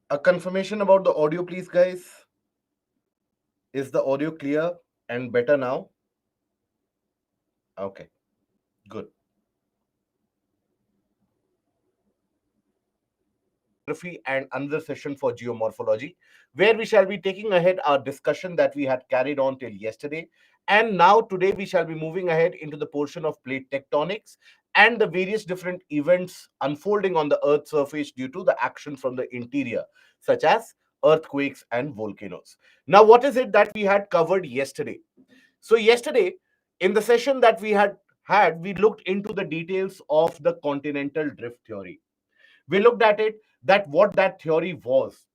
A confirmation about the audio, please, guys. Is the audio clear and better now? Okay, good. And another session for geomorphology, where we shall be taking ahead our discussion that we had carried on till yesterday. And now, today, we shall be moving ahead into the portion of plate tectonics and the various different events unfolding on the Earth's surface due to the action from the interior, such as earthquakes and volcanoes. Now, what is it that we had covered yesterday? So, yesterday, in the session that we had, we looked into the details of the continental drift theory. We looked at it, that what that theory was,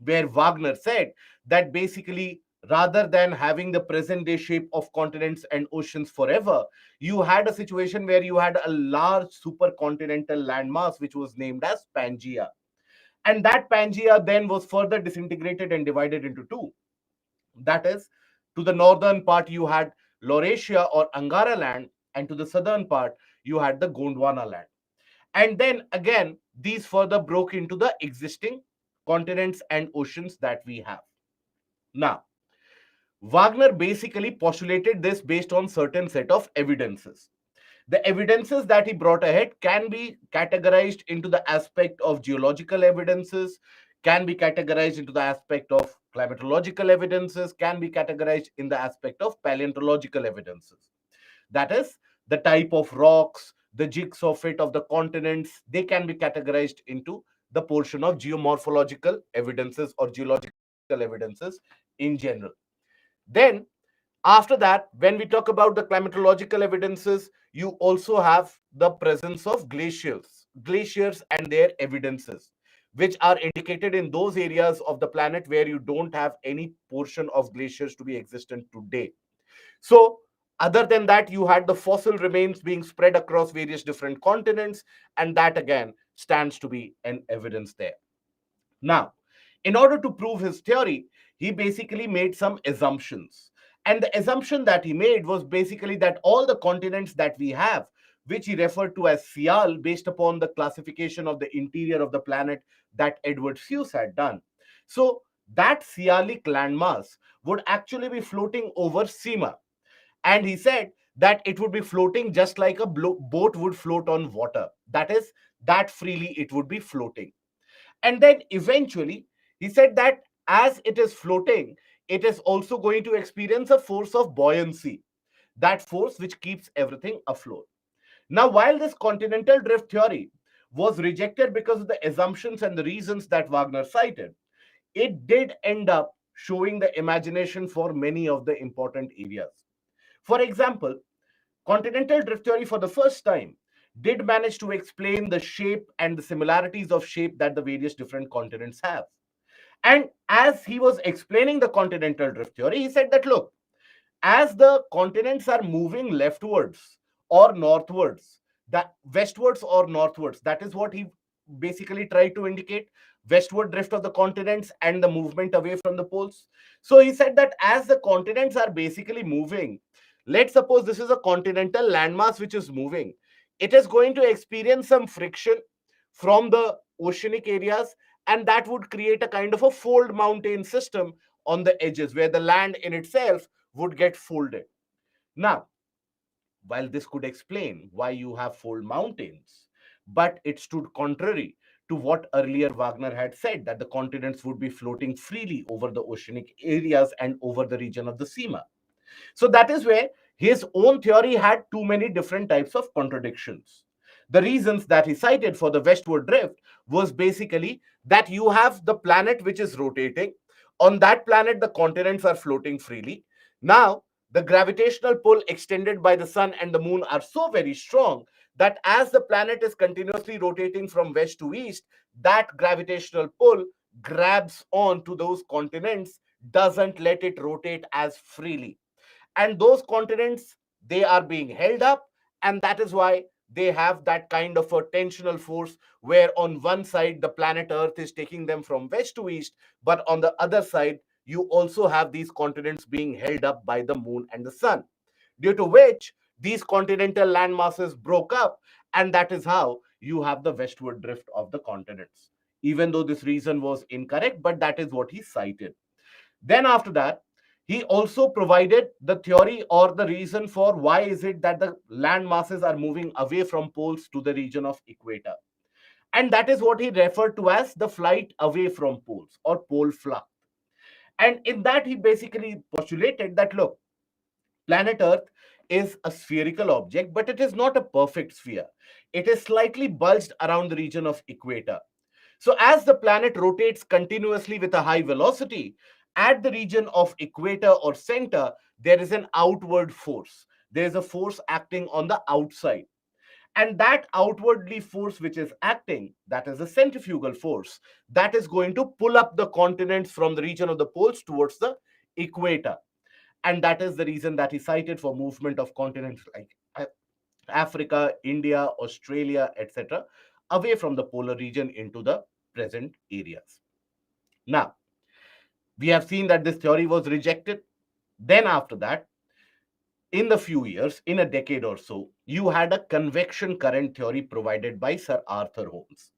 where Wagner said that basically, rather than having the present day shape of continents and oceans forever, you had a situation where you had a large supercontinental landmass which was named as Pangea. And that Pangea then was further disintegrated and divided into two. That is, to the northern part, you had Laurasia or Angara land, and to the southern part, you had the Gondwana land. And then again, these further broke into the existing continents and oceans that we have. Now, Wagner basically postulated this based on certain set of evidences. The evidences that he brought ahead can be categorized into the aspect of geological evidences, can be categorized into the aspect of climatological evidences, can be categorized in the aspect of paleontological evidences. That is, the type of rocks, the jigs of it of the continents, they can be categorized into the portion of geomorphological evidences or geological evidences in general. Then, after that, when we talk about the climatological evidences, you also have the presence of glaciers and their evidences, which are indicated in those areas of the planet where you don't have any portion of glaciers to be existent today. So, other than that, you had the fossil remains being spread across various different continents, and that again stands to be an evidence there. Now, in order to prove his theory, he basically made some assumptions. And the assumption that he made was basically that all the continents that we have, which he referred to as Sial, based upon the classification of the interior of the planet that Edward Seuss had done. So, that Sialic landmass would actually be floating over Sima, and he said that it would be floating just like a boat would float on water. That is, that freely it would be floating. And then eventually, he said that as it is floating, it is also going to experience a force of buoyancy, that force which keeps everything afloat. Now, while this continental drift theory was rejected because of the assumptions and the reasons that Wagner cited, it did end up showing the imagination for many of the important areas. For example, continental drift theory for the first time did manage to explain the shape and the similarities of shape that the various different continents have. And as he was explaining the continental drift theory, he said that look, as the continents are moving leftwards or northwards, that westwards or northwards, that is what he basically tried to indicate, westward drift of the continents and the movement away from the poles. So he said that as the continents are basically moving, let's suppose this is a continental landmass which is moving, it is going to experience some friction from the oceanic areas, and that would create a kind of a fold mountain system on the edges where the land in itself would get folded. Now, while this could explain why you have fold mountains, but it stood contrary to what earlier Wagner had said, that the continents would be floating freely over the oceanic areas and over the region of the Sima. So that is where his own theory had too many different types of contradictions. The reasons that he cited for the westward drift was basically that you have the planet which is rotating. On that planet, the continents are floating freely. Now, the gravitational pull extended by the sun and the moon are so very strong that as the planet is continuously rotating from west to east, that gravitational pull grabs on to those continents, doesn't let it rotate as freely, and those continents, they are being held up, and that is why they have that kind of a tensional force where on one side the planet earth is taking them from west to east, but on the other side you also have these continents being held up by the moon and the sun, due to which these continental land masses broke up, and that is how you have the westward drift of the continents. even though this reason was incorrect, but that is what he cited. Then after that, he also provided the theory or the reason for why is it that the land masses are moving away from poles to the region of equator. And that is what he referred to as the flight away from poles or pole flux. And in that, he basically postulated that look, planet Earth is a spherical object, but it is not a perfect sphere. It is slightly bulged around the region of equator. So, as the planet rotates continuously with a high velocity, at the region of equator or center, there is an outward force. There is a force acting on the outside. And that outwardly force which is acting, that is a centrifugal force, that is going to pull up the continents from the region of the poles towards the equator. And that is the reason that he cited for movement of continents like Africa, India, Australia, etc., away from the polar region into the present areas. Now, we have seen that this theory was rejected. Then, after that, in the few years, in a decade or so, you had a convection current theory provided by Sir Arthur Holmes.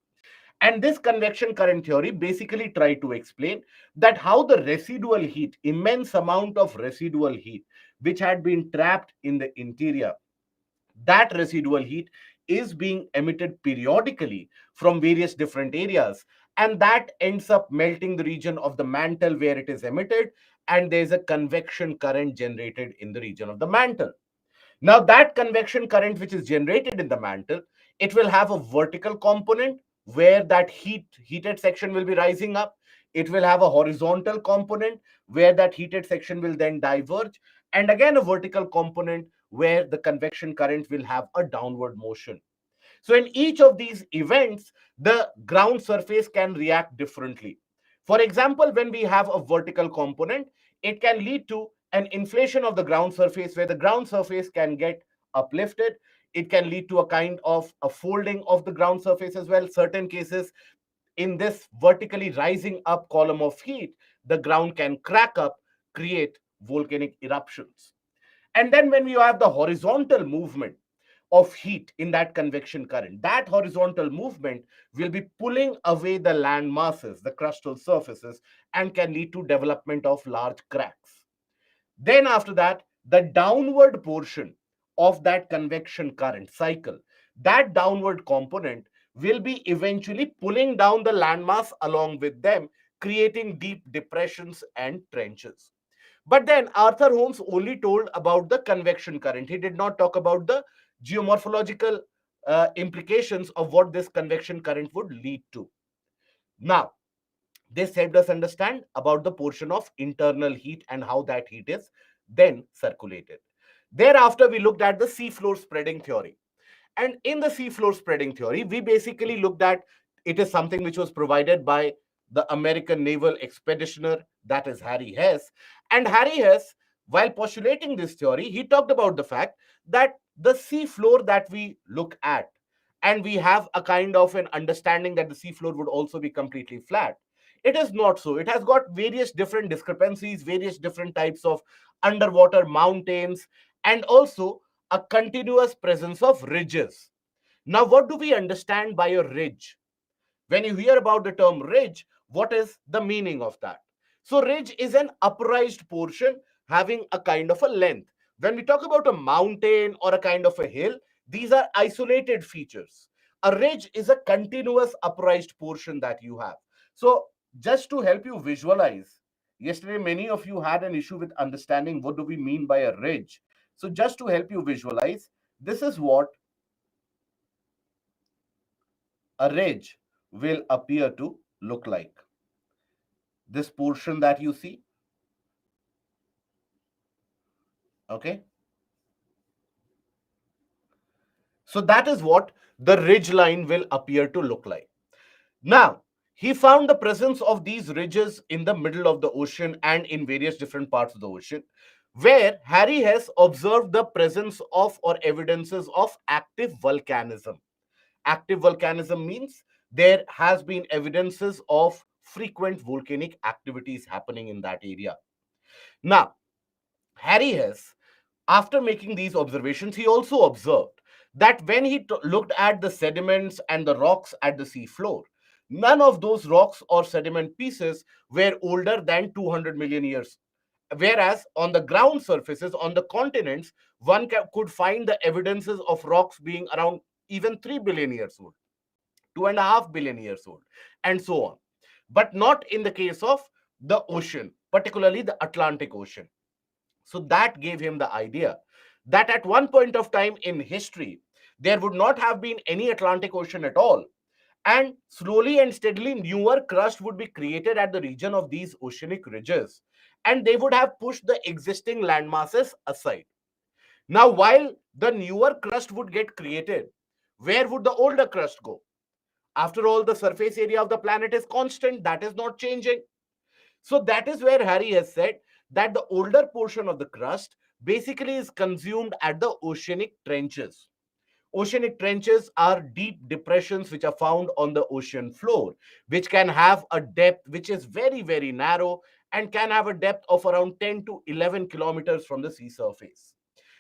And this convection current theory basically tried to explain that how the residual heat, immense amount of residual heat, which had been trapped in the interior, that residual heat is being emitted periodically from various different areas, and that ends up melting the region of the mantle where it is emitted, and there's a convection current generated in the region of the mantle. Now, that convection current which is generated in the mantle, it will have a vertical component where that heated section will be rising up. It will have a horizontal component where that heated section will then diverge, and again a vertical component where the convection current will have a downward motion. So in each of these events, the ground surface can react differently. For example, when we have a vertical component, it can lead to an inflation of the ground surface where the ground surface can get uplifted. It can lead to a kind of a folding of the ground surface as well. Certain cases, in this vertically rising up column of heat, the ground can crack up, create volcanic eruptions. And then when you have the horizontal movement of heat in that convection current, that horizontal movement will be pulling away the land masses, the crustal surfaces, and can lead to development of large cracks. Then after that, the downward portion of that convection current cycle, that downward component will be eventually pulling down the landmass along with them, creating deep depressions and trenches. But then Arthur Holmes only told about the convection current. He did not talk about the geomorphological implications of what this convection current would lead to. Now, this helped us understand about the portion of internal heat and how that heat is then circulated. Thereafter, we looked at the seafloor spreading theory. And in the seafloor spreading theory, we basically looked at it is something which was provided by the American naval expeditioner, that is Harry Hess. And Harry Hess, while postulating this theory, he talked about the fact that the seafloor that we look at, and we have a kind of an understanding that the seafloor would also be completely flat. It is not so. It has got various different discrepancies, various different types of underwater mountains, and also a continuous presence of ridges. Now, what do we understand by a ridge? When you hear about the term ridge, what is the meaning of that? So, ridge is an upraised portion having a kind of a length. When we talk about a mountain or a kind of a hill, these are isolated features. A ridge is a continuous upraised portion that you have. So, just to help you visualize, yesterday many of you had an issue with understanding what do we mean by a ridge. So, just to help you visualize, this is what a ridge will appear to look like. This portion that you see, okay? So that is what the ridge line will appear to look like. Now, he found the presence of these ridges in the middle of the ocean and in various different parts of the ocean, where Harry Hess observed the presence of or evidences of active volcanism. Active volcanism means there has been evidences of frequent volcanic activities happening in that area. Now, Harry Hess, after making these observations, he also observed that when he looked at the sediments and the rocks at the sea floor, None of those rocks or sediment pieces were older than 200 million years. Whereas on the ground surfaces, on the continents, one could find the evidences of rocks being around even 3 billion years old, 2.5 billion years old, and so on. But not in the case of the ocean, particularly the Atlantic Ocean. So that gave him the idea that at one point of time in history, there would not have been any Atlantic Ocean at all. And slowly and steadily, newer crust would be created at the region of these oceanic ridges. And they would have pushed the existing land masses aside. Now, while the newer crust would get created, where would the older crust go? After all, the surface area of the planet is constant, that is not changing. So that is where Harry has said that the older portion of the crust basically is consumed at the oceanic trenches. Oceanic trenches are deep depressions which are found on the ocean floor, which can have a depth which is very, very narrow and can have a depth of around 10 to 11 kilometers from the sea surface.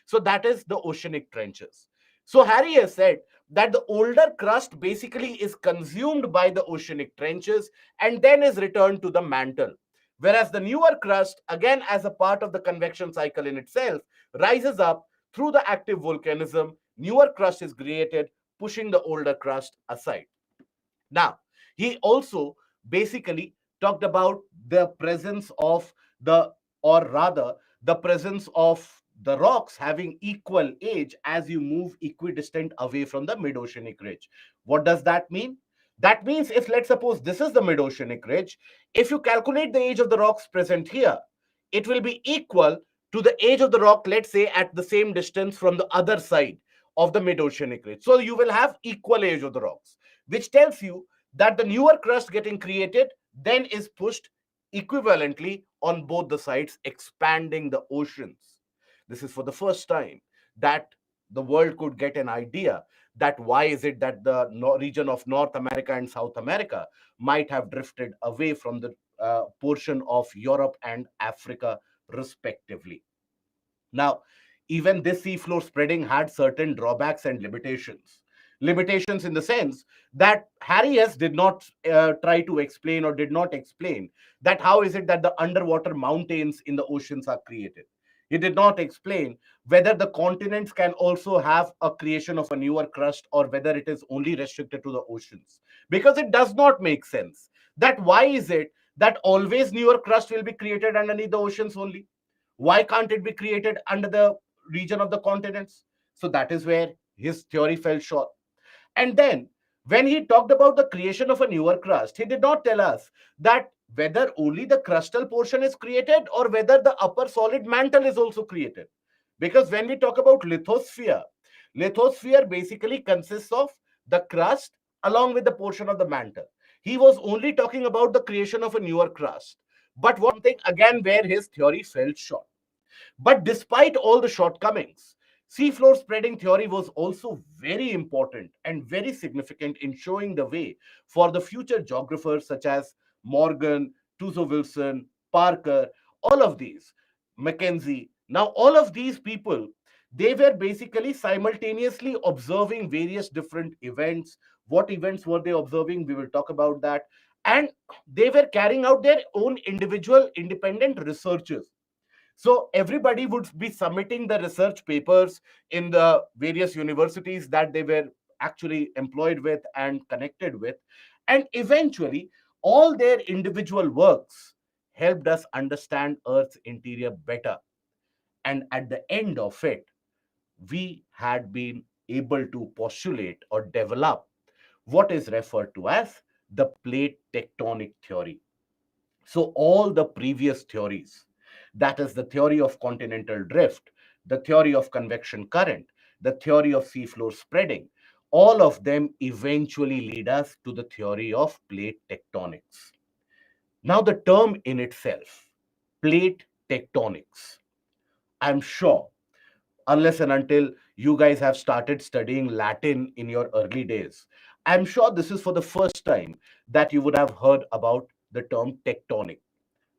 So that is the oceanic trenches. So Harry has said that the older crust basically is consumed by the oceanic trenches and then is returned to the mantle. Whereas the newer crust, again as a part of the convection cycle in itself, rises up through the active volcanism. Newer crust is created, pushing the older crust aside. Now, he also basically talked about the presence of the, or rather, the presence of the rocks having equal age as you move equidistant away from the mid-oceanic ridge. What does that mean? That means if, let's suppose, this is the mid-oceanic ridge, if you calculate the age of the rocks present here, it will be equal to the age of the rock, let's say, at the same distance from the other side of the mid-oceanic ridge. So you will have equal age of the rocks, which tells you that the newer crust getting created then is pushed equivalently on both the sides, expanding the oceans. This is for the first time that the world could get an idea that why is it that the region of North America and South America might have drifted away from the portion of Europe and Africa, respectively. Now, even this seafloor spreading had certain drawbacks and limitations. Limitations in the sense that Harry S. did not try to explain or did not explain that how is it that the underwater mountains in the oceans are created. He did not explain whether the continents can also have a creation of a newer crust or whether it is only restricted to the oceans. Because it does not make sense. That why is it that always newer crust will be created underneath the oceans only? Why can't it be created under the region of the continents? So that is where his theory fell short. And then, when he talked about the creation of a newer crust, he did not tell us that whether only the crustal portion is created or whether the upper solid mantle is also created. Because when we talk about lithosphere, lithosphere basically consists of the crust along with the portion of the mantle. He was only talking about the creation of a newer crust. But one thing again where his theory fell short. But despite all the shortcomings, seafloor spreading theory was also very important and very significant in showing the way for the future geographers such as Morgan, Tuzo Wilson, Parker, all of these, Mackenzie. Now, all of these people, they were basically simultaneously observing various different events. What events were they observing? We will talk about that. And they were carrying out their own individual independent researches. So everybody would be submitting the research papers in the various universities that they were actually employed with and connected with. And eventually, all their individual works helped us understand Earth's interior better. And at the end of it, we had been able to postulate or develop what is referred to as the plate tectonic theory. So, all the previous theories, that is the theory of continental drift, the theory of convection current, the theory of seafloor spreading, all of them eventually lead us to the theory of plate tectonics. Now, the term in itself, plate tectonics, I'm sure, unless and until you guys have started studying Latin in your early days, I'm sure this is for the first time that you would have heard about the term tectonic,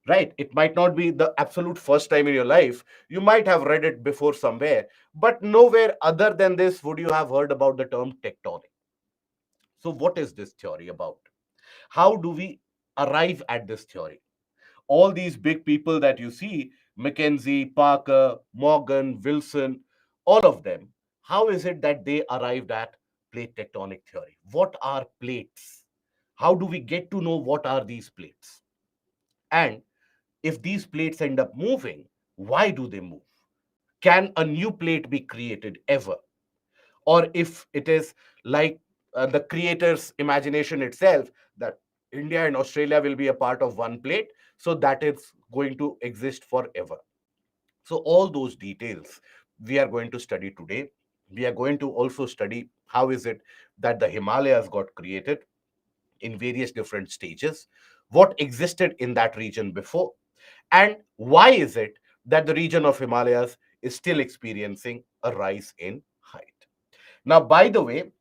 right? It might not be the absolute first time in your life. You might have read it before somewhere, but nowhere other than this would you have heard about the term tectonic. So, what is this theory about? How do we arrive at this theory? All these big people that you see, Mackenzie, Parker, Morgan, Wilson, all of them, how is it that they arrived at plate tectonic theory? What are plates? How do we get to know what are these plates? And if these plates end up moving, why do they move? Can a new plate be created ever? Or if it is like the creator's imagination itself, that India and Australia will be a part of one plate, so that is going to exist forever. So all those details we are going to study today. We are going to also study how is it that the Himalayas got created in various different stages, what existed in that region before, and why is it that the region of Himalayas is still experiencing a rise in height. Now, by the way,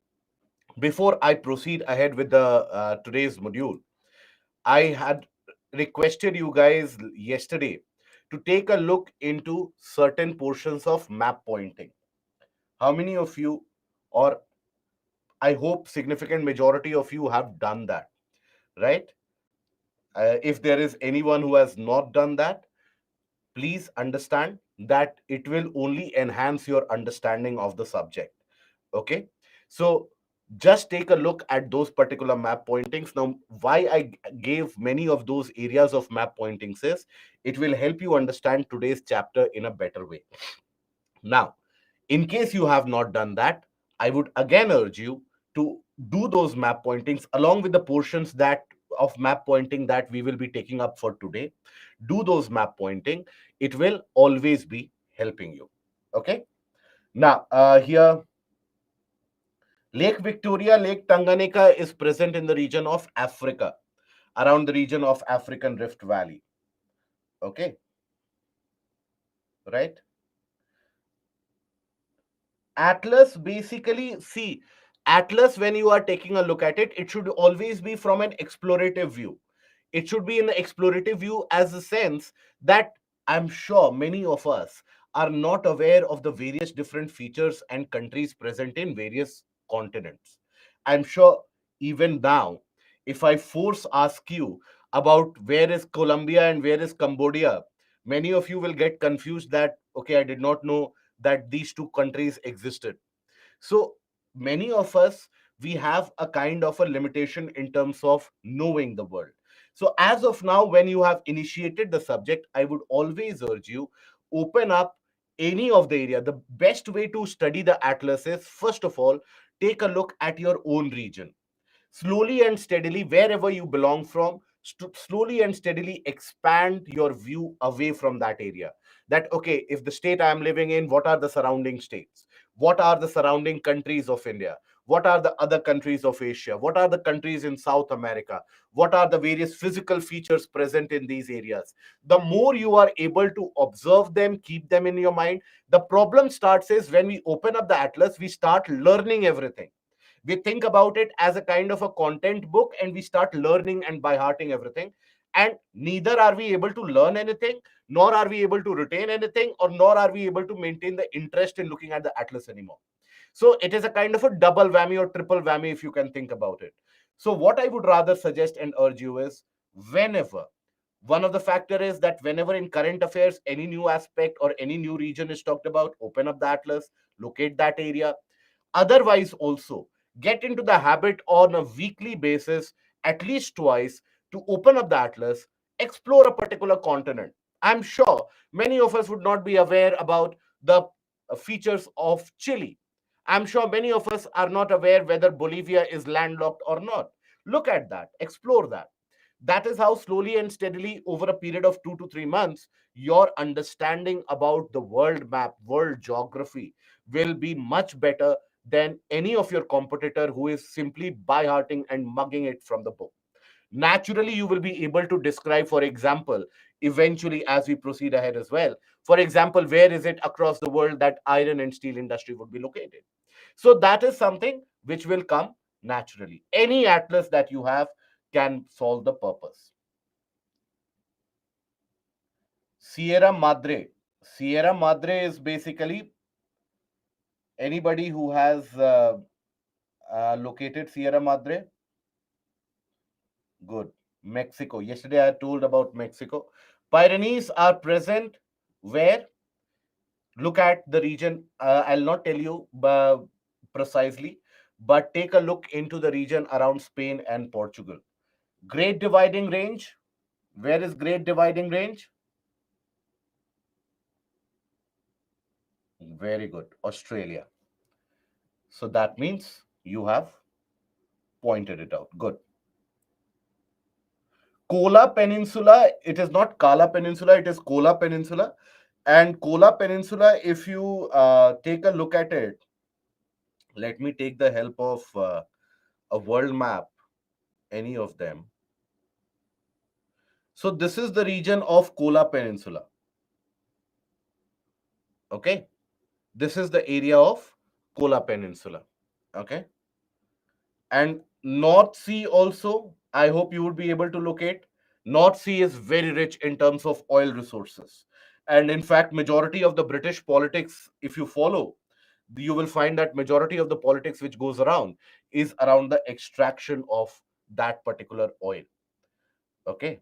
before I proceed ahead with the today's module, I had requested you guys yesterday to take a look into certain portions of map pointing. How many of you, or I hope significant majority of you, have done that, right? If there is anyone who has not done that, please understand that it will only enhance your understanding of the subject. Okay, so just take a look at those particular map pointings. Now, why I gave many of those areas of map pointings is it will help you understand today's chapter in a better way. Now, in case you have not done that, I would again urge you to do those map pointings along with the portions that of map pointing that we will be taking up for today. Do those map pointing. It will always be helping you. Okay. Now, here, Lake Victoria, Lake Tanganyika is present in the region of Africa, around the region of African Rift Valley. Okay, right? Atlas, basically, see, Atlas, when you are taking a look at it, it should always be from an explorative view. It should be in the explorative view as a sense that I'm sure many of us are not aware of the various different features and countries present in various continents. I'm sure even now, if I force ask you about where is Colombia and where is Cambodia, many of you will get confused that, okay, I did not know that these two countries existed. So many of us, we have a kind of a limitation in terms of knowing the world. So as of now, when you have initiated the subject, I would always urge you, open up any of the area. The best way to study the atlas is, first of all, take a look at your own region. Slowly and steadily, wherever you belong from, slowly and steadily expand your view away from that area. That, okay, if the state I am living in, what are the surrounding states? What are the surrounding countries of India? What are the other countries of Asia? What are the countries in South America? What are the various physical features present in these areas? The more you are able to observe them, keep them in your mind. The problem starts is when we open up the atlas, we start learning everything. We think about it as a kind of a content book, and we start learning and by hearting everything, and neither are we able to learn anything, nor are we able to retain anything, or nor are we able to maintain the interest in looking at the atlas anymore. So it is a kind of a double whammy or triple whammy, if you can think about it. So what I would rather suggest and urge you is, whenever, one of the factor is that whenever in current affairs any new aspect or any new region is talked about, open up the atlas, locate that area. Otherwise, also get into the habit on a weekly basis, at least twice, to open up the atlas, explore a particular continent. I'm sure many of us would not be aware about the features of Chile. I'm sure many of us are not aware whether Bolivia is landlocked or not. Look at that, explore that. That is how slowly and steadily, over a period of 2 to 3 months, your understanding about the world map, world geography, will be much better than any of your competitor who is simply by hearting and mugging it from the book. Naturally, you will be able to describe, for example, eventually as we proceed ahead as well, for example, where is it across the world that iron and steel industry would be located. So that is something which will come naturally. Any atlas that you have can solve the purpose. Sierra Madre. Sierra Madre is basically anybody who has located Sierra Madre. Good. Mexico. Yesterday I told about Mexico. Pyrenees are present where? Look at the region. I'll not tell you precisely, but take a look into the region around Spain and Portugal. Great Dividing Range. Where is Great Dividing Range? Very good. Australia. So that means you have pointed it out. Good. Kola Peninsula, it is not Kala Peninsula, it is Kola Peninsula. And Kola Peninsula, if you take a look at it, let me take the help of a world map, any of them. So this is the region of Kola Peninsula. Okay. This is the area of Kola Peninsula. Okay. And North Sea also, I hope you would be able to locate. North Sea is very rich in terms of oil resources. And in fact, majority of the British politics, if you follow, you will find that majority of the politics which goes around is around the extraction of that particular oil. Okay,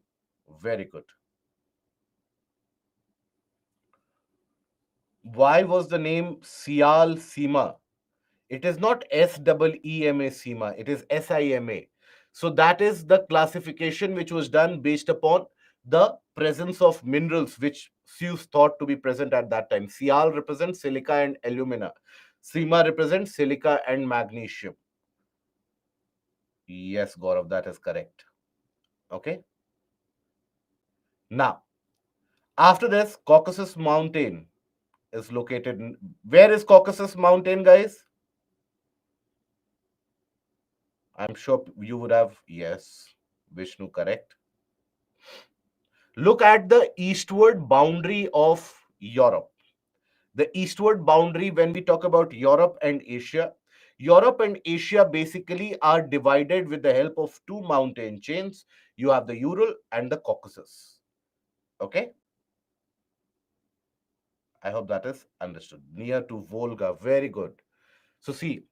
very good. Why was the name Sial Sima? It is not SEEMA SEMA, it is SIMA. So that is the classification which was done based upon the presence of minerals which Zeus thought to be present at that time. Sial represents silica and alumina. SEMA represents silica and magnesium. Yes, Gaurav, that is correct. Okay. Now, after this, Caucasus Mountain is located in. Where is Caucasus Mountain, guys? I'm sure you would have. Yes, Vishnu, correct. Look at the eastward boundary of Europe. The eastward boundary, when we talk about Europe and Asia basically are divided with the help of two mountain chains. You have the Ural and the Caucasus. Okay, I hope that is understood. Near to Volga, very good. So, see,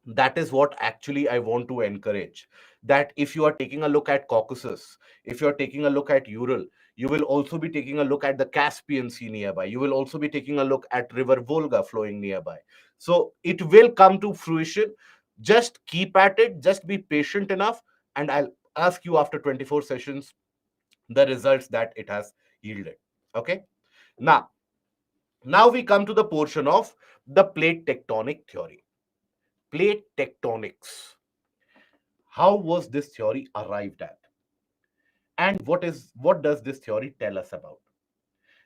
that is what actually I want to encourage, that if you are taking a look at Caucasus, if you're taking a look at Ural, you will also be taking a look at the Caspian Sea nearby, you will also be taking a look at river Volga flowing nearby. So it will come to fruition. Just keep at it, just be patient enough, and I'll ask you after 24 sessions the results that it has yielded. Okay, now we come to the portion of the plate tectonic theory. Plate tectonics. How was this theory arrived at? And what does this theory tell us about?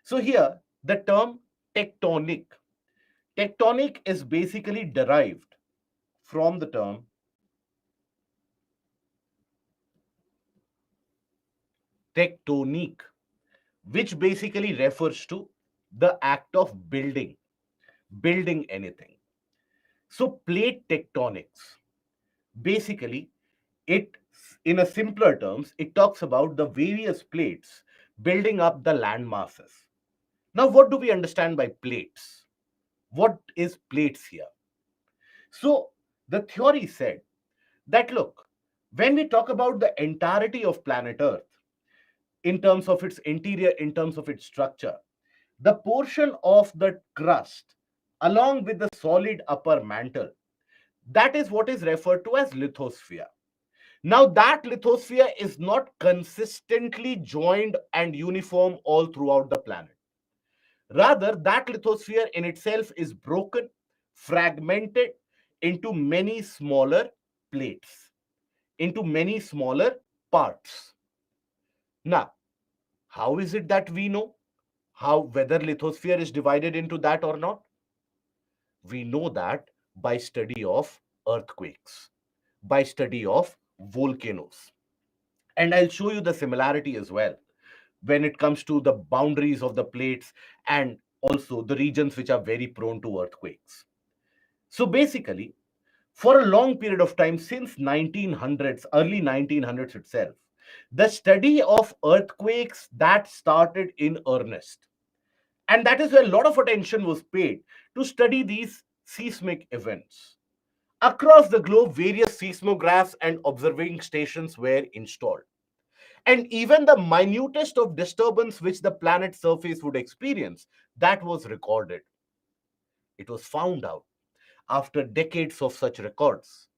So here, the term tectonic. Tectonic is basically derived from the term tectonic, which basically refers to the act of building anything. So plate tectonics, basically, it, in a simpler terms, it talks about the various plates building up the land masses. Now, what do we understand by plates? What is plates here? So, the theory said that look, when we talk about the entirety of planet Earth, in terms of its interior, in terms of its structure, the portion of the crust along with the solid upper mantle, that is what is referred to as lithosphere. Now, that lithosphere is not consistently joined and uniform all throughout the planet. Rather, that lithosphere in itself is broken, fragmented into many smaller plates, into many smaller parts. Now, how is it that we know how whether lithosphere is divided into that or not? We know that by study of earthquakes, by study of volcanoes. And I'll show you the similarity as well when it comes to the boundaries of the plates and also the regions which are very prone to earthquakes. So basically, for a long period of time since 1900s, early 1900s itself, the study of earthquakes that started in earnest. And that is where a lot of attention was paid to study these seismic events. Across the globe, various seismographs and observing stations were installed. And even the minutest of disturbance which the planet's surface would experience, that was recorded. It was found out after decades of such records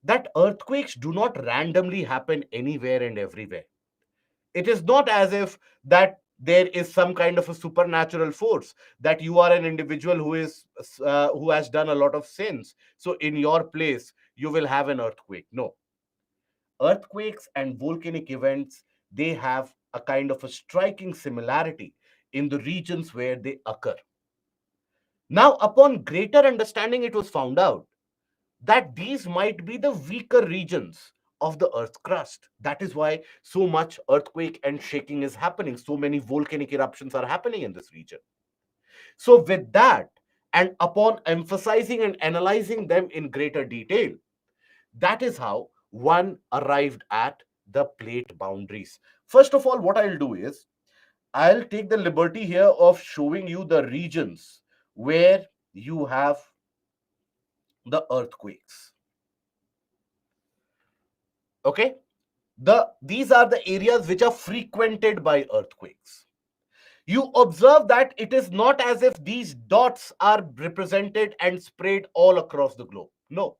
that earthquakes do not randomly happen anywhere and everywhere. It is not as if that there is some kind of a supernatural force, that you are an individual who has done a lot of sins, so in your place you will have an earthquake. No, earthquakes and volcanic events, they have a kind of a striking similarity in the regions where they occur. Now, upon greater understanding, it was found out that these might be the weaker regions of the earth's crust. That is why so much earthquake and shaking is happening, so many volcanic eruptions are happening in this region. So with that, and upon emphasizing and analyzing them in greater detail, that is how one arrived at the plate boundaries. First of all, what I'll do is I'll take the liberty here of showing you the regions where you have the earthquakes. Okay, these are the areas which are frequented by earthquakes. You observe that it is not as if these dots are represented and spread all across the globe. No,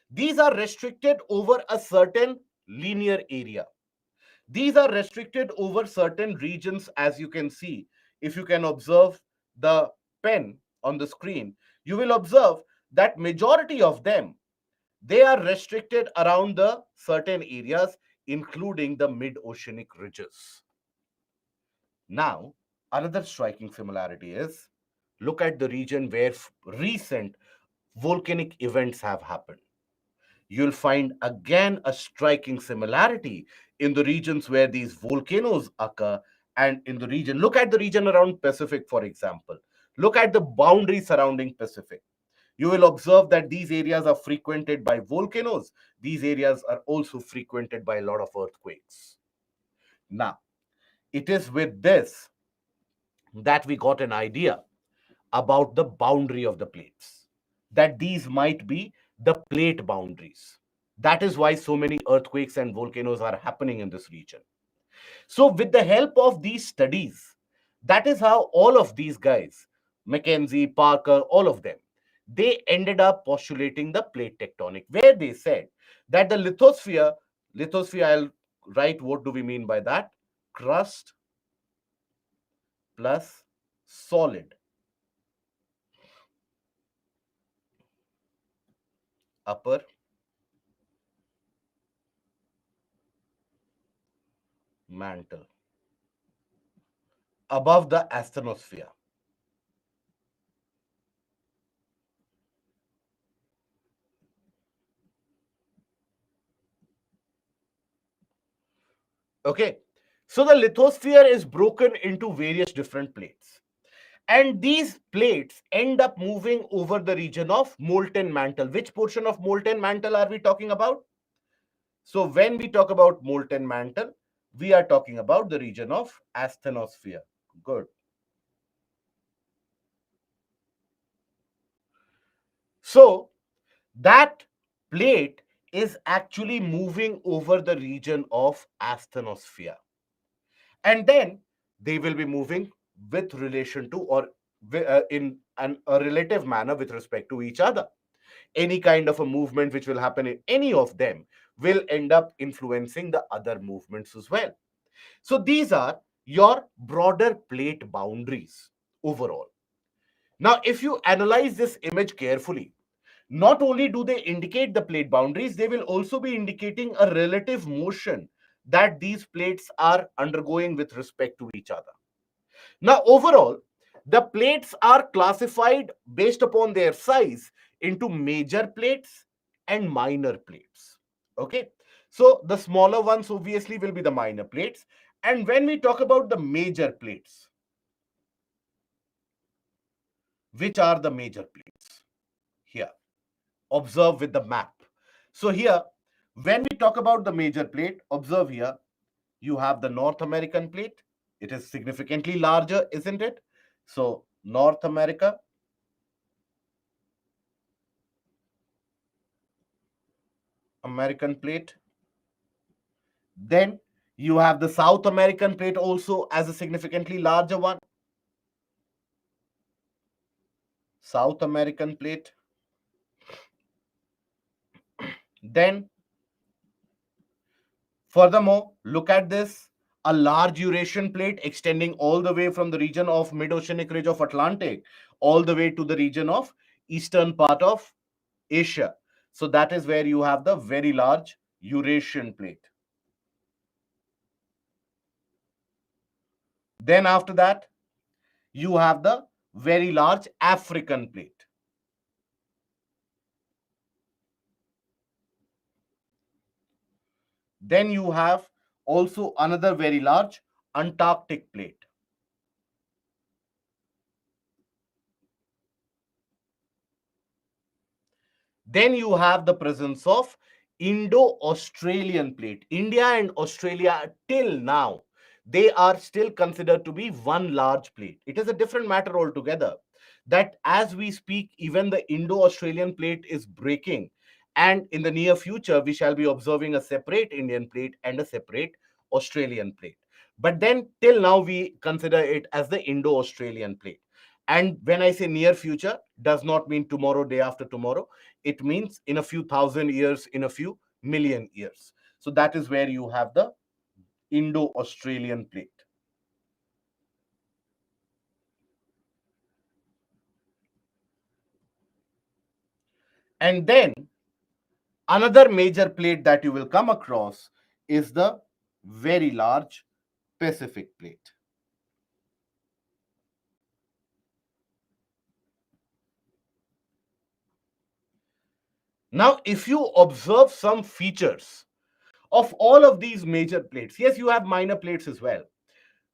these are restricted over a certain linear area. These are restricted over certain regions, as you can see. If you can observe the pen on the screen, you will observe that majority of them, they are restricted around the certain areas, including the mid-oceanic ridges. Now, another striking similarity is, look at the region where recent volcanic events have happened. You'll find again a striking similarity in the regions where these volcanoes occur, and in the region, look at the region around Pacific, for example. Look at the boundary surrounding Pacific. You will observe that these areas are frequented by volcanoes. These areas are also frequented by a lot of earthquakes. Now, it is with this that we got an idea about the boundary of the plates, that these might be the plate boundaries. That is why so many earthquakes and volcanoes are happening in this region. So, with the help of these studies, that is how all of these guys, Mackenzie, Parker, all of them, they ended up postulating the plate tectonic, where they said that the lithosphere, I'll write what do we mean by that? Crust plus solid upper mantle above the asthenosphere. Okay, so the lithosphere is broken into various different plates, and these plates end up moving over the region of molten mantle. Which portion of molten mantle are we talking about? So when we talk about molten mantle, we are talking about the region of asthenosphere. Good. So that plate is actually moving over the region of asthenosphere, and then they will be moving with relation to, or in a relative manner with respect to each other. Any kind of a movement which will happen in any of them will end up influencing the other movements as well. So these are your broader plate boundaries overall. Now, if you analyze this image carefully, not only do they indicate the plate boundaries, they will also be indicating a relative motion that these plates are undergoing with respect to each other. Now, overall, the plates are classified based upon their size into major plates and minor plates. Okay, so the smaller ones obviously will be the minor plates. And when we talk about the major plates, which are the major plates? Here, observe with the map. So here, when we talk about the major plate, observe here, you have the North American plate. It is significantly larger, isn't it? So North America, American plate. Then you have the South American plate also as a significantly larger one. South American plate. Then, furthermore, look at this, a large Eurasian plate extending all the way from the region of mid-oceanic ridge of Atlantic all the way to the region of eastern part of Asia. So that is where you have the very large Eurasian plate. Then after that, you have the very large African plate. Then you have also another very large Antarctic plate. Then you have the presence of Indo-Australian plate. India and Australia till now, they are still considered to be one large plate. It is a different matter altogether that as we speak, even the Indo-Australian plate is breaking. And in the near future, we shall be observing a separate Indian plate and a separate Australian plate. But then till now, we consider it as the Indo-Australian plate. And when I say near future, does not mean tomorrow, day after tomorrow. It means in a few thousand years, in a few million years. So that is where you have the Indo-Australian plate. And then another major plate that you will come across is the very large Pacific plate. Now, if you observe some features of all of these major plates, yes, you have minor plates as well.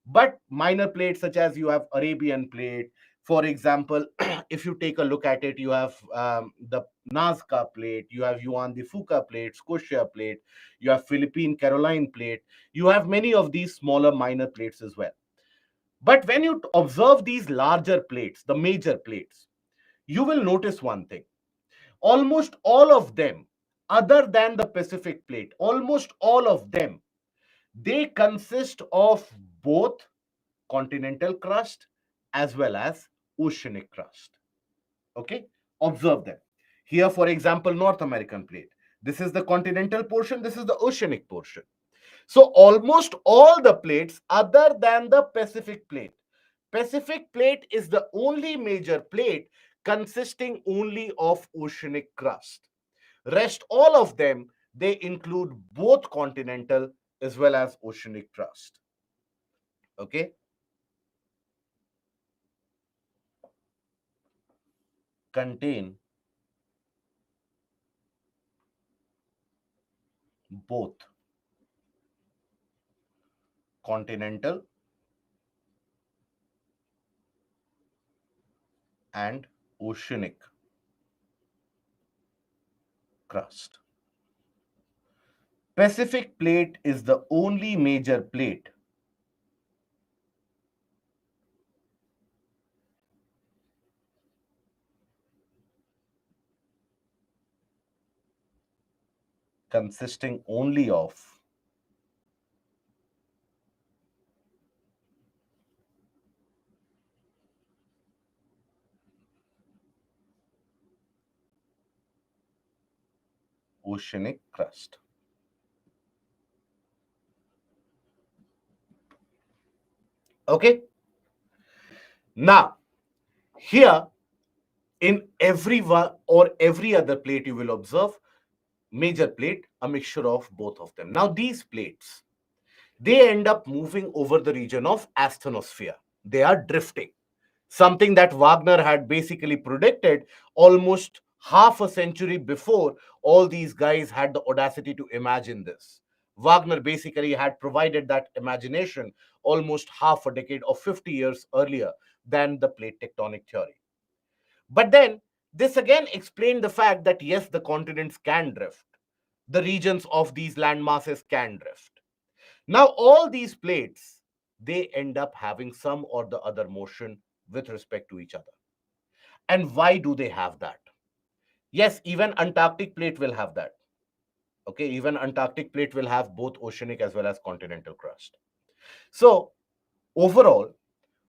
But minor plates such as you have Arabian plate, for example, if you take a look at it, you have the Nazca plate, you have Yuan de Fuca plate, Scotia plate, you have Philippine Caroline plate, you have many of these smaller minor plates as well. But when you observe these larger plates, the major plates, you will notice one thing. Almost all of them, other than the Pacific plate, almost all of them, they consist of both continental crust as well as oceanic crust. Okay, observe them. Here, for example, North American plate. This is the continental portion, this is the oceanic portion. So almost all the plates other than the Pacific plate. Pacific plate is the only major plate consisting only of oceanic crust. Rest all of them, they include both continental as well as oceanic crust. Okay, contain both continental and oceanic crust. Pacific plate is the only major plate consisting only of oceanic crust. Okay. Now, here in every one or every other plate, you will observe major plate, a mixture of both of them. Now, these plates, they end up moving over the region of asthenosphere. They are drifting. Something that Wagner had basically predicted almost half a century before all these guys had the audacity to imagine this. Wagner basically had provided that imagination almost half a decade or 50 years earlier than the plate tectonic theory. But then this again explained the fact that yes, the continents can drift. The regions of these land masses can drift. Now, all these plates, they end up having some or the other motion with respect to each other. And why do they have that? Yes, even Antarctic plate will have that. Okay, even Antarctic plate will have both oceanic as well as continental crust. So overall,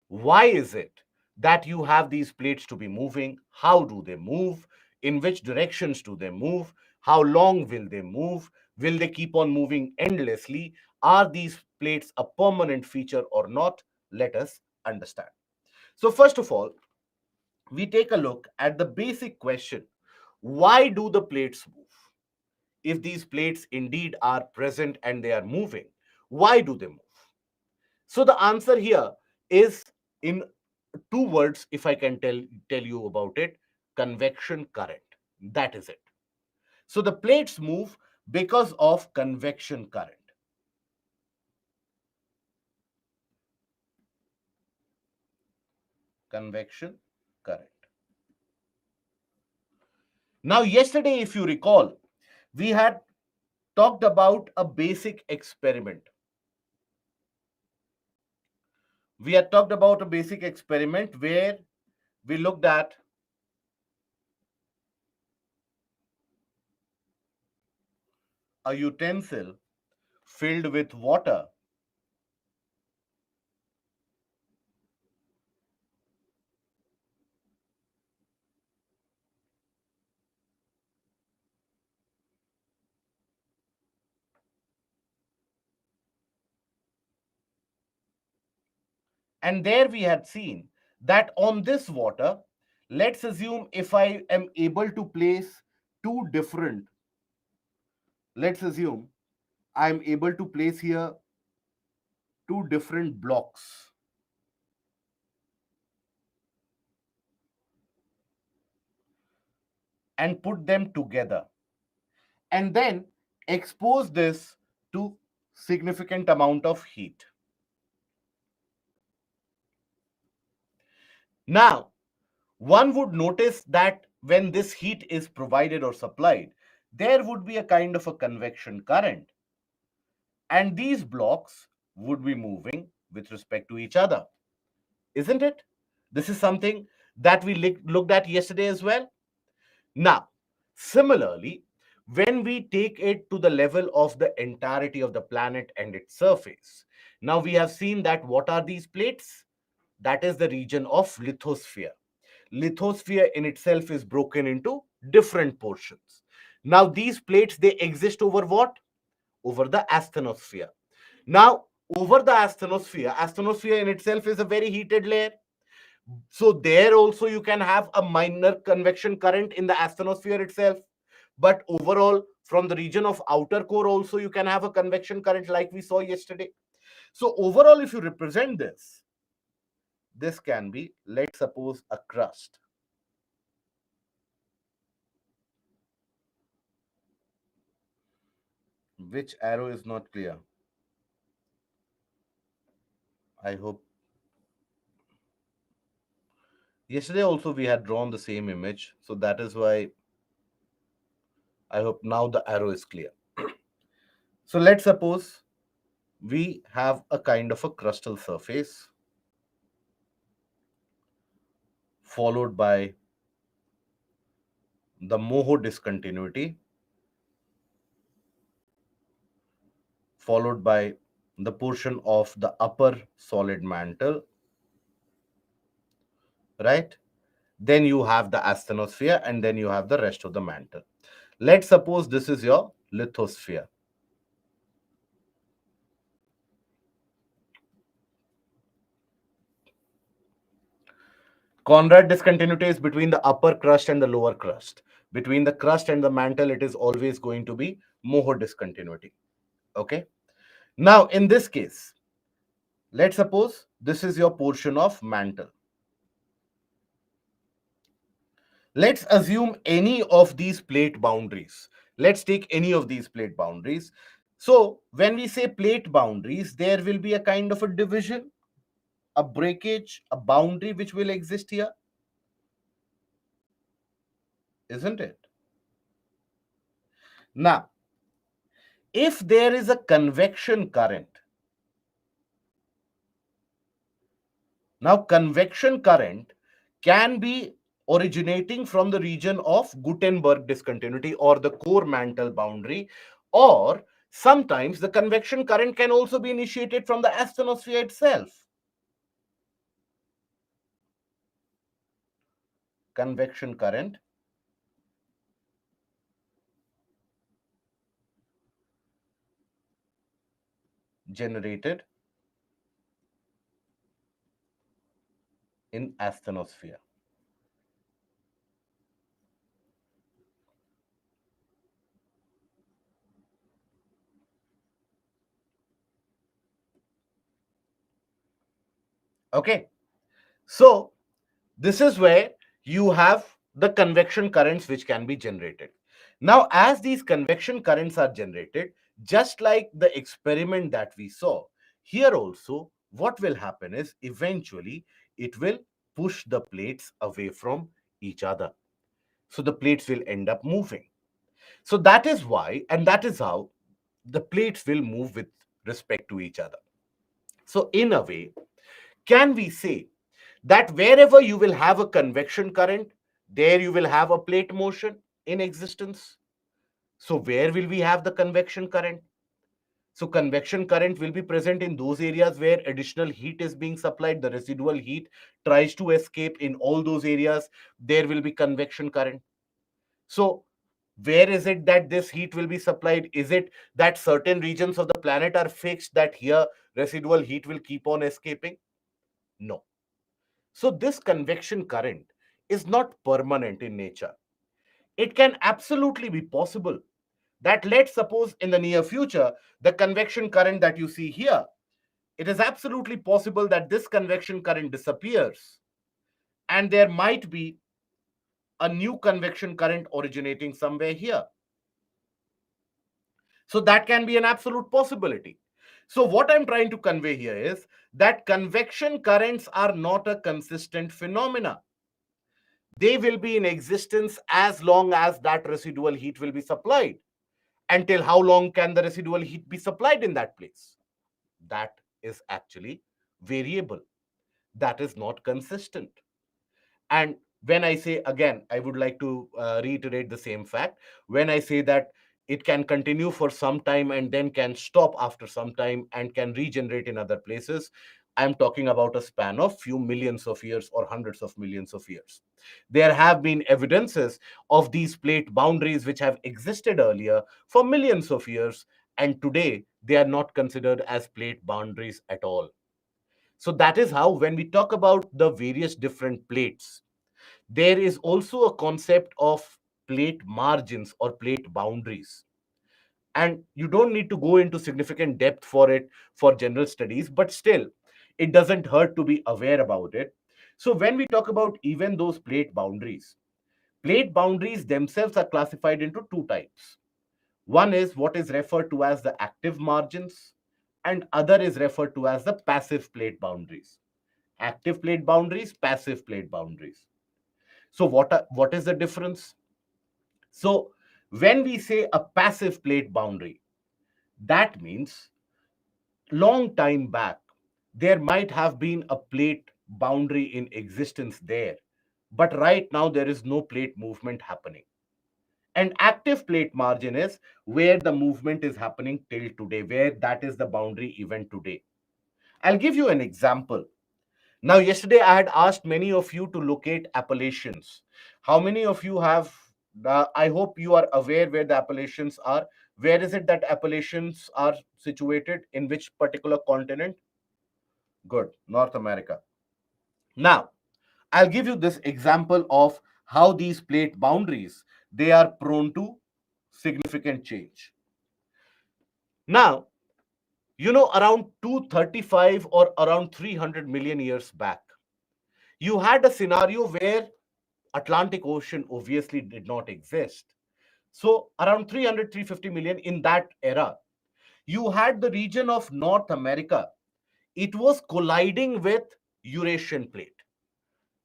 why is it that you have these plates to be moving? How do they move? In which directions do they move? How long will they move? Will they keep on moving endlessly? Are these plates a permanent feature or not? Let us understand. So first of all, we take a look at the basic question: why do the plates move? If these plates indeed are present and they are moving, why do they move? So the answer here is in two words, if I can tell you about it: convection current. That is it. So the plates move because of convection current. Convection current. Now, yesterday, if you recall, we had talked about a basic experiment. We had talked about a basic experiment where we looked at a utensil filled with water, and there we had seen that on this water, let's assume if I am able to place two different, let's assume I'm able to place here two different blocks and put them together and then expose this to significant amount of heat. Now, one would notice that when this heat is provided or supplied, there would be a kind of a convection current, and these blocks would be moving with respect to each other, isn't it? This is something that we looked at yesterday as well. Now, similarly, when we take it to the level of the entirety of the planet and its surface, now we have seen that what are these plates? That is the region of lithosphere. Lithosphere in itself is broken into different portions. Now, these plates, they exist over what? Over the asthenosphere. Now, over the asthenosphere in itself is a very heated layer. So there also you can have a minor convection current in the asthenosphere itself. But overall, from the region of outer core also you can have a convection current like we saw yesterday. So overall, if you represent this, this can be, let's suppose, a crust. Which arrow is not clear? I hope. Yesterday also we had drawn the same image, so that is why I hope now the arrow is clear. So let's suppose we have a kind of a crustal surface followed by the Moho discontinuity, followed by the portion of the upper solid mantle, right? Then you have the asthenosphere, and then you have the rest of the mantle. Let's suppose this is your lithosphere. Conrad discontinuity is between the upper crust and the lower crust. Between the crust and the mantle, it is always going to be Moho discontinuity. Okay. Now, in this case, let's suppose this is your portion of mantle. Let's assume any of these plate boundaries. Let's take any of these plate boundaries. So, when we say plate boundaries, there will be a kind of a division, a breakage, a boundary which will exist here, isn't it? Now, if there is a convection current, now convection current can be originating from the region of Gutenberg discontinuity or the core mantle boundary, Or sometimes the convection current can also be initiated from the asthenosphere itself. Convection current generated in asthenosphere. Okay, so this is where you have the convection currents which can be generated. Now, as these convection currents are generated, just like the experiment that we saw, here also what will happen is eventually it will push the plates away from each other. So the plates will end up moving. So that is why, and that is how the plates will move with respect to each other. So in a way, can we say that wherever you will have a convection current, there you will have a plate motion in existence? So where will we have the convection current? So convection current will be present in those areas where additional heat is being supplied. The residual heat tries to escape in all those areas. There will be convection current. So where is it that this heat will be supplied? Is it that certain regions of the planet are fixed that here residual heat will keep on escaping? No. So this convection current is not permanent in nature. It can absolutely be possible that, let's suppose in the near future, the convection current that you see here, it is absolutely possible that this convection current disappears and there might be a new convection current originating somewhere here. So that can be an absolute possibility. So what I'm trying to convey here is that convection currents are not a consistent phenomena. They will be in existence as long as that residual heat will be supplied. Until how long can the residual heat be supplied in that place? That is actually variable. That is not consistent. And when I say, again, I would like to reiterate the same fact. When I say that it can continue for some time and then can stop after some time and can regenerate in other places, I'm talking about a span of few millions of years or hundreds of millions of years. There have been evidences of these plate boundaries which have existed earlier for millions of years, and today they are not considered as plate boundaries at all. So that is how, when we talk about the various different plates, there is also a concept of plate margins or plate boundaries. And you don't need to go into significant depth for it for general studies, but still, it doesn't hurt to be aware about it. So, when we talk about even those plate boundaries themselves are classified into two types. One is what is referred to as the active margins, and other is referred to as the passive plate boundaries. Active plate boundaries, passive plate boundaries. So, what is the difference? So, when we say a passive plate boundary, that means long time back, there might have been a plate boundary in existence there, but right now there is no plate movement happening. An active plate margin is where the movement is happening till today, where that is the boundary even today. I'll give you an example. Now, yesterday I had asked many of you to locate appellations. How many of you have? I hope you are aware where the appellations are. Where is it that appellations are situated? In which particular continent? Good, North America. Now, I'll give you this example of how these plate boundaries, they are prone to significant change. Now, around 235 or around 300 million years back, you had a scenario where Atlantic Ocean obviously did not exist. So around 300, 350 million in that era, you had the region of North America. It was colliding with Eurasian plate.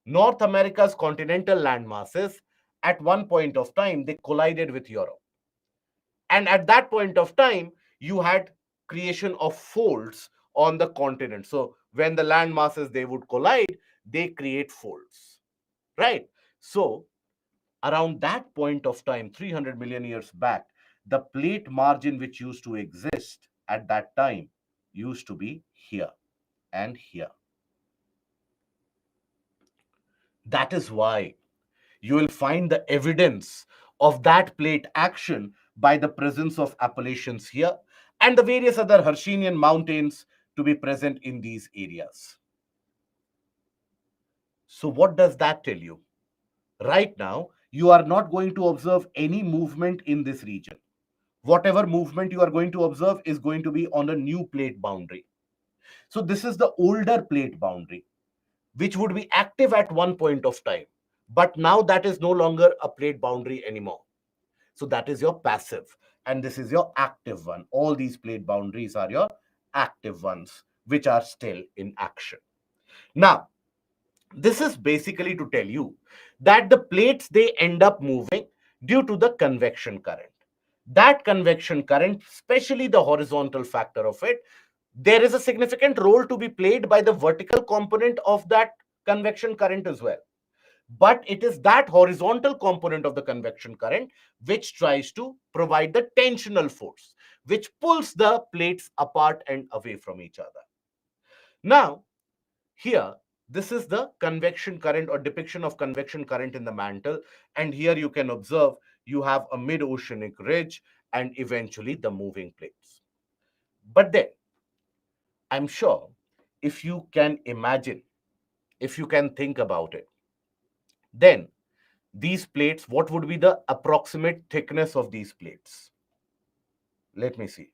North America's continental land masses, at one point of time, they collided with Europe. And at that point of time, you had creation of folds on the continent. So when the land masses, they would collide, they create folds, right? So around that point of time, 300 million years back, the plate margin which used to exist at that time used to be here and here. That is why you will find the evidence of that plate action by the presence of Appalachians here and the various other Hercynian mountains to be present in these areas. So, what does that tell you? Right now, you are not going to observe any movement in this region. Whatever movement you are going to observe is going to be on a new plate boundary. So, this is the older plate boundary, which would be active at one point of time. But now that is no longer a plate boundary anymore. So that is your passive, and this is your active one. All these plate boundaries are your active ones, which are still in action. Now, this is basically to tell you that the plates, they end up moving due to the convection current. That convection current, especially the horizontal factor of it, there is a significant role to be played by the vertical component of that convection current as well. But it is that horizontal component of the convection current which tries to provide the tensional force, which pulls the plates apart and away from each other. Now, here, this is the convection current or depiction of convection current in the mantle. And here you can observe you have a mid-oceanic ridge and eventually the moving plates. But then, I'm sure if you can imagine, if you can think about it, then these plates, what would be the approximate thickness of these plates? Let me see.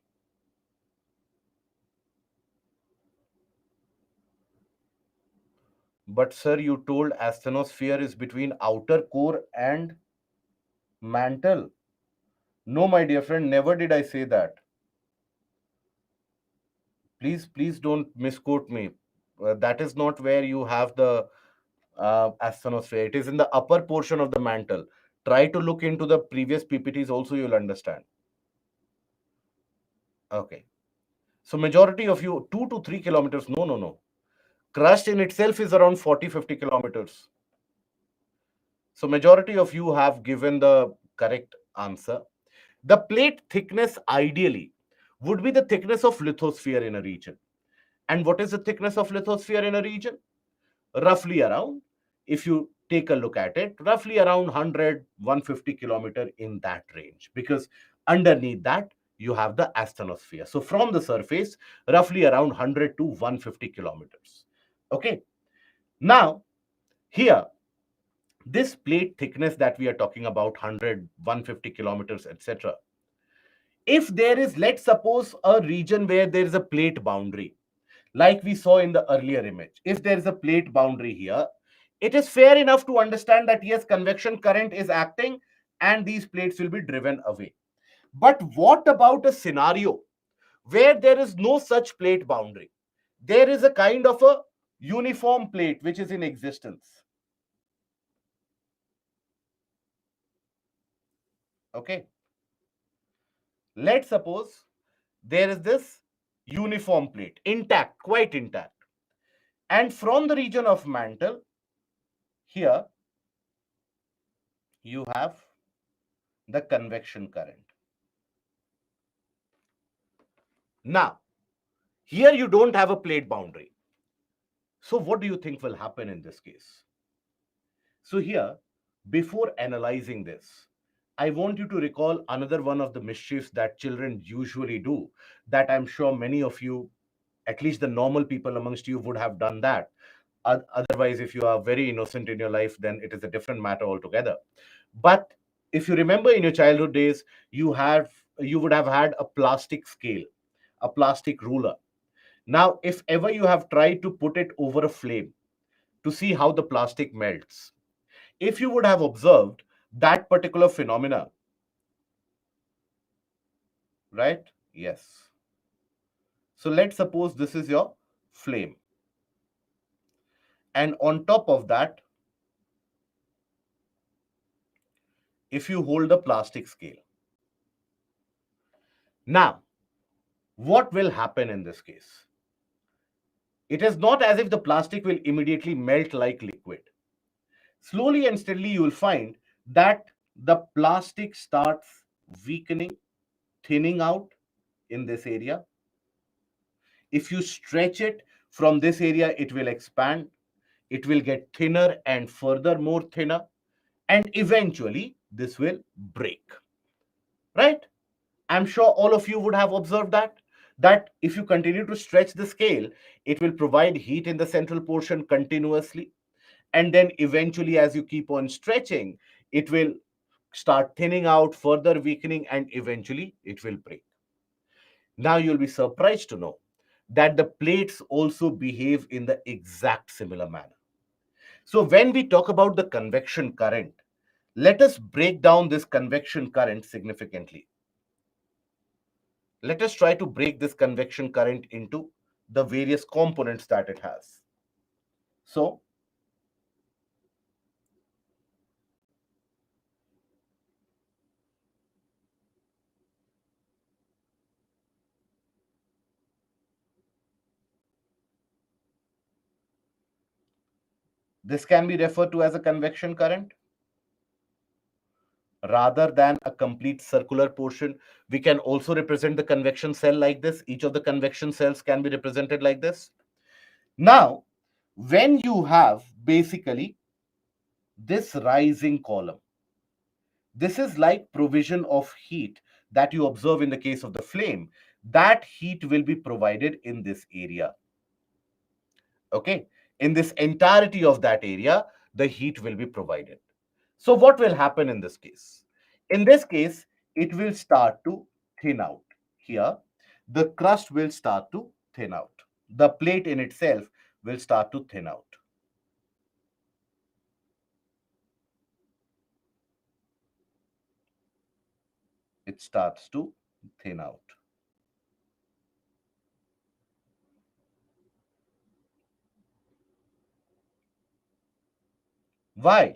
But sir, you told asthenosphere is between outer core and mantle. No, my dear friend, never did I say that. Please don't misquote me. That is not where you have the asthenosphere. It is in the upper portion of the mantle. Try to look into the previous PPTs also, you'll understand. Okay. So majority of you, 2 to 3 kilometers. No, no, no. Crust in itself is around 40-50 kilometers. So majority of you have given the correct answer. The plate thickness ideally would be the thickness of lithosphere in a region. And what is the thickness of lithosphere in a region? Roughly around, if you take a look at it, roughly around 100, 150 kilometer in that range. Because underneath that, you have the asthenosphere. So from the surface, roughly around 100 to 150 kilometers. Okay. Now, here, this plate thickness that we are talking about, 100, 150 kilometers, etc. If there is, let's suppose, a region where there is a plate boundary, like we saw in the earlier image, if there is a plate boundary here, it is fair enough to understand that yes, convection current is acting and these plates will be driven away. But what about a scenario where there is no such plate boundary? There is a kind of a uniform plate which is in existence. Okay. Let's suppose there is this uniform plate, intact, quite intact. And from the region of mantle, here you have the convection current. Now, here you don't have a plate boundary. So what do you think will happen in this case? So here, before analyzing this, I want you to recall another one of the mischiefs that children usually do, that I'm sure many of you, at least the normal people amongst you, would have done that. Otherwise, if you are very innocent in your life, then it is a different matter altogether. But if you remember in your childhood days, you would have had a plastic scale, a plastic ruler. Now, if ever you have tried to put it over a flame to see how the plastic melts, if you would have observed that particular phenomena, right? Yes. So let's suppose this is your flame. And on top of that, if you hold a plastic scale. Now, what will happen in this case? It is not as if the plastic will immediately melt like liquid. Slowly and steadily, you will find that the plastic starts weakening thinning out in this area. If you stretch it from this area, it will expand. It will get thinner and furthermore thinner. And eventually, this will break. Right? I'm sure all of you would have observed that if you continue to stretch the scale, it will provide heat in the central portion continuously. And then eventually, as you keep on stretching, it will start thinning out, further weakening, and eventually it will break. Now you'll be surprised to know that the plates also behave in the exact similar manner. So when we talk about the convection current, let us break down this convection current significantly. Let us try to break this convection current into the various components that it has. So this can be referred to as a convection current. Rather than a complete circular portion, we can also represent the convection cell like this. Each of the convection cells can be represented like this. Now, when you have basically this rising column, this is like provision of heat that you observe in the case of the flame. That heat will be provided in this area. Okay, in this entirety of that area, the heat will be provided. So what will happen in this case? In this case, it will start to thin out. Here, the crust will start to thin out. The plate in itself will start to thin out. It starts to thin out. Why?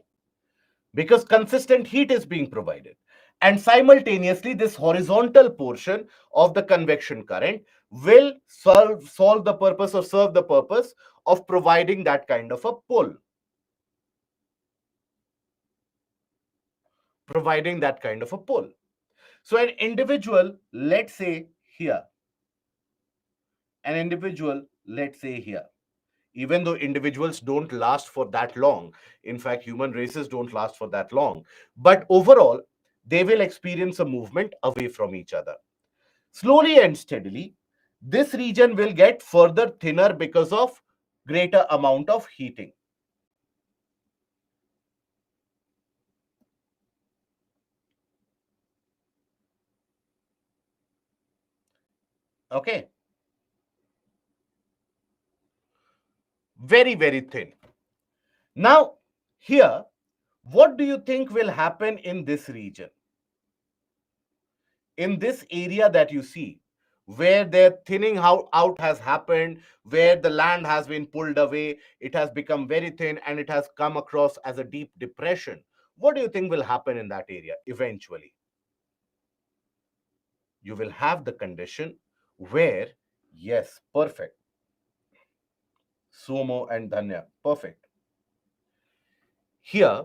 Because consistent heat is being provided. And simultaneously, this horizontal portion of the convection current will solve the purpose or serve the purpose of providing that kind of a pull. Providing that kind of a pull. So an individual, let's say here, even though individuals don't last for that long, in fact, human races don't last for that long, but overall, they will experience a movement away from each other. Slowly and steadily, this region will get further thinner because of greater amount of heating. Okay, very, very thin. Now, here, what do you think will happen in this region? In this area that you see, where the thinning out has happened, where the land has been pulled away, it has become very thin and it has come across as a deep depression. What do you think will happen in that area eventually? You will have the condition where, yes, perfect. Sumo and Dhanya, perfect. Here,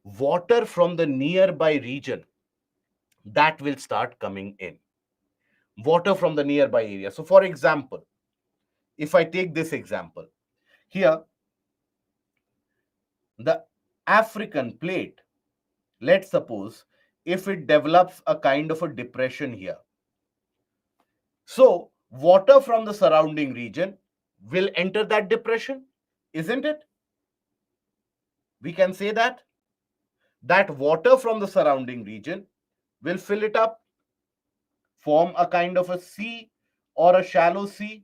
water from the nearby region that will start coming in. Water from the nearby area. So, for example, if I take this example, here, the African plate, let's suppose, if it develops a kind of a depression here. So, water from the surrounding region will enter that depression, isn't it? We can say that water from the surrounding region will fill it up, form a kind of a sea or a shallow sea.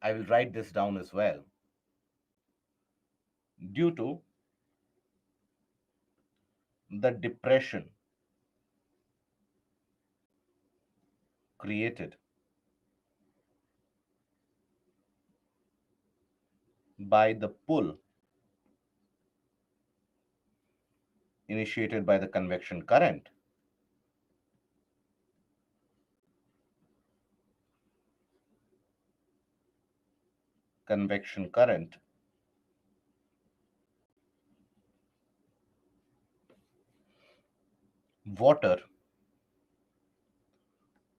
I will write this down as well. Due to the depression created by the pull initiated by the convection current, convection current water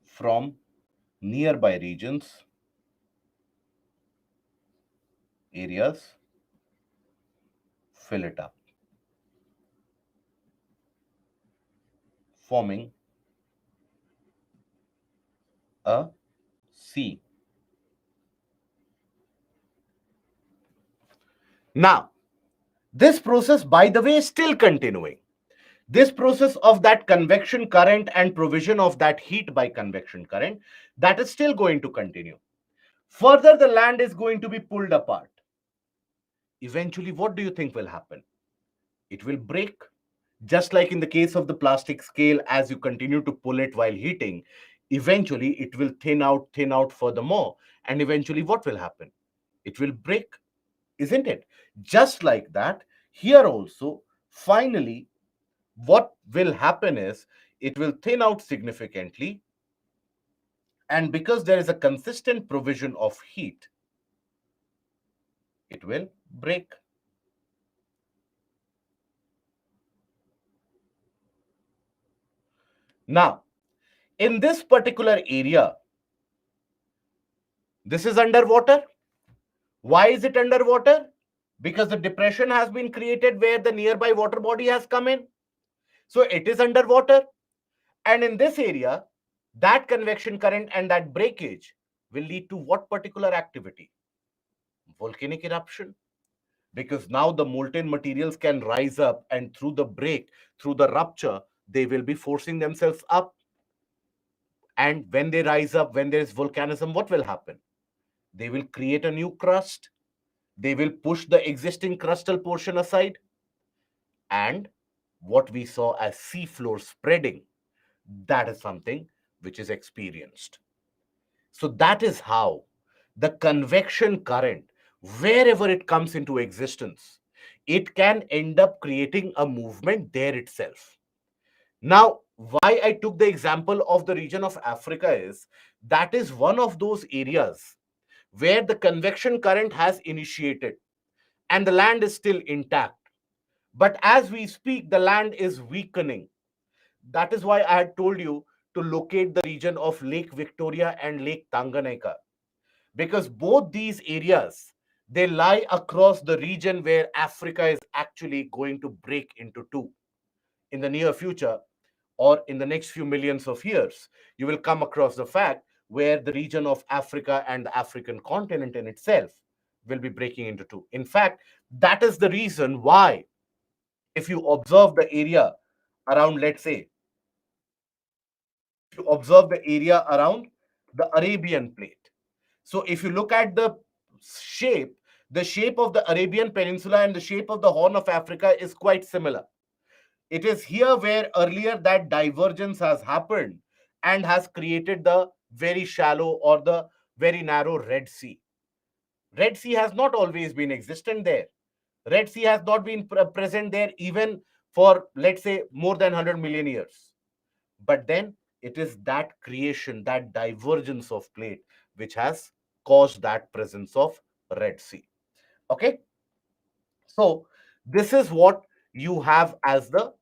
from nearby regions, areas, fill it up, forming a sea. Now, this process, by the way, is still continuing. This process of that convection current and provision of that heat by convection current, that is still going to continue. Further, the land is going to be pulled apart. Eventually, what do you think will happen? It will break. Just like in the case of the plastic scale, as you continue to pull it while heating, eventually it will thin out furthermore. And eventually, what will happen? It will break, isn't it? Just like that, here also, finally, what will happen is it will thin out significantly. And because there is a consistent provision of heat, it will break. Now, in this particular area, this is underwater. Why is it underwater? Because the depression has been created where the nearby water body has come in. So it is underwater. And in this area, that convection current and that breakage will lead to what particular activity? Volcanic eruption. Because now the molten materials can rise up, and through the break, through the rupture, they will be forcing themselves up. And when they rise up, when there is volcanism, what will happen? They will create a new crust. They will push the existing crustal portion aside. And what we saw as seafloor spreading, that is something which is experienced. So that is how the convection current, wherever it comes into existence, it can end up creating a movement there itself. Now, why I took the example of the region of Africa is that is one of those areas where the convection current has initiated and the land is still intact. But as we speak, the land is weakening. That is why I had told you to locate the region of Lake Victoria and Lake Tanganyika, because both these areas, they lie across the region where Africa is actually going to break into two. In the near future, or in the next few millions of years, you will come across the fact where the region of Africa and the African continent in itself will be breaking into two. In fact, that is the reason why, if you observe the area around, let's say, to observe the area around the Arabian plate. So if you look at shape, the shape of the Arabian Peninsula and the shape of the Horn of Africa is quite similar. It is here where earlier that divergence has happened and has created the very shallow or the very narrow Red Sea. Red Sea has not always been existent there. Red Sea has not been present there even for, let's say, more than 100 million years. But then it is that creation, that divergence of plate, which has caused that presence of Red Sea. Okay. So this is what you have as the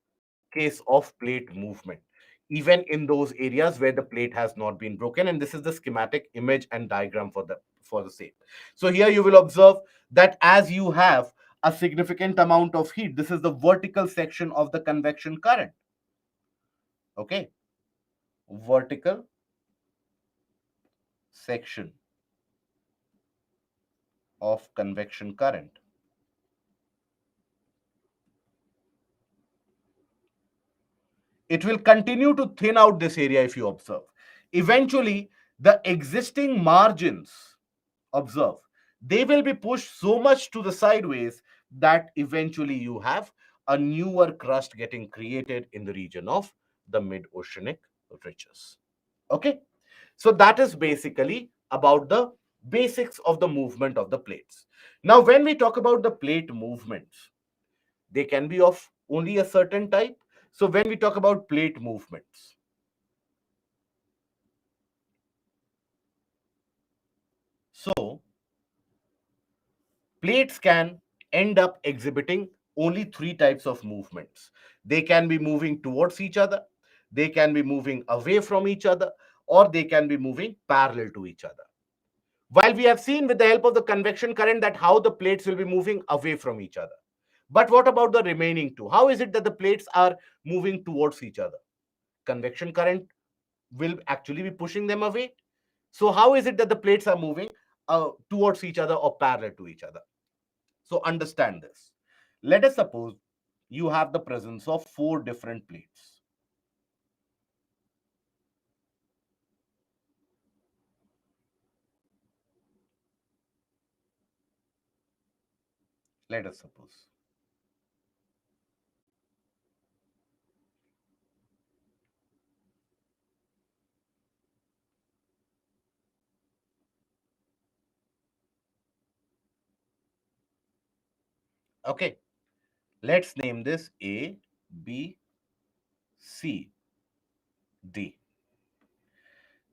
case of plate movement, even in those areas where the plate has not been broken. And this is the schematic image and diagram for the same. So here you will observe that as you have a significant amount of heat, this is the vertical section of the convection current. Okay. Vertical section of convection current. It will continue to thin out this area if you observe. Eventually, the existing margins, observe, they will be pushed so much to the sideways that eventually you have a newer crust getting created in the region of the mid-oceanic ridges. Okay, so that is basically about the basics of the movement of the plates. Now, when we talk about the plate movements, they can be of only a certain type. So when we talk about plate movements, so plates can end up exhibiting only three types of movements. They can be moving towards each other, they can be moving away from each other, or they can be moving parallel to each other. While we have seen with the help of the convection current that how the plates will be moving away from each other. But what about the remaining two? How is it that the plates are moving towards each other? Convection current will actually be pushing them away. So how is it that the plates are moving towards each other or parallel to each other? So understand this. Let us suppose you have the presence of four different plates. Let us suppose. Okay, let's name this A, B, C, D.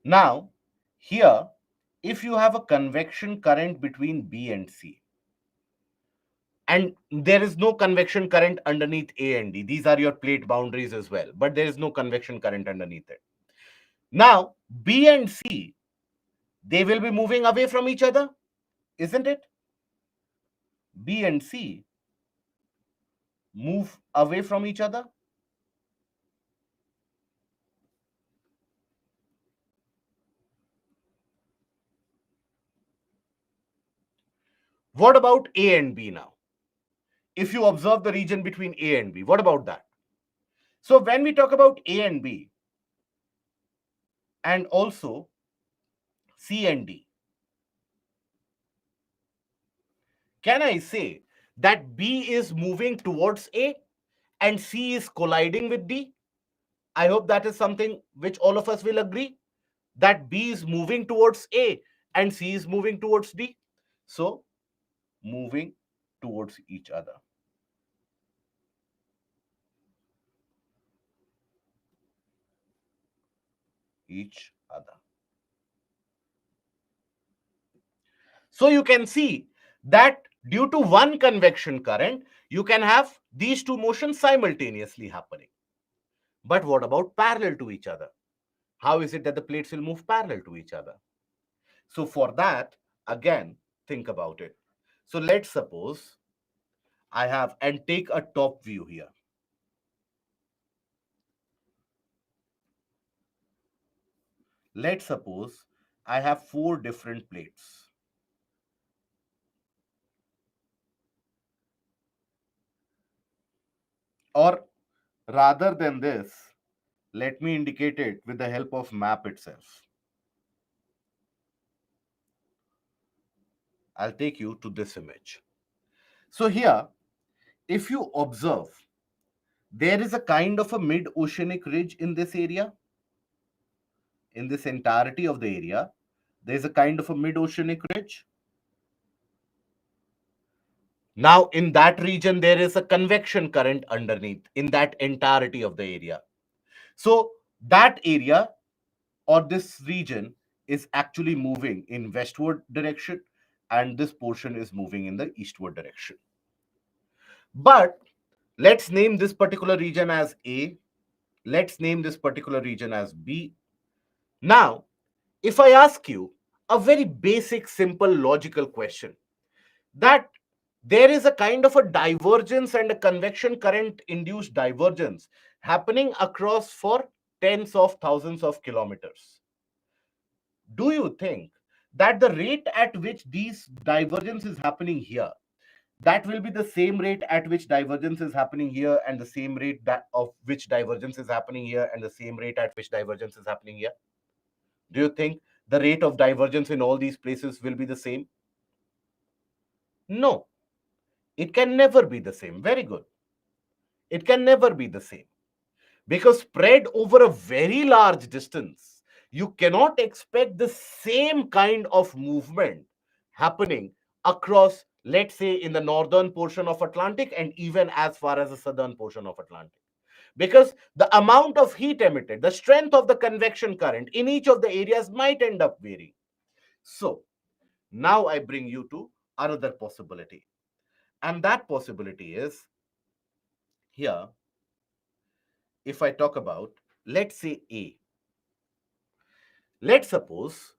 Now, here, if you have a convection current between B and C, and there is no convection current underneath A and D, these are your plate boundaries as well, but there is no convection current underneath it. Now, B and C, they will be moving away from each other, isn't it? B and C move away from each other. What about A and B now? If you observe the region between A and B, what about that? So when we talk about A and B and also C and D, can I say that B is moving towards A and C is colliding with D? I hope that is something which all of us will agree, that B is moving towards A and C is moving towards D. So moving towards each other. Each other. So you can see that due to one convection current, you can have these two motions simultaneously happening. But what about parallel to each other? How is it that the plates will move parallel to each other? So for that, again, think about it. So let's suppose I have, and take a top view here. Let's suppose I have four different plates. Or rather than this, let me indicate it with the help of map itself. I'll take you to this image. So here, if you observe, there is a kind of a mid-oceanic ridge in this area. In this entirety of the area, there is a kind of a mid-oceanic ridge. Now, in that region, there is a convection current underneath in that entirety of the area. So that area or this region is actually moving in westward direction, and this portion is moving in the eastward direction. But let's name this particular region as A. Let's name this particular region as B. Now, if I ask you a very basic, simple, logical question, that there is a kind of a divergence and a convection current induced divergence happening across for tens of thousands of kilometers. Do you think that the rate at which these divergence is happening here, that will be the same rate at which divergence is happening here, and the same rate that of which divergence is happening here, and the same rate at which divergence is happening here? Do you think the rate of divergence in all these places will be the same? No, it can never be the same. Very good. It can never be the same, because spread over a very large distance, you cannot expect the same kind of movement happening across, let's say, in the northern portion of Atlantic and even as far as the southern portion of Atlantic, because the amount of heat emitted, the strength of the convection current in each of the areas might end up varying. So now I bring you to another possibility, and that possibility is here. If I talk about let's say A. Let's suppose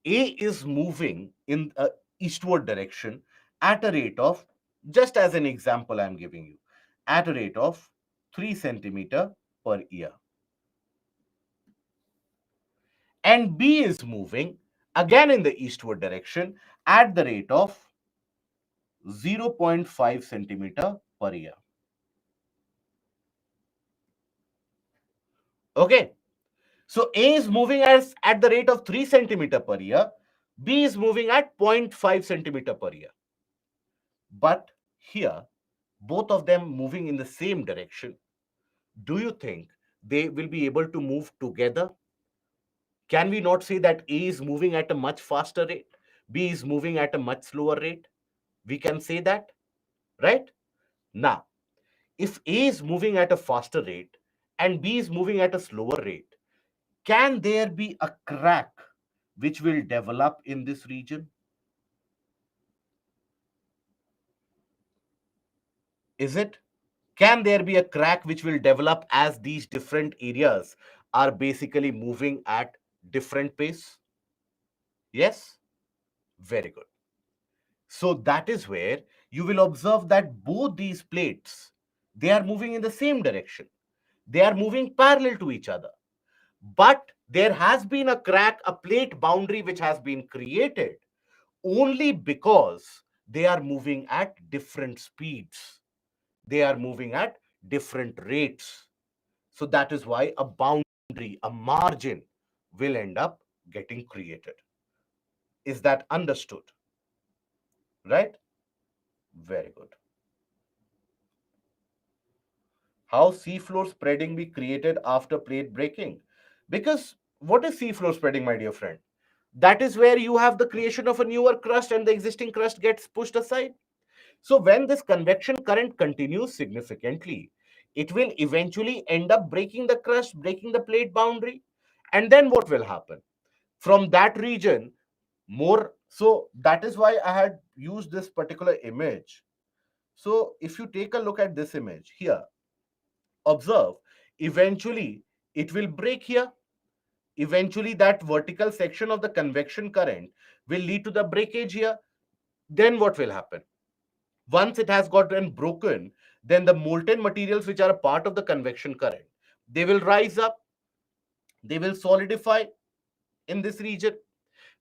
A is moving in a eastward direction at a rate of, just as an example I'm giving you, at a rate of 3 centimeter per year. And B is moving again in the eastward direction at the rate of 0.5 centimeter per year. Okay. So A is moving at the rate of 3 centimeter per year. B is moving at 0.5 centimeter per year. But here, both of them moving in the same direction, do you think they will be able to move together? Can we not say that A is moving at a much faster rate, B is moving at a much slower rate? We can say that, right? Now, if A is moving at a faster rate and B is moving at a slower rate, can there be a crack which will develop in this region? Is it? Can there be a crack which will develop as these different areas are basically moving at different pace? Yes? Very good. So that is where you will observe that both these plates, they are moving in the same direction. They are moving parallel to each other. But there has been a crack, a plate boundary which has been created only because they are moving at different speeds. They are moving at different rates. So that is why a boundary, a margin will end up getting created. Is that understood? Right? Very good. How seafloor spreading be created after plate breaking? Because what is seafloor spreading, my dear friend? That is where you have the creation of a newer crust and the existing crust gets pushed aside. So when this convection current continues significantly, it will eventually end up breaking the crust, breaking the plate boundary. And then what will happen? From that region, more. So that is why I had used this particular image. So if you take a look at this image here, observe, eventually it will break here. Eventually that vertical section of the convection current will lead to the breakage here. Then what will happen? Once it has gotten broken, then the molten materials which are a part of the convection current, they will rise up, they will solidify in this region.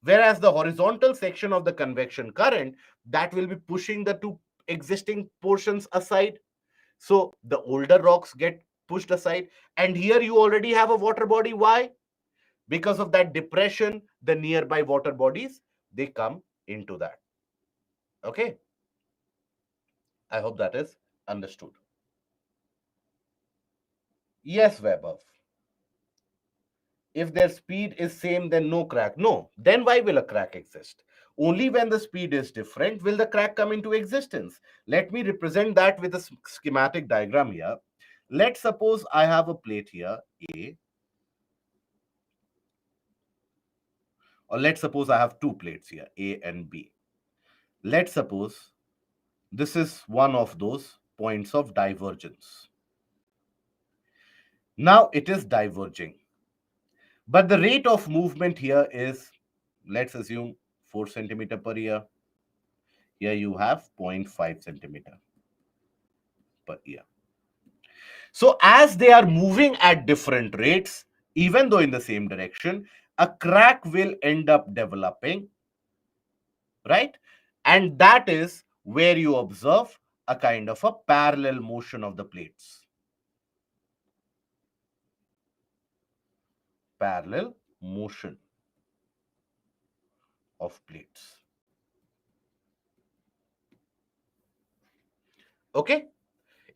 Whereas the horizontal section of the convection current, that will be pushing the two existing portions aside. So the older rocks get pushed aside. And here you already have a water body. Why? Because of that depression, the nearby water bodies, they come into that. Okay. I hope that is understood. Yes, Vaibhav. If their speed is same, then no crack. No, then why will a crack exist? Only when the speed is different will the crack come into existence. Let me represent that with a schematic diagram here. Let's suppose I have a plate here, A, or let's suppose I have two plates here, A and B. Let's suppose this is one of those points of divergence. Now it is diverging. But the rate of movement here is, let's assume 4 centimeter per year. Here you have 0.5 centimeter per year. So as they are moving at different rates, even though in the same direction, a crack will end up developing, right? And that is where you observe a kind of a parallel motion of the plates. Parallel motion of plates. Okay?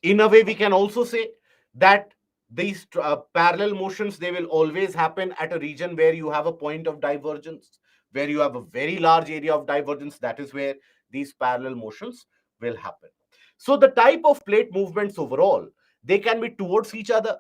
In a way, we can also say that these parallel motions, they will always happen at a region where you have a point of divergence, where you have a very large area of divergence. That is where these parallel motions will happen. So the type of plate movements overall, they can be towards each other.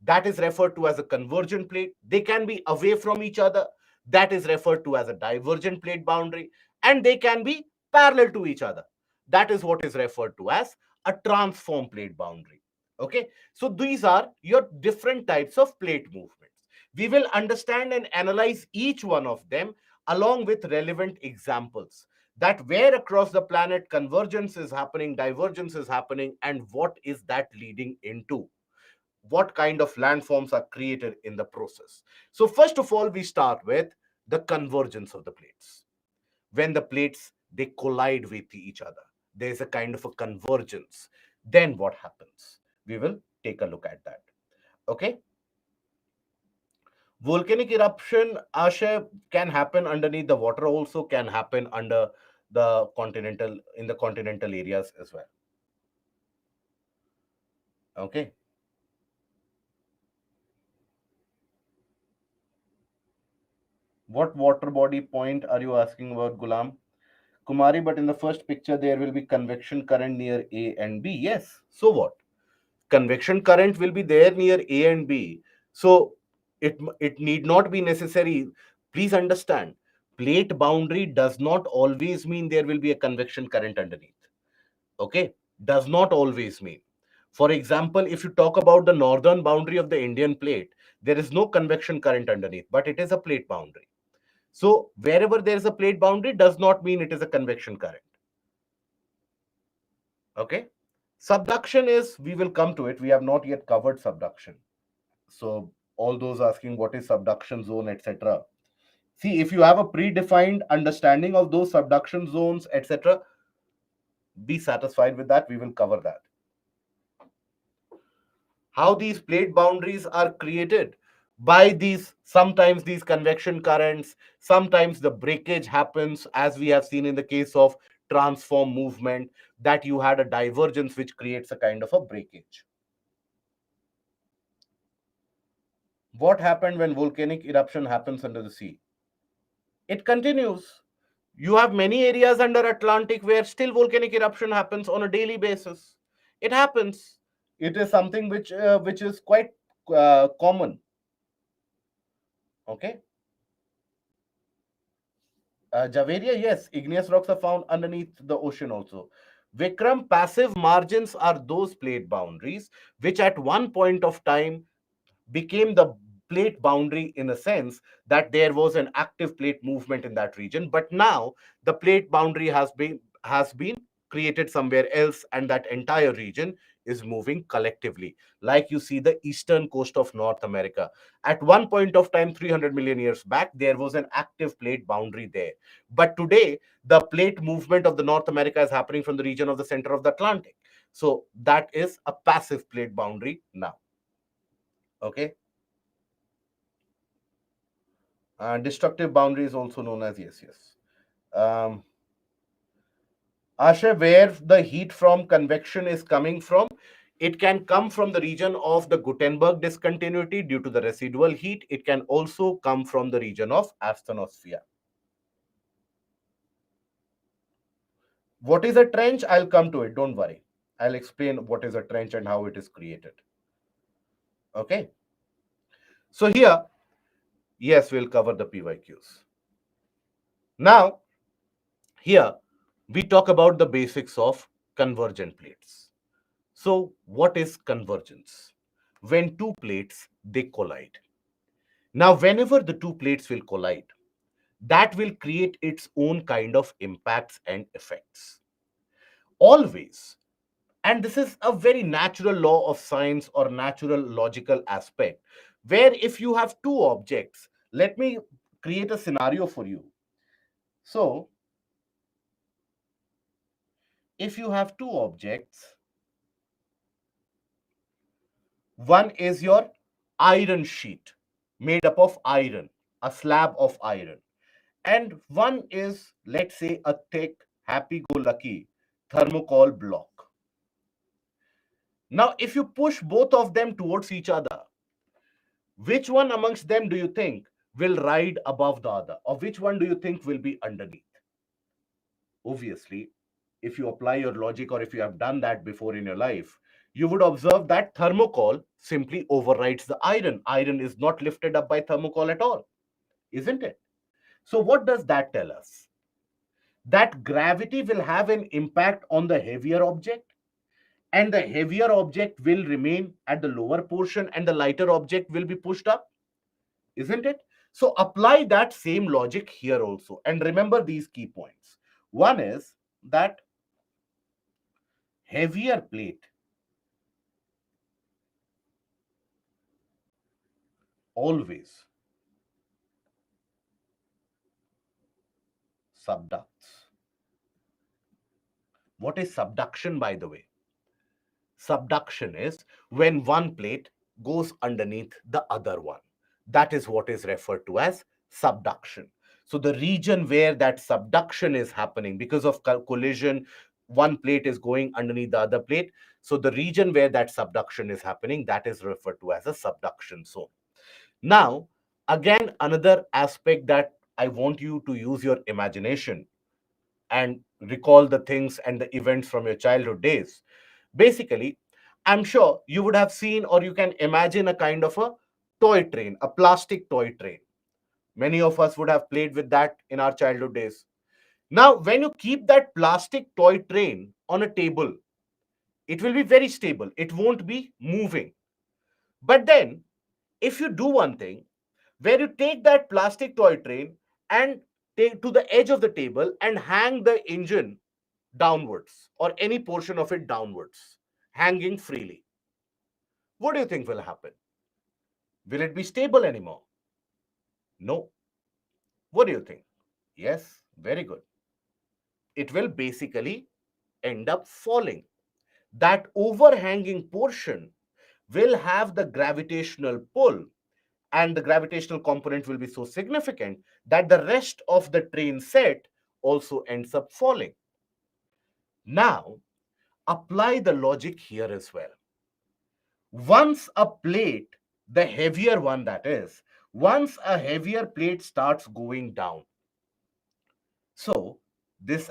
That is referred to as a convergent plate. They can be away from each other. That is referred to as a divergent plate boundary. And they can be parallel to each other. That is what is referred to as a transform plate boundary. Okay, so these are your different types of plate movements. We will understand and analyze each one of them along with relevant examples, that where across the planet convergence is happening, divergence is happening, and what is that leading into, what kind of landforms are created in the process. So first of all, we start with the convergence of the plates. When the plates, they collide with each other, there's a kind of a convergence. Then what happens? We will take a look at that. Okay, volcanic eruption, Asha, can happen underneath the water, also can happen under the continental, in the continental areas as well. Okay, what water body point are you asking about, Gulam? Kumari, but in the first picture there will be convection current near A and B. Yes, so what? Convection current will be there near A and B. So it need not be necessary. Please understand, plate boundary does not always mean there will be a convection current underneath. Okay, does not always mean. For example, if you talk about the northern boundary of the Indian plate, there is no convection current underneath, but it is a plate boundary. So wherever there is a plate boundary does not mean it is a convection current. Okay, subduction is, we will come to it, we have not yet covered subduction. So all those asking what is subduction zone, etc., see, if you have a predefined understanding of those subduction zones, etc., be satisfied with that, we will cover that. How these plate boundaries are created? By these, sometimes these convection currents, sometimes the breakage happens, as we have seen in the case of transform movement, that you had a divergence which creates a kind of a breakage. What happened when volcanic eruption happens under the sea? It continues. You have many areas under Atlantic where still volcanic eruption happens on a daily basis. It happens. It is something which is quite common. Okay. Javaria, yes, igneous rocks are found underneath the ocean also. Vikram, passive margins are those plate boundaries which at one point of time became the plate boundary, in a sense that there was an active plate movement in that region, but now the plate boundary has been created somewhere else, and that entire region is moving collectively. Like you see the eastern coast of North America, at one point of time 300 million years back there was an active plate boundary there, but today the plate movement of the North America is happening from the region of the center of the Atlantic. So that is a passive plate boundary now. Okay. Destructive boundary is also known as, yes, yes. Um, Asha, where the heat from convection is coming from, it can come from the region of the Gutenberg discontinuity due to the residual heat. It can also come from the region of asthenosphere. What is a trench? I'll come to it. Don't worry. I'll explain what is a trench and how it is created. Okay. So here, yes, we'll cover the PYQs. Now, here we talk about the basics of convergent plates. So, what is convergence? When two plates they collide. Now, whenever the two plates will collide, that will create its own kind of impacts and effects. Always. And this is a very natural law of science or natural logical aspect, where if you have two objects, let me create a scenario for you. So, if you have two objects, one is your iron sheet made up of iron, a slab of iron. And one is, let's say, a thick, happy go lucky thermocol block. Now, if you push both of them towards each other, which one amongst them do you think will ride above the other? Or which one do you think will be underneath? Obviously, if you apply your logic or if you have done that before in your life, you would observe that thermocol simply overrides the iron. Iron is not lifted up by thermocol at all, isn't it? So, what does that tell us? That gravity will have an impact on the heavier object, and the heavier object will remain at the lower portion and the lighter object will be pushed up, isn't it? So apply that same logic here also, and remember these key points. One is that heavier plate always subducts. What is subduction, by the way? Subduction is when one plate goes underneath the other one. That is what is referred to as subduction. So the region where that subduction is happening because of collision, one plate is going underneath the other plate. So the region where that subduction is happening, that is referred to as a subduction zone. Now, again, another aspect that I want you to use your imagination and recall the things and the events from your childhood days. Basically, I'm sure you would have seen or you can imagine a kind of a toy train, a plastic toy train. Many of us would have played with that in our childhood days. Now, when you keep that plastic toy train on a table, it will be very stable. It won't be moving. But then, if you do one thing, where you take that plastic toy train and take to the edge of the table and hang the engine downwards or any portion of it downwards, hanging freely, what do you think will happen? Will it be stable anymore? No. What do you think? Yes, very good. It will basically end up falling. That overhanging portion will have the gravitational pull, and the gravitational component will be so significant that the rest of the train set also ends up falling. Now, apply the logic here as well. Once a plate, the heavier one that is, once a heavier plate starts going down, so this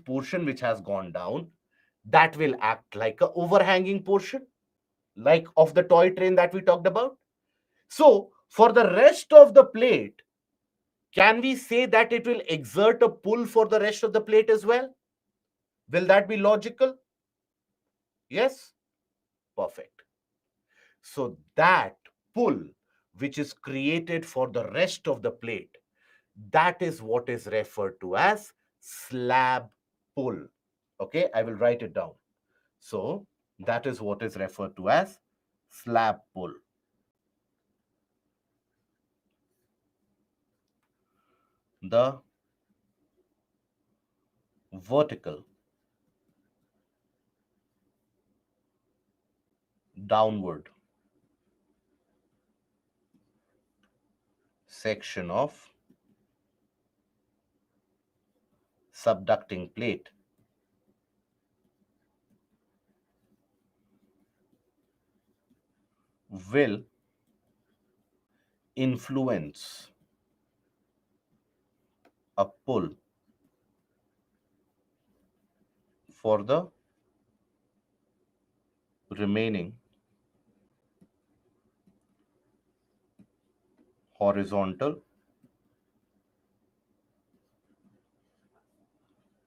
portion which has gone down, that will act like a overhanging portion, like of the toy train that we talked about. So for the rest of the plate, can we say that it will exert a pull for the rest of the plate as well? Will that be logical? Yes? Perfect. So that pull which is created for the rest of the plate, that is what is referred to as slab pull. Okay, I will write it down. So that is what is referred to as slab pull. The vertical downward section of subducting plate will influence a pull for the remaining horizontal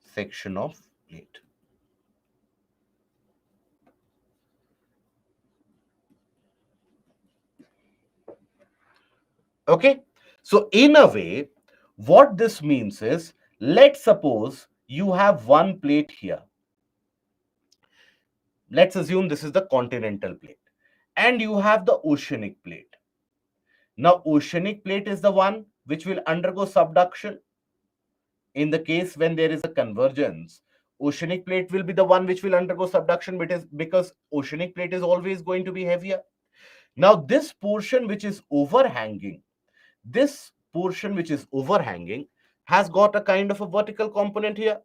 section of plate. Okay, so in a way, what this means is, let's suppose you have one plate here. Let's assume this is the continental plate, and you have the oceanic plate. Now, oceanic plate is the one which will undergo subduction. In the case when there is a convergence, oceanic plate will be the one which will undergo subduction because oceanic plate is always going to be heavier. Now, this portion which is overhanging, has got a kind of a vertical component here.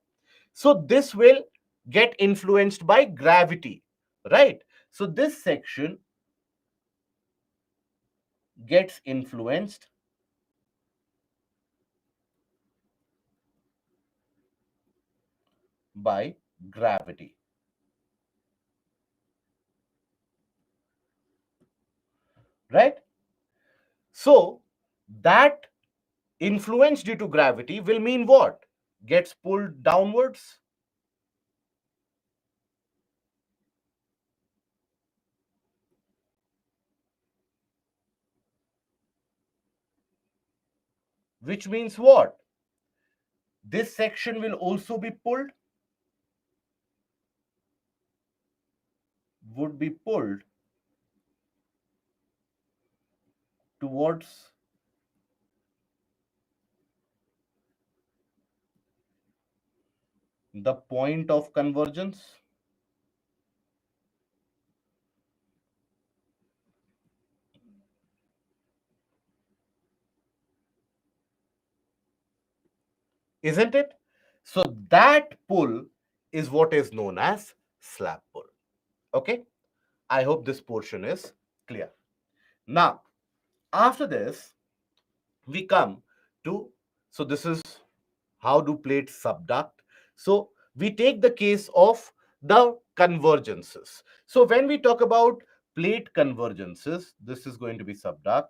So this will get influenced by gravity, right? So this section gets influenced by gravity, right? So that influence due to gravity will mean what? Gets pulled downwards. which means what? This section will also be pulled, would be pulled towards the point of convergence. Isn't it? So that pull is what is known as slab pull. Okay, I hope this portion is clear. Now, after this, we come to, so this is how do plates subduct. So we take the case of the convergences. So when we talk about plate convergences, this is going to be subduct.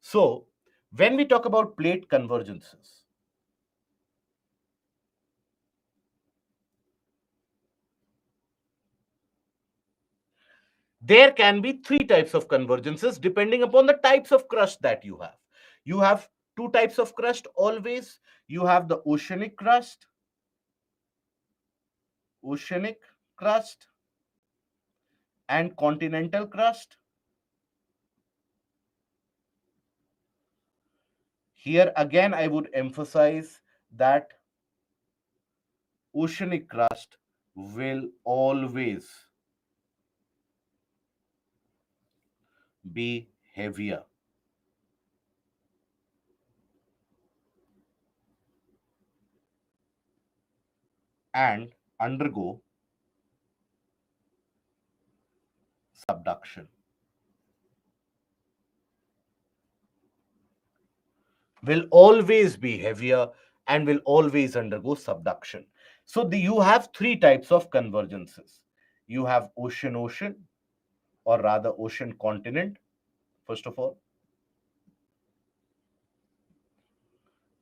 So when we talk about plate convergences, there can be three types of convergences depending upon the types of crust that you have. You have two types of crust always. You have the oceanic crust and continental crust. Here again, I would emphasize that oceanic crust will always be heavier and undergo subduction. Will always be heavier and will always undergo subduction. So you have three types of convergences. You have ocean, or rather ocean continent, first of all.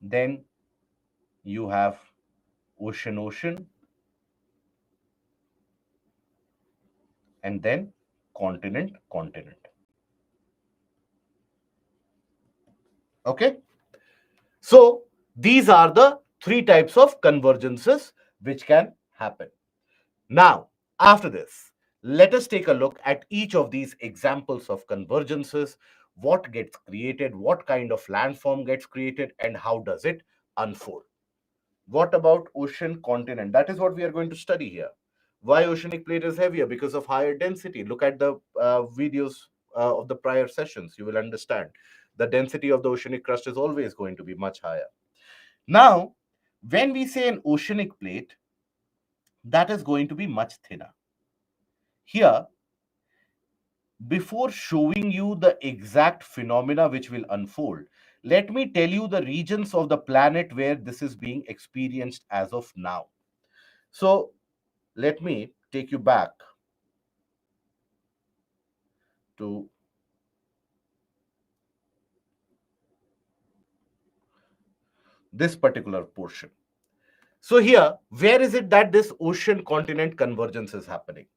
Then you have ocean, and then continent. Okay. So these are the three types of convergences which can happen. Now, after this, let us take a look at each of these examples of convergences, what gets created, what kind of landform gets created, and how does it unfold. What about ocean continent? That is what we are going to study here. Why oceanic plate is heavier? Because of higher density. Look at the videos of the prior sessions. You will understand. The density of the oceanic crust is always going to be much higher. Now, when we say an oceanic plate, that is going to be much thinner. Here, before showing you the exact phenomena which will unfold, let me tell you the regions of the planet where this is being experienced as of now. So, let me take you back to this particular portion. So, here, where is it that this ocean continent convergence is happening?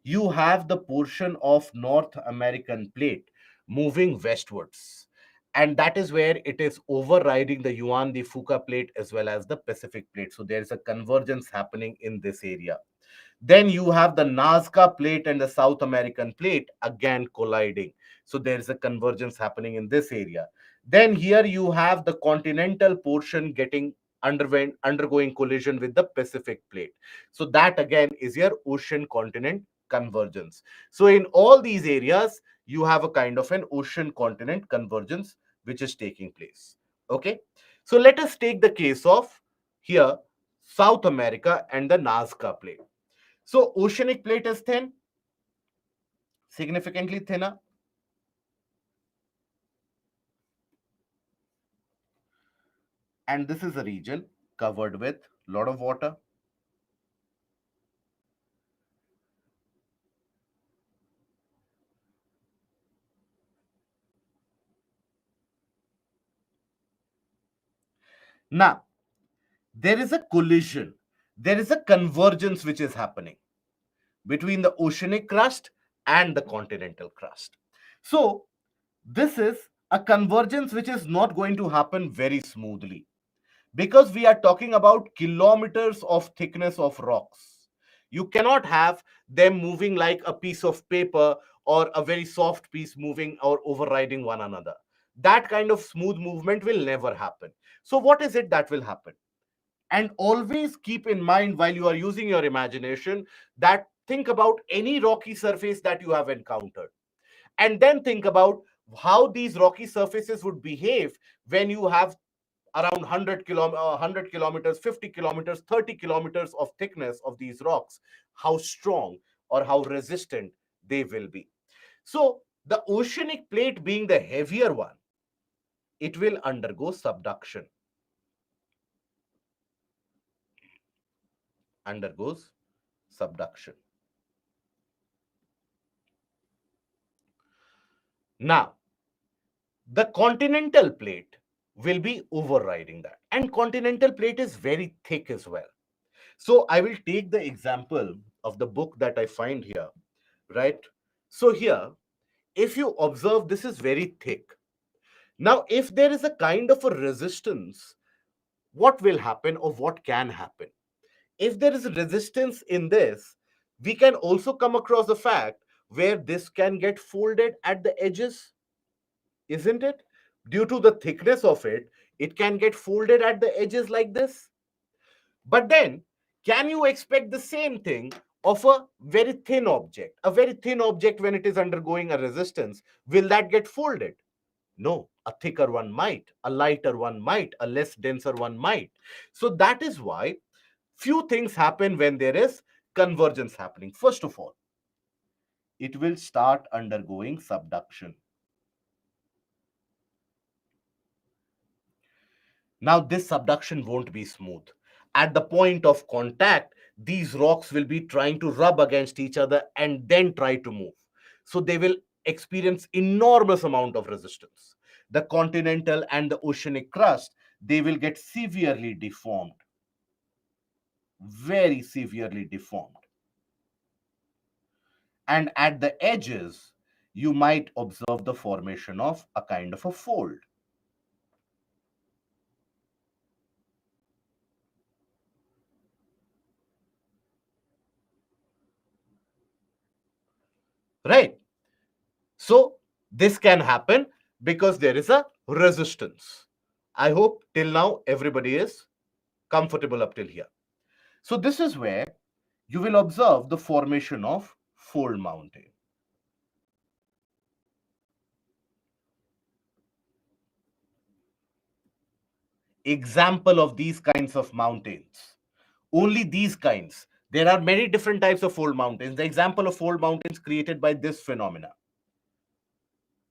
You have the portion of North American plate moving westwards. And that is where it is overriding the Yuan the Fuca plate as well as the Pacific plate. So, there is a convergence happening in this area. Then you have the Nazca plate and the South American plate again colliding. So there is a convergence happening in this area. Then here you have the continental portion getting undergoing collision with the Pacific plate. So that again is your ocean continent convergence. So in all these areas, you have a kind of an ocean continent convergence which is taking place. Okay. So let us take the case of here South America and the Nazca plate. So oceanic plate is thin, significantly thinner. And this is a region covered with a lot of water. Now, there is a collision, there is a convergence which is happening between the oceanic crust and the continental crust. So, this is a convergence which is not going to happen very smoothly, because we are talking about kilometers of thickness of rocks. You cannot have them moving like a piece of paper or a very soft piece moving or overriding one another. That kind of smooth movement will never happen. So what is it that will happen? And always keep in mind, while you are using your imagination, that think about any rocky surface that you have encountered, and then think about how these rocky surfaces would behave when you have around 100 kilometers, 50 kilometers, 30 kilometers of thickness of these rocks, how strong or how resistant they will be. So the oceanic plate being the heavier one, it will undergo subduction, undergoes subduction. Now, the continental plate will be overriding that. And continental plate is very thick as well. So I will take the example of the book that I find here, right? So here, if you observe, this is very thick. Now, if there is a kind of a resistance, what will happen or what can happen? If there is a resistance in this, we can also come across the fact where this can get folded at the edges, isn't it? Due to the thickness of it, it can get folded at the edges like this. But then, can you expect the same thing of a very thin object? A very thin object, when it is undergoing a resistance, will that get folded? No, a thicker one might, a lighter one might, a less denser one might. So that is why few things happen when there is convergence happening. First of all, it will start undergoing subduction. Now, this subduction won't be smooth. At the point of contact, these rocks will be trying to rub against each other and then try to move. So they will experience enormous amount of resistance. The continental and the oceanic crust, they will get severely deformed, very severely deformed. And at the edges, you might observe the formation of a kind of a fold. Right? So this can happen because there is a resistance. I hope till now everybody is comfortable up till here. So this is where you will observe the formation of fold mountain. Example of these kinds of mountains. Only these kinds. There are many different types of fold mountains. The example of fold mountains created by this phenomena.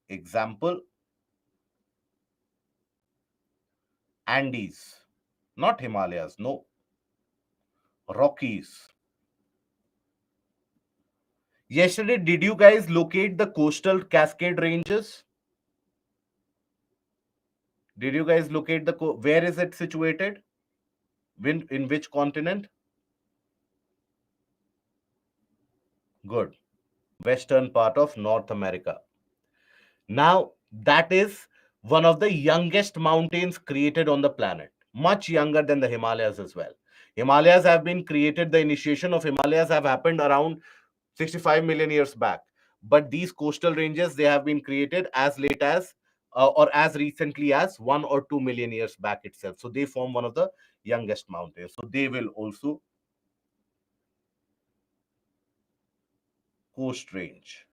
Example, Andes, not Himalayas, no, Rockies. Yesterday, did you guys locate the coastal Cascade ranges? Did you guys locate the where is it situated? In which continent? Good. Western part of North America. Now, that is one of the youngest mountains created on the planet, much younger than the Himalayas as well. Himalayas have been created, the initiation of Himalayas have happened around 65 million years back. But these coastal ranges, they have been created as late as or as recently as 1 or 2 million years back itself. So they form one of the youngest mountains. So they will also coast range.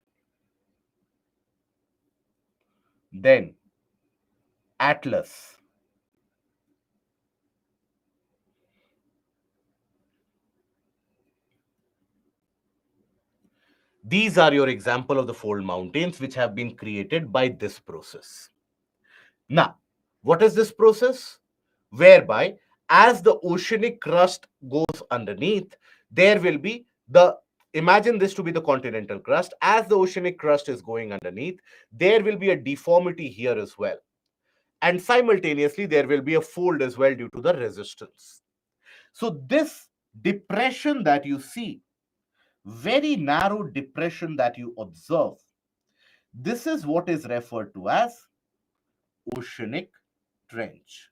Then Atlas. These are your example of the fold mountains which have been created by this process. Now, what is this process? Whereby, as the oceanic crust goes underneath, there will be imagine this to be the continental crust. As the oceanic crust is going underneath, there will be a deformity here as well. And simultaneously, there will be a fold as well due to the resistance. So this depression that you see, very narrow depression that you observe, this is what is referred to as oceanic trench.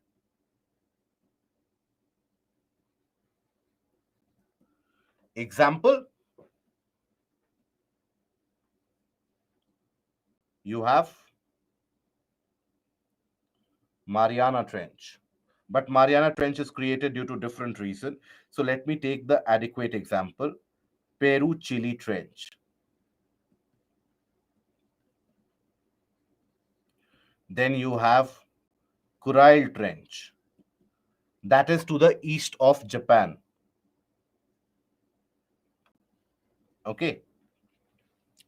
Example, you have Mariana Trench. But Mariana Trench is created due to different reason. So let me take the adequate example, Peru-Chile Trench. Then you have Kuril Trench. That is to the east of Japan. Okay.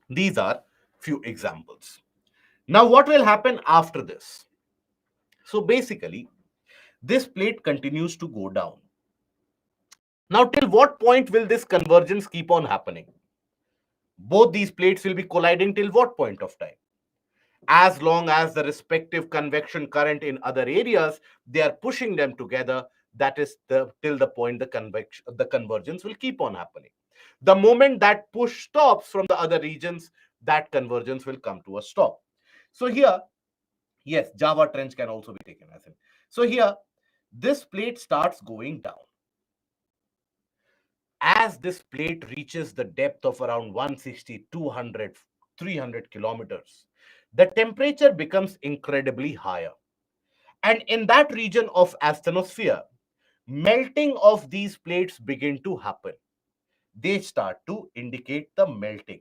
These are few examples. Now, what will happen after this? So basically, this plate continues to go down. Now, till what point will this convergence keep on happening? Both these plates will be colliding till what point of time? As long as the respective convection current in other areas, they are pushing them together, that is till the point the convergence will keep on happening. The moment that push stops from the other regions, that convergence will come to a stop. So here, yes, Java Trench can also be taken as in. So here, this plate starts going down. As this plate reaches the depth of around 160, 200, 300 kilometers, the temperature becomes incredibly higher. And in that region of asthenosphere, melting of these plates begin to happen. They start to indicate the melting.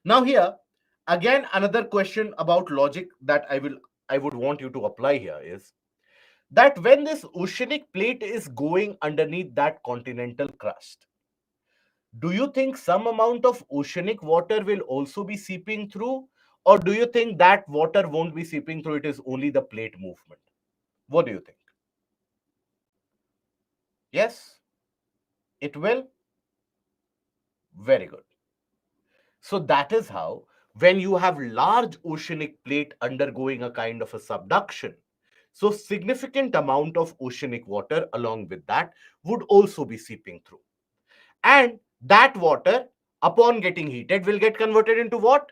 Now here, again, another question about logic that I would want you to apply here is that when this oceanic plate is going underneath that continental crust, do you think some amount of oceanic water will also be seeping through? Or do you think that water won't be seeping through? It is only the plate movement. What do you think? Yes, it will. Very good. So that is how, when you have large oceanic plate undergoing a kind of a subduction, so significant amount of oceanic water along with that would also be seeping through. And that water, upon getting heated, will get converted into what?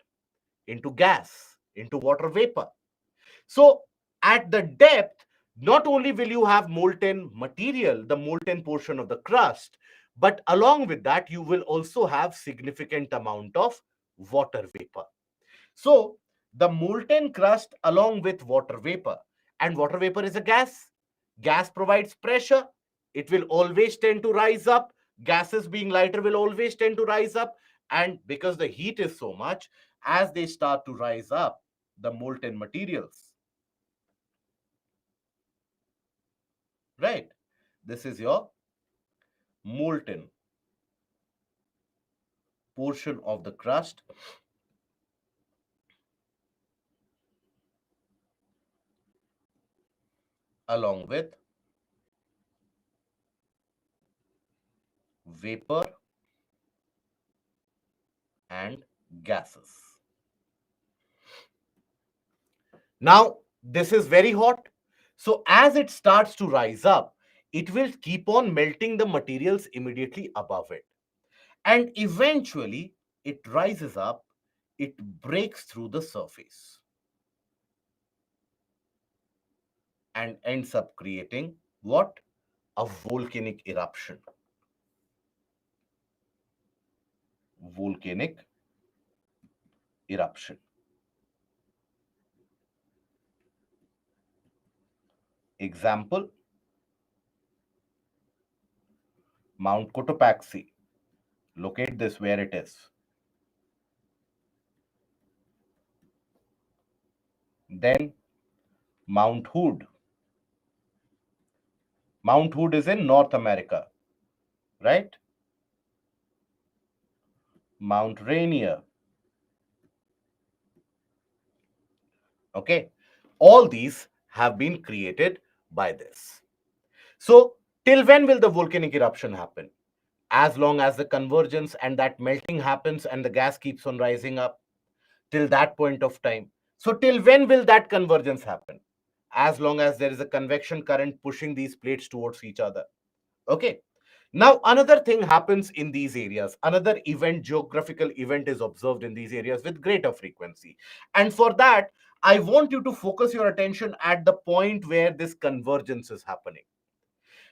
Into gas, into water vapor. So at the depth, not only will you have molten material, the molten portion of the crust, but along with that, you will also have significant amount of water vapor. So the molten crust along with water vapor, and water vapor is a gas. Gas provides pressure. It will always tend to rise up. Gases being lighter will always tend to rise up. And because the heat is so much, as they start to rise up, the molten materials, right? This is your molten portion of the crust along with vapor and gases. Now, this is very hot. So as it starts to rise up, it will keep on melting the materials immediately above it. And eventually, it rises up, it breaks through the surface and ends up creating what? A volcanic eruption. Volcanic eruption. Example, Mount Cotopaxi. Locate this where it is. Then Mount Hood. Mount Hood is in North America, right? Mount Rainier. Okay. All these have been created by this. So, till when will the volcanic eruption happen? As long as the convergence and that melting happens and the gas keeps on rising up, till that point of time. So, till when will that convergence happen? As long as there is a convection current pushing these plates towards each other. Okay. Now, another thing happens in these areas. Another event, geographical event is observed in these areas with greater frequency. And for that, I want you to focus your attention at the point where this convergence is happening.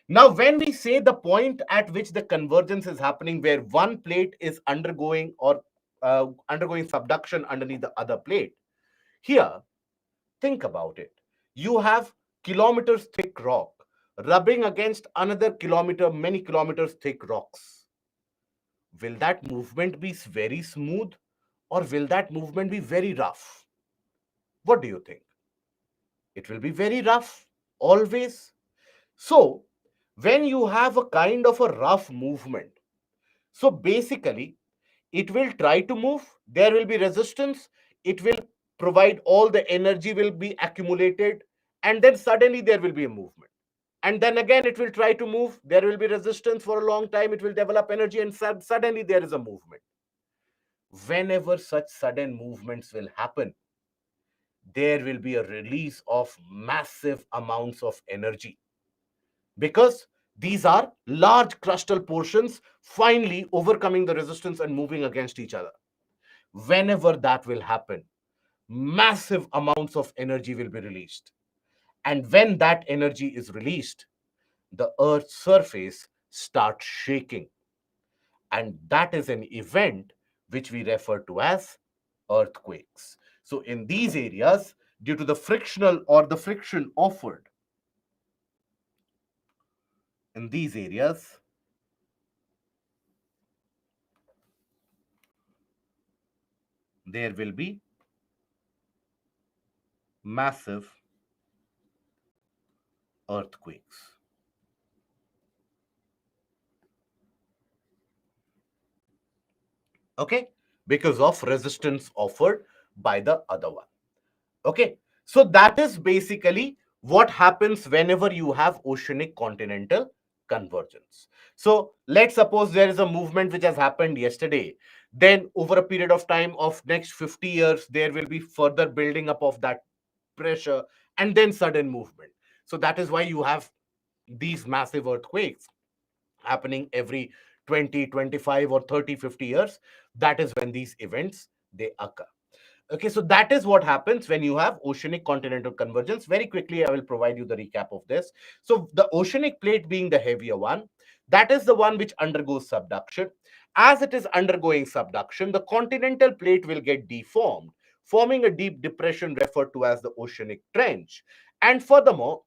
Now, when we say the point at which the convergence is happening, where one plate is undergoing or undergoing subduction underneath the other plate, here, think about it. You have kilometers thick rock rubbing against another kilometer, many kilometers thick rocks. Will that movement be very smooth or will that movement be very rough? What do you think? It will be very rough, always. So, when you have a kind of a rough movement, so basically, it will try to move, there will be resistance, it will provide all the energy will be accumulated, and then suddenly there will be a movement. And then again, it will try to move, there will be resistance for a long time, it will develop energy, and suddenly there is a movement. Whenever such sudden movements will happen, there will be a release of massive amounts of energy because these are large crustal portions finally overcoming the resistance and moving against each other. Whenever that will happen, massive amounts of energy will be released. And when that energy is released, the Earth's surface starts shaking. And that is an event which we refer to as earthquakes. So, in these areas, due to the frictional or the friction offered in these areas, there will be massive earthquakes. Okay, because of resistance offered by the other one. Okay, so that is basically what happens whenever you have oceanic continental convergence. So let's suppose there is a movement which has happened yesterday, then over a period of time of next 50 years there will be further building up of that pressure and then sudden movement. So that is why you have these massive earthquakes happening every 20, 25, or 30, 50 years. That is when these events they occur. Okay, so that is what happens when you have oceanic continental convergence. Very quickly, I will provide you the recap of this. So the oceanic plate being the heavier one, that is the one which undergoes subduction. As it is undergoing subduction, the continental plate will get deformed, forming a deep depression referred to as the oceanic trench. And furthermore,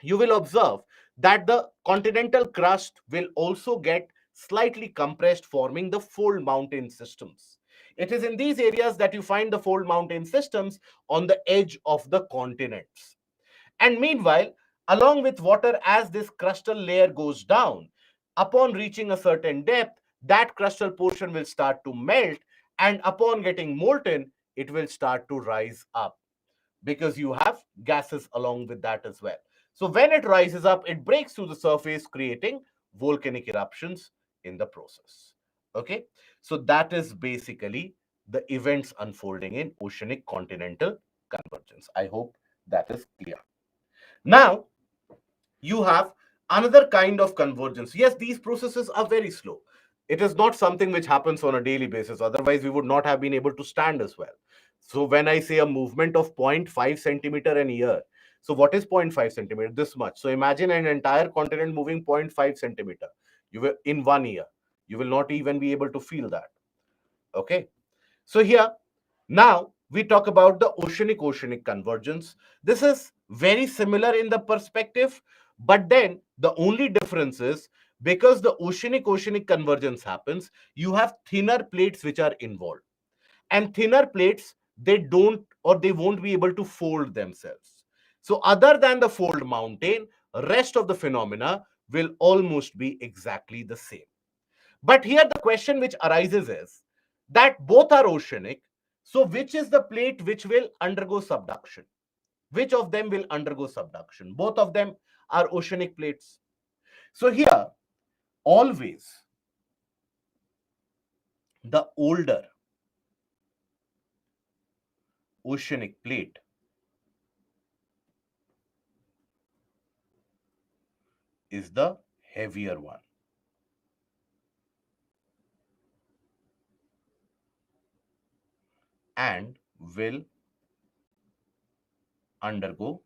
you will observe that the continental crust will also get slightly compressed, forming the fold mountain systems. It is in these areas that you find the fold mountain systems on the edge of the continents. And meanwhile, along with water, as this crustal layer goes down, upon reaching a certain depth, that crustal portion will start to melt, and upon getting molten, it will start to rise up because you have gases along with that as well. So when it rises up, it breaks through the surface, creating volcanic eruptions in the process. Okay, so that is basically the events unfolding in oceanic continental convergence. I hope that is clear. Now, you have another kind of convergence. Yes, these processes are very slow. It is not something which happens on a daily basis. Otherwise, we would not have been able to stand as well. So when I say a movement of 0.5 centimeter in a year, so what is zero point 0.5 centimeter? This much. So imagine an entire continent moving 0.5 centimeter. You will in 1 year. You will not even be able to feel that. Okay. So here, now we talk about the oceanic convergence. This is very similar in the perspective, but then the only difference is because the oceanic convergence happens, you have thinner plates which are involved. And thinner plates, they don't or they won't be able to fold themselves. So other than the fold mountain, rest of the phenomena will almost be exactly the same. But here the question which arises is that both are oceanic. So which is the plate which will undergo subduction? Which of them will undergo subduction? Both of them are oceanic plates. So here, always the older oceanic plate is the heavier one and will undergo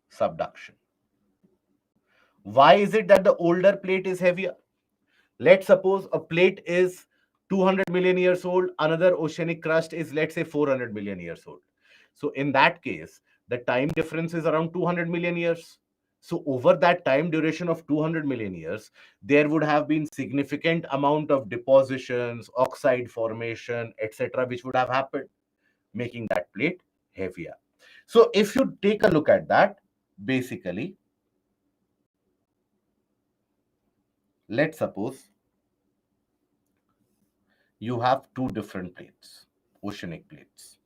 subduction. Why is it that the older plate is heavier? Let's suppose a plate is 200 million years old, another oceanic crust is, let's say, 400 million years old. So in that case, the time difference is around 200 million years. So over that time duration of 200 million years, there would have been significant amount of depositions, oxide formation, etc., which would have happened, making that plate heavier. So if you take a look at that, basically, let's suppose you have two different plates, oceanic plates.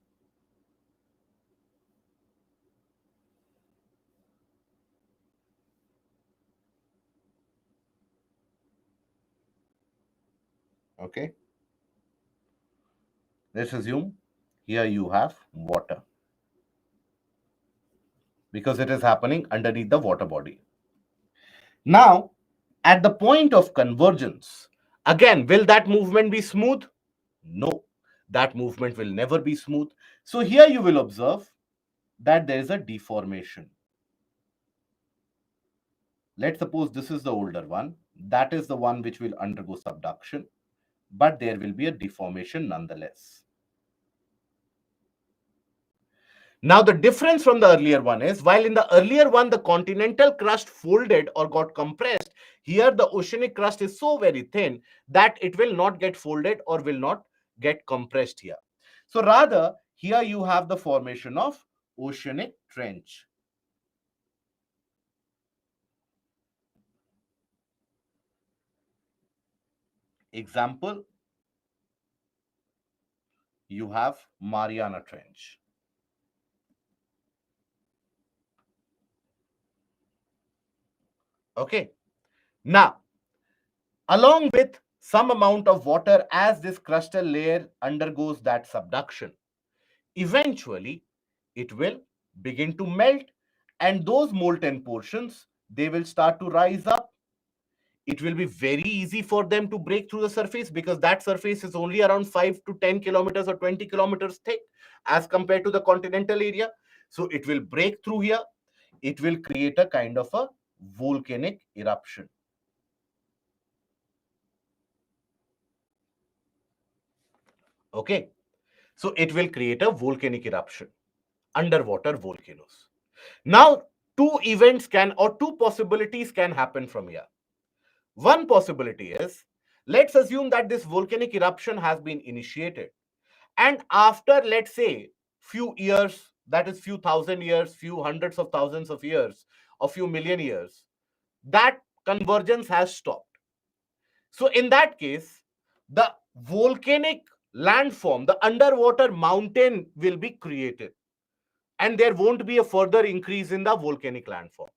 Okay. Let's assume here you have water because it is happening underneath the water body. Now, at the point of convergence, again, will that movement be smooth? No, that movement will never be smooth. So here you will observe that there is a deformation. Let's suppose this is the older one. That is the one which will undergo subduction, but there will be a deformation nonetheless. Now, the difference from the earlier one is, while in the earlier one, the continental crust folded or got compressed, here the oceanic crust is so very thin that it will not get folded or will not get compressed here. So rather, here you have the formation of oceanic trench. Example, you have Mariana Trench. Okay. Now, along with some amount of water, as this crustal layer undergoes that subduction, eventually it will begin to melt, and those molten portions, they will start to rise up. It will be very easy for them to break through the surface because that surface is only around 5 to 10 kilometers or 20 kilometers thick as compared to the continental area. So it will break through here. It will create a kind of a volcanic eruption. Okay. So it will create a volcanic eruption, underwater volcanoes. Now, two events can, or two possibilities can happen from here. One possibility is, let's assume that this volcanic eruption has been initiated, and after, let's say, few years, that is few thousand years, few hundreds of thousands of years, or few million years, that convergence has stopped. So in that case, the volcanic landform, the underwater mountain will be created, and there won't be a further increase in the volcanic landform.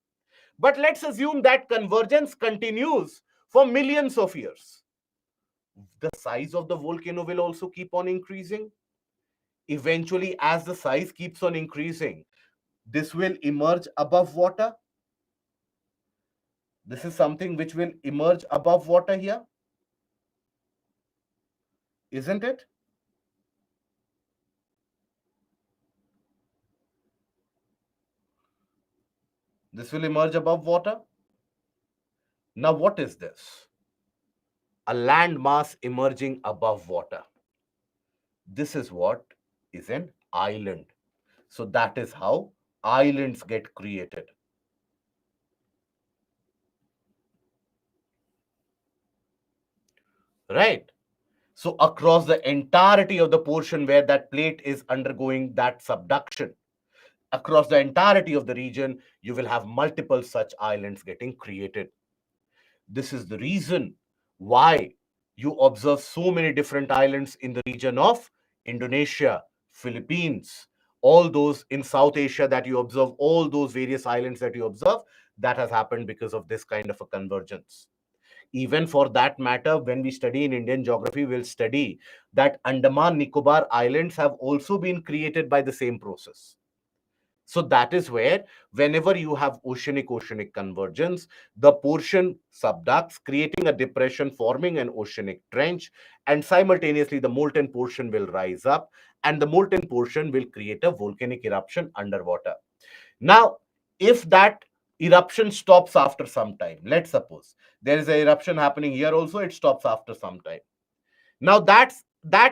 But let's assume that convergence continues for millions of years. The size of the volcano will also keep on increasing. Eventually, as the size keeps on increasing, this will emerge above water. This is something which will emerge above water here, isn't it? This will emerge above water. Now, what is this? A land mass emerging above water. This is what is an island. So that is how islands get created. Right? So across the entirety of the portion where that plate is undergoing that subduction, across the entirety of the region, you will have multiple such islands getting created. This is the reason why you observe so many different islands in the region of Indonesia, Philippines, all those in South Asia that you observe, all those various islands that you observe, that has happened because of this kind of a convergence. Even for that matter, when we study in Indian geography, we'll study that Andaman Nicobar Islands have also been created by the same process. So that is where whenever you have oceanic convergence, the portion subducts, creating a depression, forming an oceanic trench, and simultaneously the molten portion will rise up, and the molten portion will create a volcanic eruption underwater. Now, if that eruption stops after some time, let's suppose there is an eruption happening here also, it stops after some time. Now that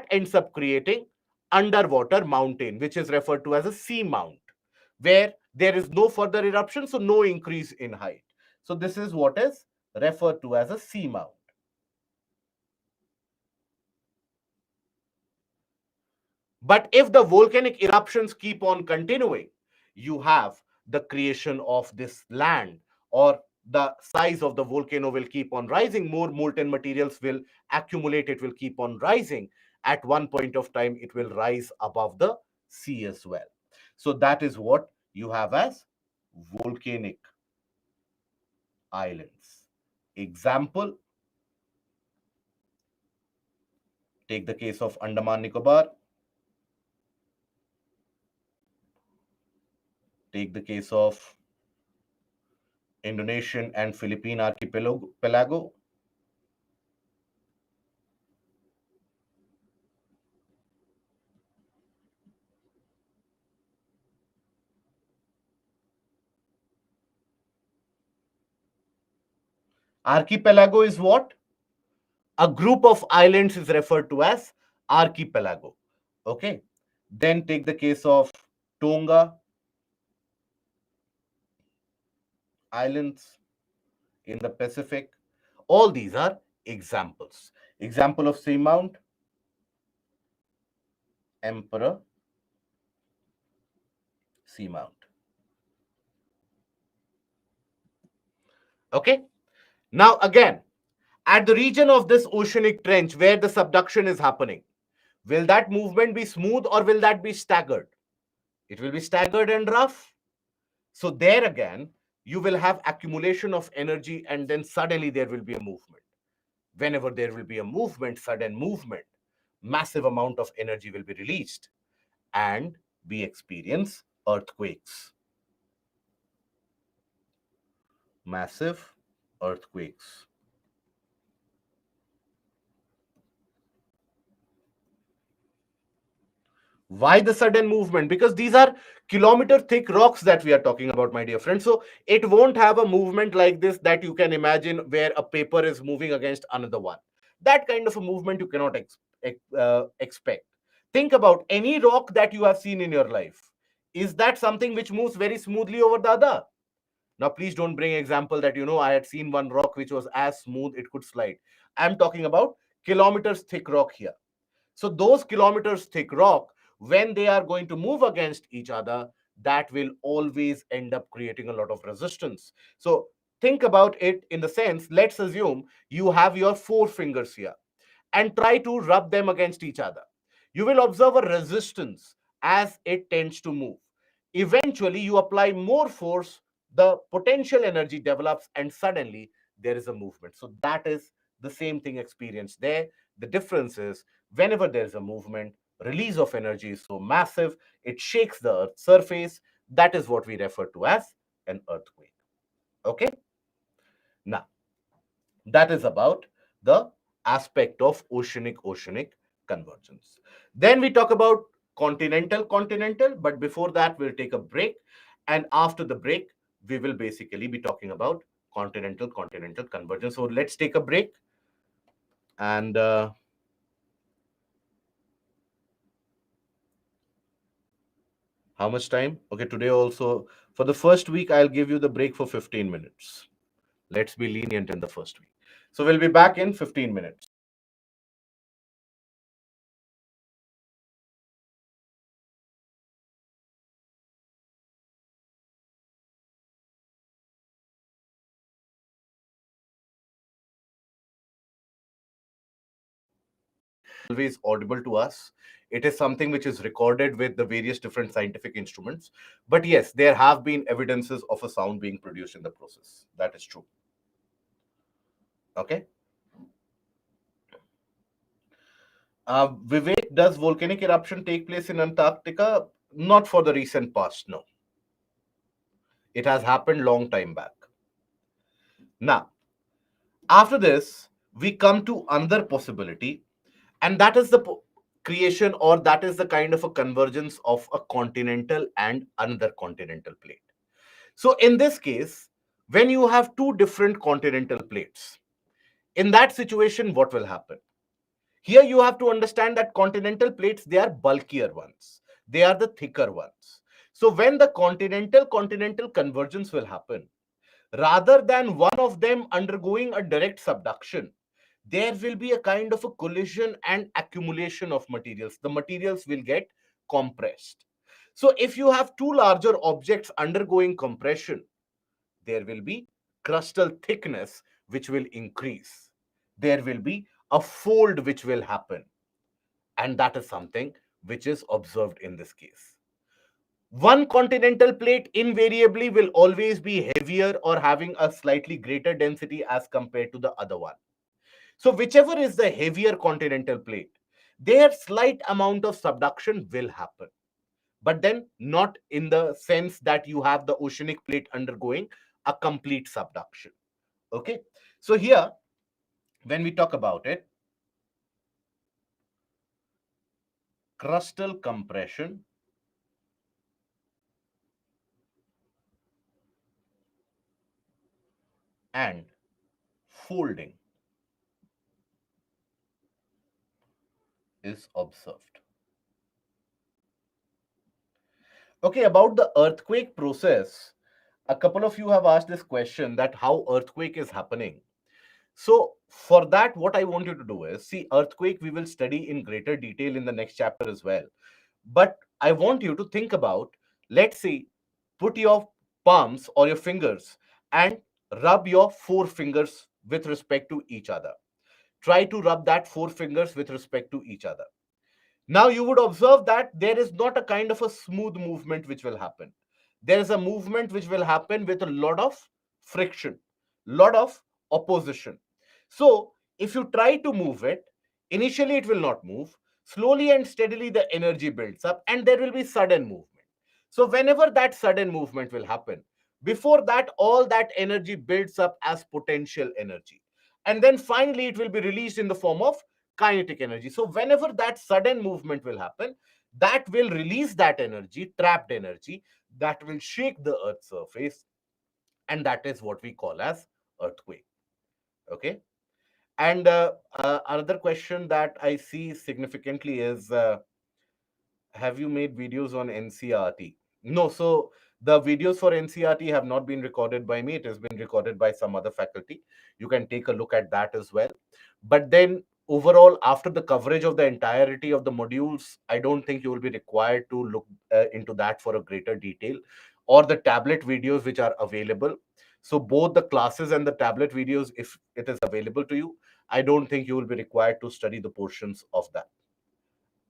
ends up creating underwater mountain, which is referred to as a sea mount, where there is no further eruption, so no increase in height. So this is what is referred to as a sea mount. But if the volcanic eruptions keep on continuing, you have the creation of this land, or the size of the volcano will keep on rising, more molten materials will accumulate, it will keep on rising. At one point of time, it will rise above the sea as well. So that is what you have as volcanic islands. Example, take the case of Andaman Nicobar, take the case of Indonesian and Philippine archipelago. Archipelago is what? A group of islands is referred to as archipelago. Okay. Then take the case of Tonga Islands in the Pacific. All these are examples. Example of seamount, Emperor Seamount. Okay. Now again, at the region of this oceanic trench where the subduction is happening, will that movement be smooth or will that be staggered? It will be staggered and rough. So there again, you will have accumulation of energy and then suddenly there will be a movement. Whenever there will be a movement, sudden movement, massive amount of energy will be released and we experience earthquakes. Massive earthquakes. Why the sudden movement? Because these are kilometer thick rocks that we are talking about, my dear friends. So it won't have a movement like this that you can imagine where a paper is moving against another one. That kind of a movement you cannot expect. Think about any rock that you have seen in your life. Is that something which moves very smoothly over the other? Now, please don't bring example that, I had seen one rock which was as smooth it could slide. I'm talking about kilometers thick rock here. So those kilometers thick rock, when they are going to move against each other, that will always end up creating a lot of resistance. So think about it in the sense, let's assume you have your four fingers here and try to rub them against each other. You will observe a resistance as it tends to move. Eventually, you apply more force, the potential energy develops, and suddenly there is a movement. So that is the same thing experienced there. The difference is whenever there is a movement, release of energy is so massive, it shakes the Earth's surface. That is what we refer to as an earthquake. Okay? Now, that is about the aspect of oceanic convergence. Then we talk about continental, but before that, we'll take a break. And after the break, we will basically be talking about continental convergence. So let's take a break. And how much time? Okay, today also, for the first week, I'll give you the break for 15 minutes. Let's be lenient in the first week. So we'll be back in 15 minutes. Always audible to us. It is something which is recorded with the various different scientific instruments. But yes, there have been evidences of a sound being produced in the process. That is true. Okay. Vivek, does volcanic eruption take place in Antarctica? Not for the recent past, no. It has happened long time back. Now, after this, we come to another possibility, and that is the creation, or that is the kind of a convergence of a continental and another continental plate. So, in this case, when you have two different continental plates, in that situation, what will happen? Here you have to understand that continental plates, they are bulkier ones. They are the thicker ones. So when the continental convergence will happen, rather than one of them undergoing a direct subduction, there will be a kind of a collision and accumulation of materials. The materials will get compressed. So if you have two larger objects undergoing compression, there will be crustal thickness which will increase. There will be a fold which will happen. And that is something which is observed in this case. One continental plate invariably will always be heavier or having a slightly greater density as compared to the other one. So whichever is the heavier continental plate, their slight amount of subduction will happen. But then not in the sense that you have the oceanic plate undergoing a complete subduction. Okay. So here, when we talk about it, crustal compression and folding is observed. Okay, about the earthquake process, a couple of you have asked this question, that how earthquake is happening. So for that, what I want you to do is, see, earthquake we will study in greater detail in the next chapter as well. But I want you to think about, let's see, put your palms or your fingers and rub your four fingers with respect to each other. Try to rub that four fingers with respect to each other. Now you would observe that there is not a kind of a smooth movement which will happen. There is a movement which will happen with a lot of friction, lot of opposition. So if you try to move it, initially it will not move. Slowly and steadily the energy builds up and there will be sudden movement. So whenever that sudden movement will happen, before that all that energy builds up as potential energy. And then finally it will be released in the form of kinetic energy. So whenever that sudden movement will happen, that will release that energy, trapped energy, that will shake the earth's surface, and that is what we call as earthquake. Okay. And another question that I see significantly is, have you made videos on NCRT? No. So the videos for NCRT have not been recorded by me. It has been recorded by some other faculty. You can take a look at that as well. But then overall, after the coverage of the entirety of the modules, I don't think you will be required to look into that for a greater detail, or the tablet videos which are available. So both the classes and the tablet videos, if it is available to you, I don't think you will be required to study the portions of that.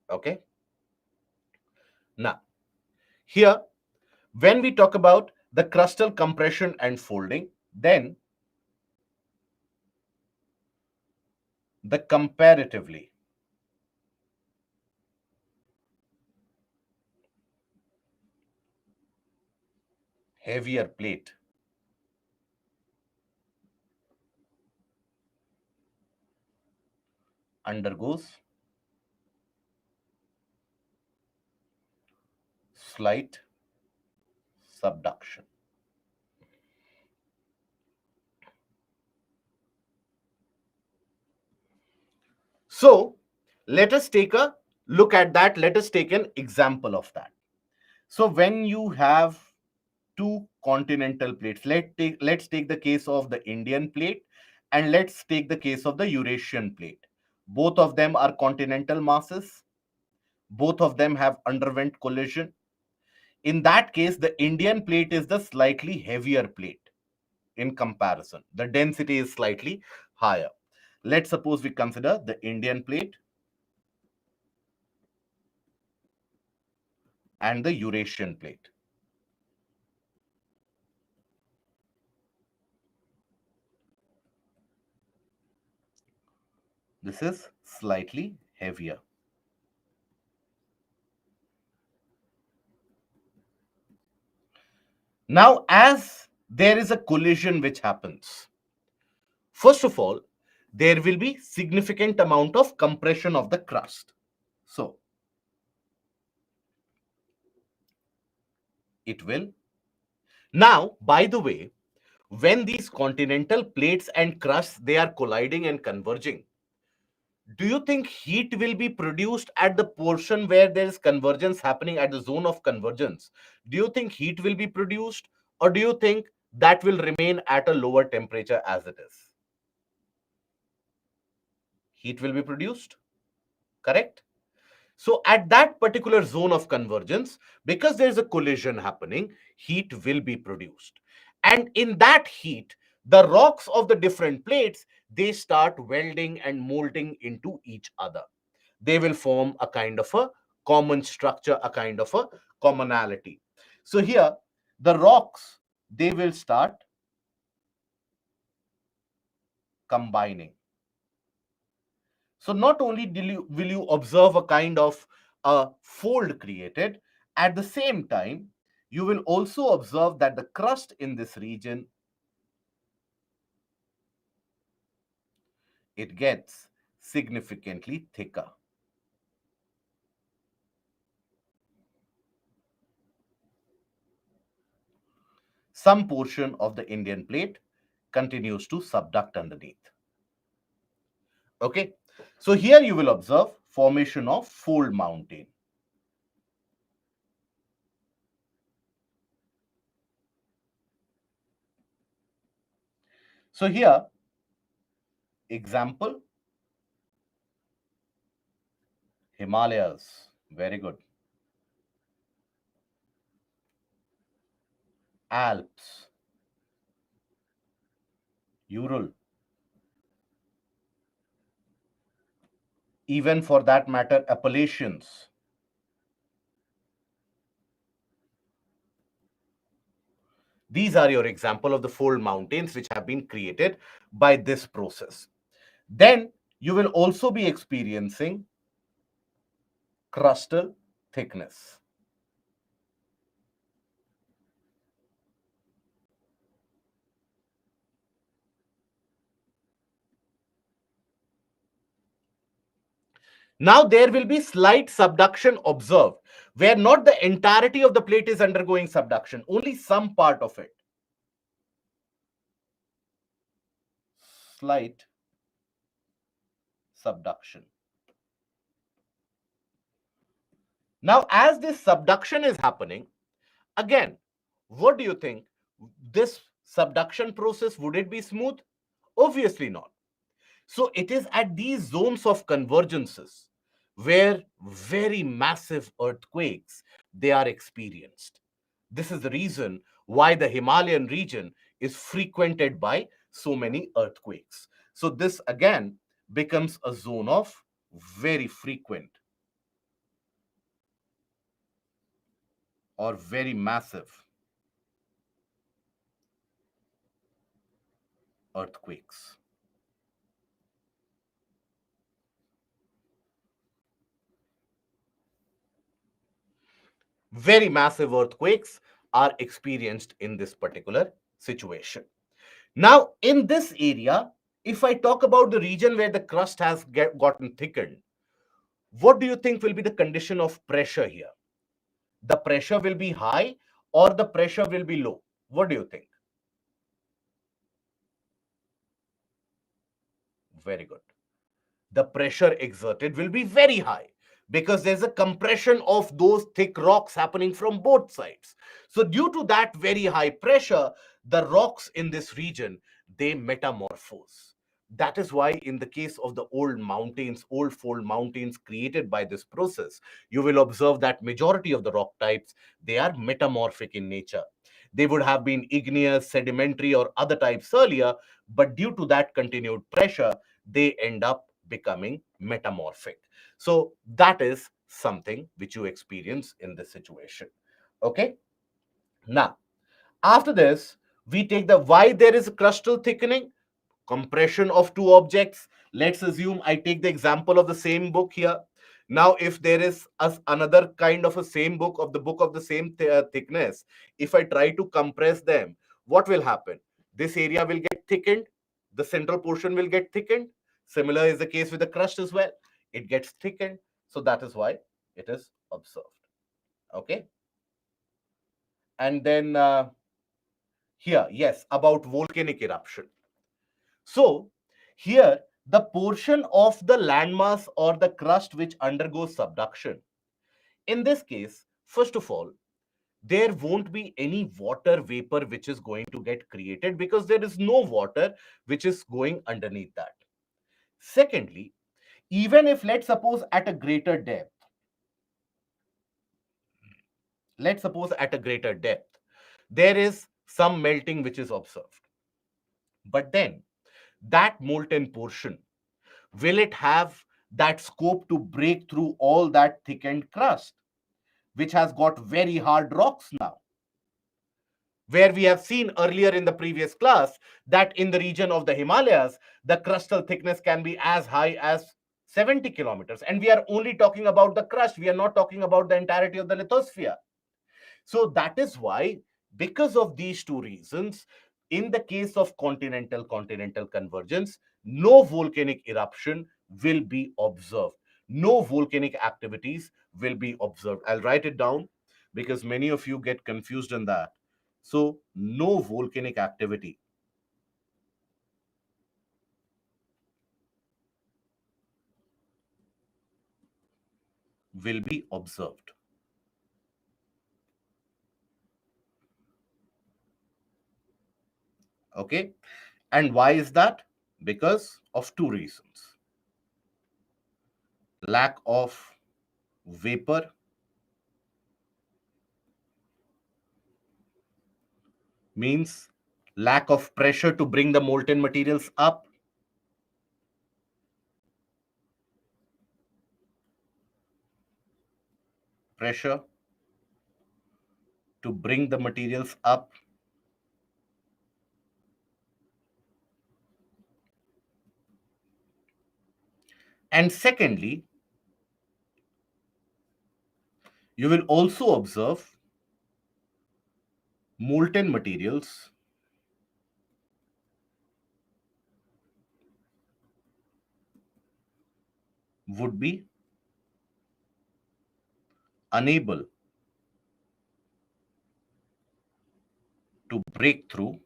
Okay. Now, here, when we talk about the crustal compression and folding, then the comparatively heavier plate undergoes slight subduction. So let us take a look at that. Let us take an example of that. So when you have two continental plates, let's take the case of the Indian plate and let's take the case of the Eurasian plate. Both of them are continental masses. Both of them have underwent collision. In that case, the Indian plate is the slightly heavier plate in comparison. The density is slightly higher. Let's suppose we consider the Indian plate and the Eurasian plate. This is slightly heavier. Now, as there is a collision which happens, first of all, there will be significant amount of compression of the crust. So, it will. Now, by the way, when these continental plates and crusts, they are colliding and converging, do you think heat will be produced at the portion where there is convergence happening at the zone of convergence? Do you think heat will be produced, or do you think that will remain at a lower temperature as it is? Heat will be produced, correct? So at that particular zone of convergence, because there's a collision happening, heat will be produced. And in that heat, the rocks of the different plates, they start welding and molding into each other. They will form a kind of a common structure, a kind of a commonality. So here, the rocks, they will start combining. So not only will you observe a kind of a fold created, at the same time, you will also observe that the crust in this region, it gets significantly thicker. Some portion of the Indian plate continues to subduct underneath. Okay, so here you will observe formation of fold mountain. So here, example, Himalayas, very good. Alps, Ural, even for that matter, Appalachians. These are your example of the fold mountains which have been created by this process. Then you will also be experiencing crustal thickness. Now there will be slight subduction observed, where not the entirety of the plate is undergoing subduction, only some part of it. Slight subduction. Now, as this subduction is happening, again, what do you think? This subduction process, would it be smooth? Obviously not. So it is at these zones of convergences where very massive earthquakes they are experienced. This is the reason why the Himalayan region is frequented by so many earthquakes. So this again becomes a zone of very frequent or very massive earthquakes. Very massive earthquakes are experienced in this particular situation. Now, in this area, if I talk about the region where the crust has gotten thickened, what do you think will be the condition of pressure here? The pressure will be high or the pressure will be low? What do you think? Very good. The pressure exerted will be very high because there's a compression of those thick rocks happening from both sides. So due to that very high pressure, the rocks in this region, they metamorphose. That is why in the case of the old mountains, old fold mountains created by this process, you will observe that majority of the rock types, they are metamorphic in nature. They would have been igneous, sedimentary, or other types earlier, but due to that continued pressure, they end up becoming metamorphic. So that is something which you experience in this situation. Okay. Now, after this, we take the why there is a crustal thickening, compression of two objects. Let's assume I take the example of the same book here. Now, if there is another kind of a same book of the book of the same thickness, if I try to compress them, what will happen? This area will get thickened, the central portion will get thickened. Similar is the case with the crust as well. It gets thickened. So that is why it is observed. Okay. And then here, yes, about volcanic eruption. So here, the portion of the landmass or the crust which undergoes subduction, in this case, first of all, there won't be any water vapor which is going to get created because there is no water which is going underneath that. Secondly, even if let's suppose at a greater depth, there is some melting which is observed. But then that molten portion, will it have that scope to break through all that thickened crust, which has got very hard rocks now? Where we have seen earlier in the previous class that in the region of the Himalayas, the crustal thickness can be as high as 70 kilometers. And we are only talking about the crust. We are not talking about the entirety of the lithosphere. So that is why, because of these two reasons, in the case of continental convergence, no volcanic eruption will be observed. No volcanic activities will be observed. I'll write it down because many of you get confused in that. So, no volcanic activity will be observed. Okay. And why is that? Because of two reasons: lack of vapor means lack of pressure to bring the molten materials up. Pressure to bring the materials up. And secondly, you will also observe molten materials would be unable to break through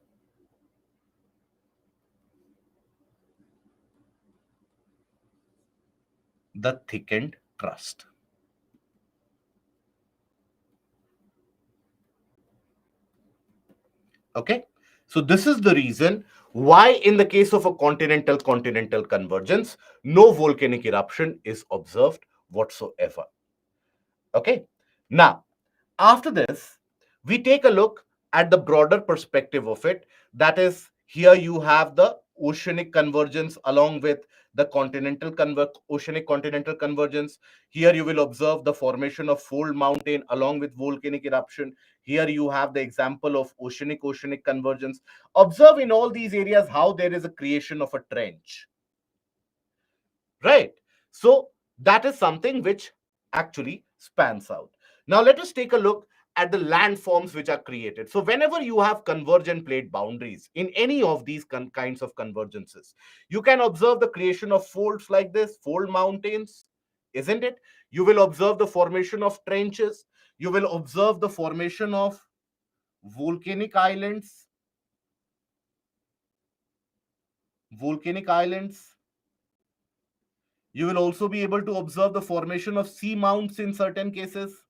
the thickened crust. Okay. So this is the reason why in the case of a continental convergence, no volcanic eruption is observed whatsoever. Okay. Now, after this, we take a look at the broader perspective of it. That is, here you have the oceanic convergence along with the oceanic continental convergence. Here you will observe the formation of fold mountain along with volcanic eruption. Here you have the example of oceanic convergence. Observe in all these areas how there is a creation of a trench. Right. So that is something which actually spans out. Now let us take a look at the landforms which are created. So whenever you have convergent plate boundaries in any of these kinds of convergences, you can observe the creation of folds like this, fold mountains, isn't it? You will observe the formation of trenches. You will observe the formation of volcanic islands. Volcanic islands. You will also be able to observe the formation of sea mounts in certain cases.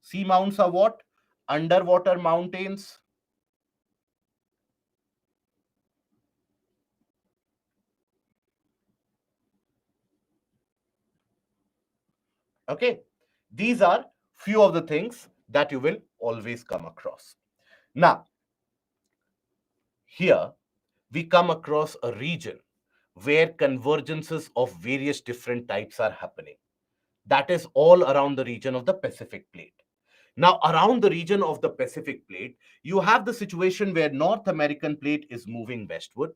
Sea mounts are what? Underwater mountains. Okay. These are few of the things that you will always come across. Now, here we come across a region where convergences of various different types are happening. That is all around the region of the Pacific plate. Now, around the region of the Pacific plate, you have the situation where North American plate is moving westward.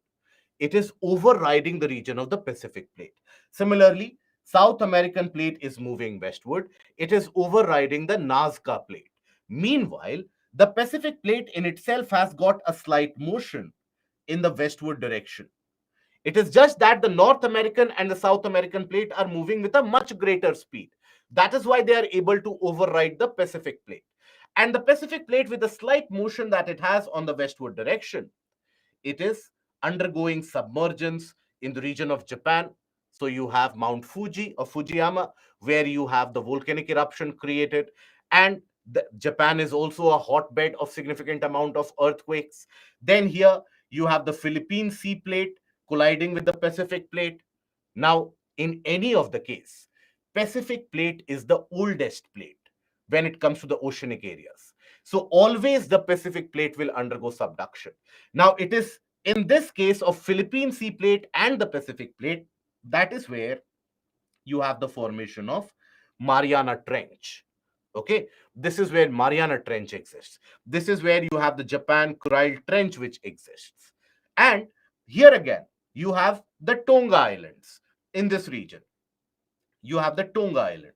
It is overriding the region of the Pacific plate. Similarly, South American plate is moving westward. It is overriding the Nazca plate. Meanwhile, the Pacific plate in itself has got a slight motion in the westward direction. It is just that the North American and the South American plate are moving with a much greater speed. That is why they are able to override the Pacific plate. And the Pacific plate, with the slight motion that it has on the westward direction, it is undergoing submergence in the region of Japan. So you have Mount Fuji or Fujiyama, where you have the volcanic eruption created, and Japan is also a hotbed of significant amount of earthquakes. Then here you have the Philippine sea plate colliding with the Pacific plate. Now, in any of the case, Pacific plate is the oldest plate when it comes to the oceanic areas. So always the Pacific plate will undergo subduction. Now, it is in this case of Philippine sea plate and the Pacific plate, that is where you have the formation of Mariana Trench. Okay, this is where Mariana Trench exists. This is where you have the Japan Kuril Trench which exists. And here again, you have the Tonga Islands in this region. You have the Tonga Islands.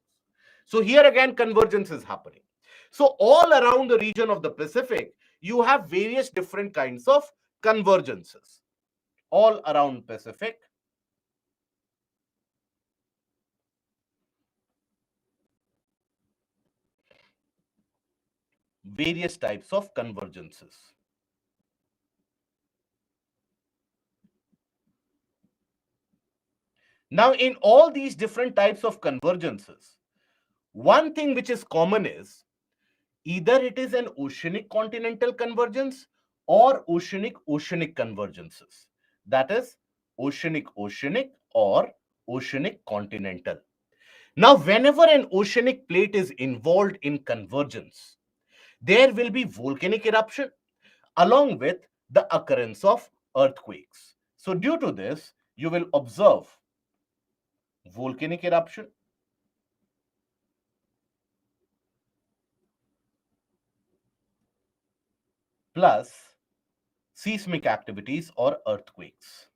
So here again, convergence is happening. So all around the region of the Pacific, you have various different kinds of convergences. All around Pacific, various types of convergences. Now, in all these different types of convergences, one thing which is common is either it is an oceanic continental convergence or oceanic oceanic convergences. That is oceanic oceanic or oceanic continental. Now, whenever an oceanic plate is involved in convergence, there will be volcanic eruption along with the occurrence of earthquakes. So, due to this, you will observe volcanic eruption, plus seismic activities or earthquakes.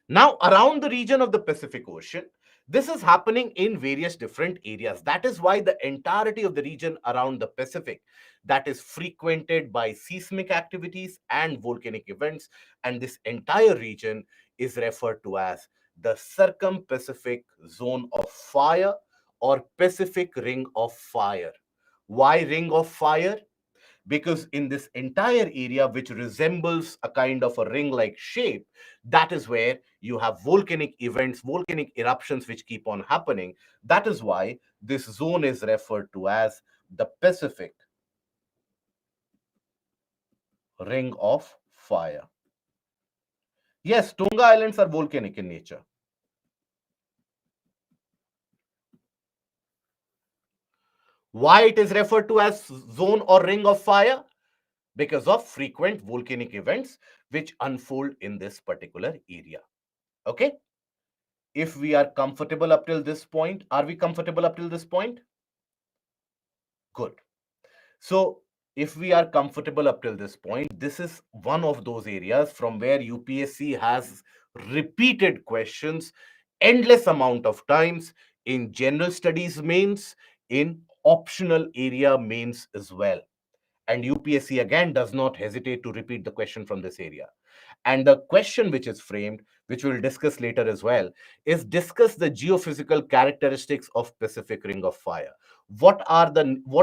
Now, around the region of the Pacific Ocean, this is happening in various different areas. That is why the entirety of the region around the Pacific, that is frequented by seismic activities and volcanic events, and this entire region is referred to as the Circum-Pacific Zone of Fire or Pacific Ring of Fire. Why Ring of Fire? Because in this entire area, which resembles a kind of a ring like shape, that is where you have volcanic events, volcanic eruptions which keep on happening. That is why this zone is referred to as the Pacific Ring of Fire. Yes, Tonga Islands are volcanic in nature. Why it is referred to as zone or ring of fire? Because of frequent volcanic events which unfold in this particular area. Okay, if we are comfortable up till this point, are we comfortable up till this point? Good. So if we are comfortable up till this point, this is one of those areas from where UPSC has repeated questions endless amount of times in general studies mains, in optional area mains as well. And UPSC again does not hesitate to repeat the question from this area. And the question which is framed, which we'll discuss later as well, is discuss the geophysical characteristics of Pacific Ring of Fire. What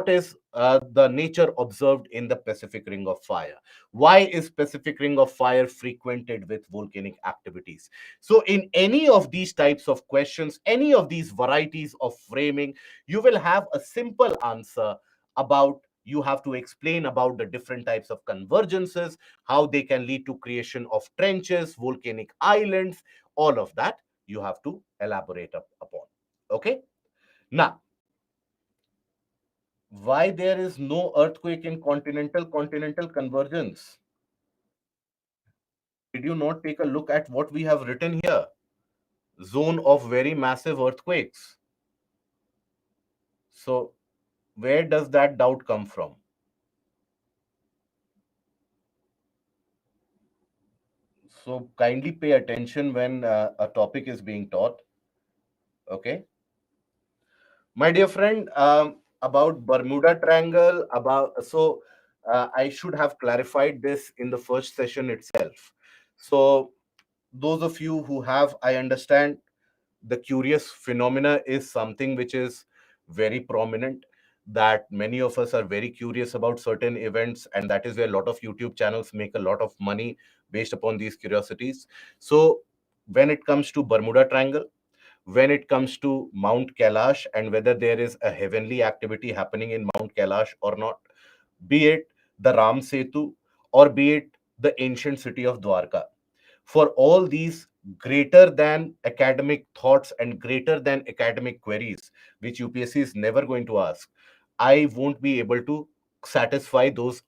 is the nature observed in the Pacific Ring of Fire? Why is Pacific Ring of Fire frequented with volcanic activities? So in any of these types of questions, any of these varieties of framing, you will have a simple answer about, you have to explain about the different types of convergences, how they can lead to creation of trenches, volcanic islands, all of that you have to elaborate upon. Okay. Now, why there is no earthquake in continental convergence? Did you not take a look at what we have written here? Zone of very massive earthquakes. So, where does that doubt come from? So kindly pay attention when a topic is being taught. Okay. My dear friend, about Bermuda Triangle, I should have clarified this in the first session itself. So those of you who have, I understand, the curious phenomena is something which is very prominent, that many of us are very curious about certain events, and that is where a lot of YouTube channels make a lot of money based upon these curiosities. So when it comes to Bermuda Triangle, when it comes to Mount Kailash, and whether there is a heavenly activity happening in Mount Kailash or not, be it the Ram Setu or be it the ancient city of Dwarka, for all these greater than academic thoughts and greater than academic queries, which UPSC is never going to ask, I won't be able to satisfy those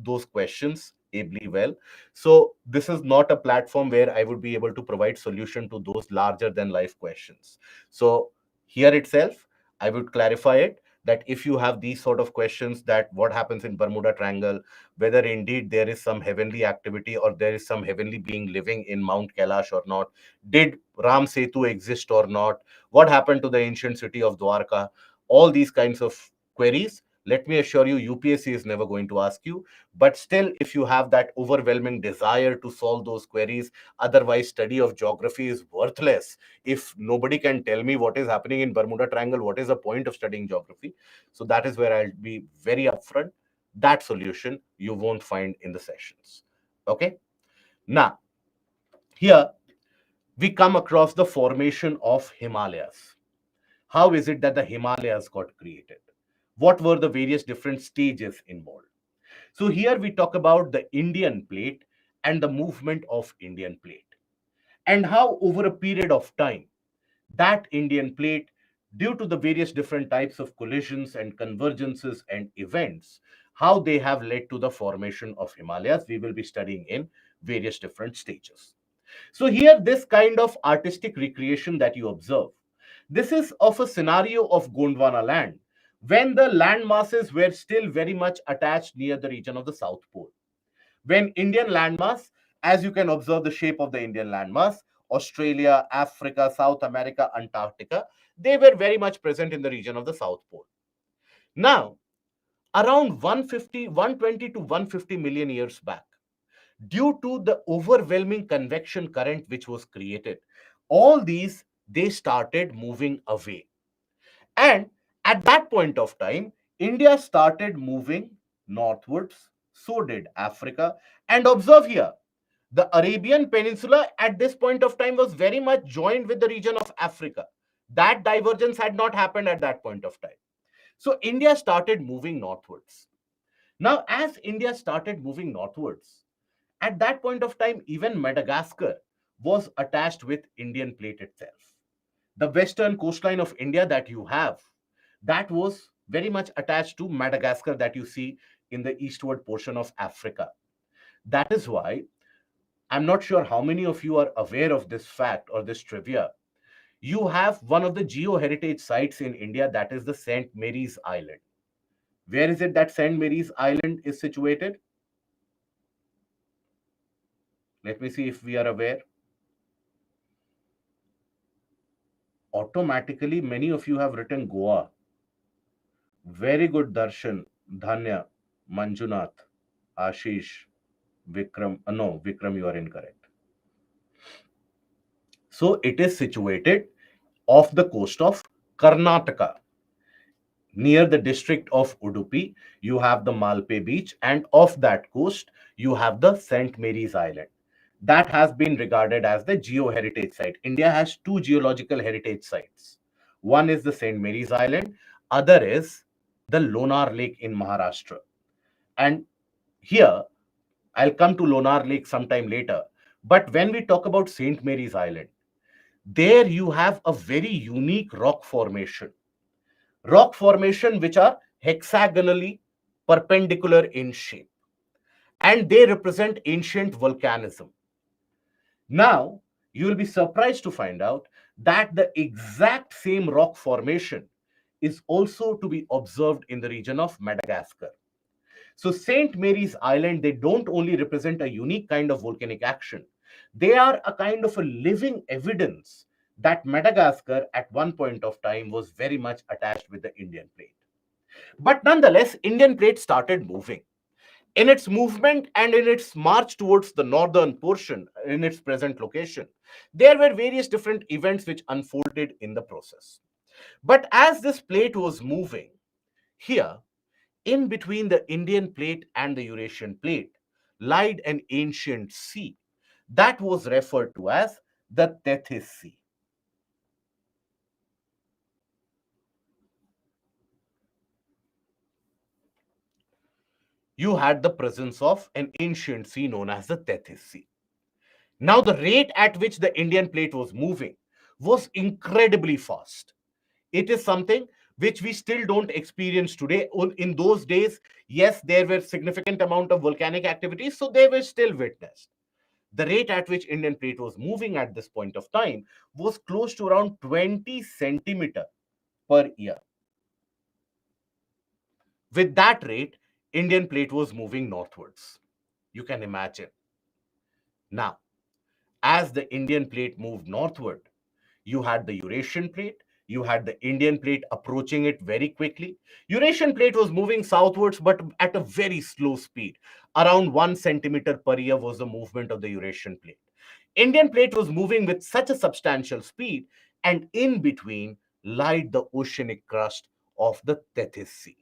those questions ably well. So this is not a platform where I would be able to provide solution to those larger than life questions. So here itself, I would clarify it, that if you have these sort of questions, that what happens in Bermuda Triangle, whether indeed there is some heavenly activity or there is some heavenly being living in Mount Kailash or not, did Ram Setu exist or not, what happened to the ancient city of Dwarka, all these kinds of queries, let me assure you, UPSC is never going to ask you. But still, if you have that overwhelming desire to solve those queries, otherwise study of geography is worthless. If nobody can tell me what is happening in Bermuda Triangle, what is the point of studying geography? So that is where I'll be very upfront. That solution you won't find in the sessions. Okay. Now, here we come across the formation of Himalayas. How is it that the Himalayas got created? What were the various different stages involved? So here we talk about the Indian plate and the movement of Indian plate, and how over a period of time that Indian plate, due to the various different types of collisions and convergences and events, how they have led to the formation of Himalayas, we will be studying in various different stages. So here, this kind of artistic recreation that you observe, this is of a scenario of Gondwana land, when the land masses were still very much attached near the region of the South Pole. When Indian landmass, as you can observe the shape of the Indian landmass, Australia, Africa, South America, Antarctica, they were very much present in the region of the South Pole. Now, around 150, 120 to 150 million years back, due to the overwhelming convection current which was created, all these, they started moving away. And at that point of time, India started moving northwards, so did Africa. And observe here, the Arabian Peninsula at this point of time was very much joined with the region of Africa. That divergence had not happened at that point of time. So India started moving northwards. Now, as India started moving northwards, at that point of time, even Madagascar was attached with Indian plate itself. The western coastline of India that you have, that was very much attached to Madagascar that you see in the eastward portion of Africa. That is why I'm not sure how many of you are aware of this fact or this trivia. You have one of the geo-heritage sites in India, that is the St. Mary's Island. Where is it that St. Mary's Island is situated? Let me see if we are aware. Automatically, many of you have written Goa. Very good, Darshan, Dhanya, Manjunath, Ashish, Vikram. No, Vikram, you are incorrect. So it is situated off the coast of Karnataka. Near the district of Udupi, you have the Malpe beach, and off that coast, you have the St. Mary's Island. That has been regarded as the geo-heritage site. India has two geological heritage sites. One is the St. Mary's Island, other is the Lonar Lake in Maharashtra. And here, I'll come to Lonar Lake sometime later. But when we talk about St. Mary's Island, there you have a very unique rock formation which are hexagonally perpendicular in shape, and they represent ancient volcanism. Now, you will be surprised to find out that the exact same rock formation is also to be observed in the region of Madagascar. So St. Mary's Island, they don't only represent a unique kind of volcanic action, they are a kind of a living evidence that Madagascar at one point of time was very much attached with the Indian plate. But nonetheless, Indian plate started moving. In its movement and in its march towards the northern portion, in its present location, there were various different events which unfolded in the process. But as this plate was moving, here, in between the Indian plate and the Eurasian plate, lied an ancient sea that was referred to as the Tethys Sea. You had the presence of an ancient sea known as the Tethys Sea. Now, the rate at which the Indian plate was moving was incredibly fast. It is something which we still don't experience today. In those days, yes, there were significant amount of volcanic activities, so they were still witnessed. The rate at which Indian plate was moving at this point of time was close to around 20 centimeter per year. With that rate, Indian plate was moving northwards. You can imagine. Now, as the Indian plate moved northward, you had the Eurasian plate, you had the Indian plate approaching it very quickly. Eurasian plate was moving southwards, but at a very slow speed. Around 1 centimeter per year was the movement of the Eurasian plate. Indian plate was moving with such a substantial speed, and in between lied the oceanic crust of the Tethys Sea.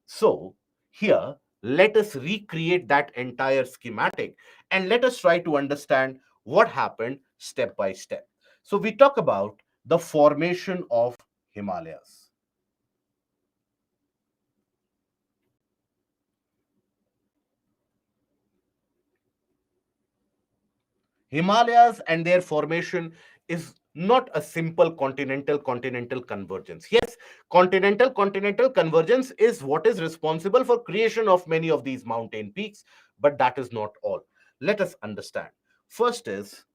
So, here, let us recreate that entire schematic and let us try to understand what happened step by step. So, we talk about the formation of Himalayas. Himalayas and their formation is not a simple continental convergence. Yes, continental convergence is what is responsible for creation of many of these mountain peaks, but that is not all. Let us understand. First is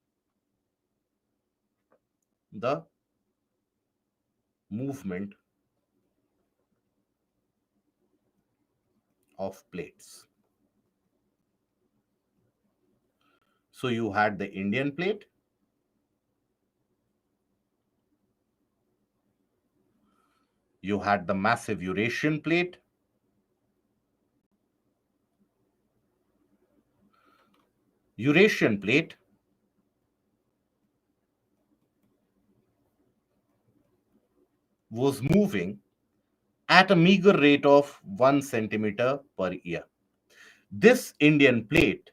the movement of plates. So you had the Indian plate, you had the massive Eurasian plate, Eurasian plate was moving at a meager rate of 1 centimeter per year. This Indian plate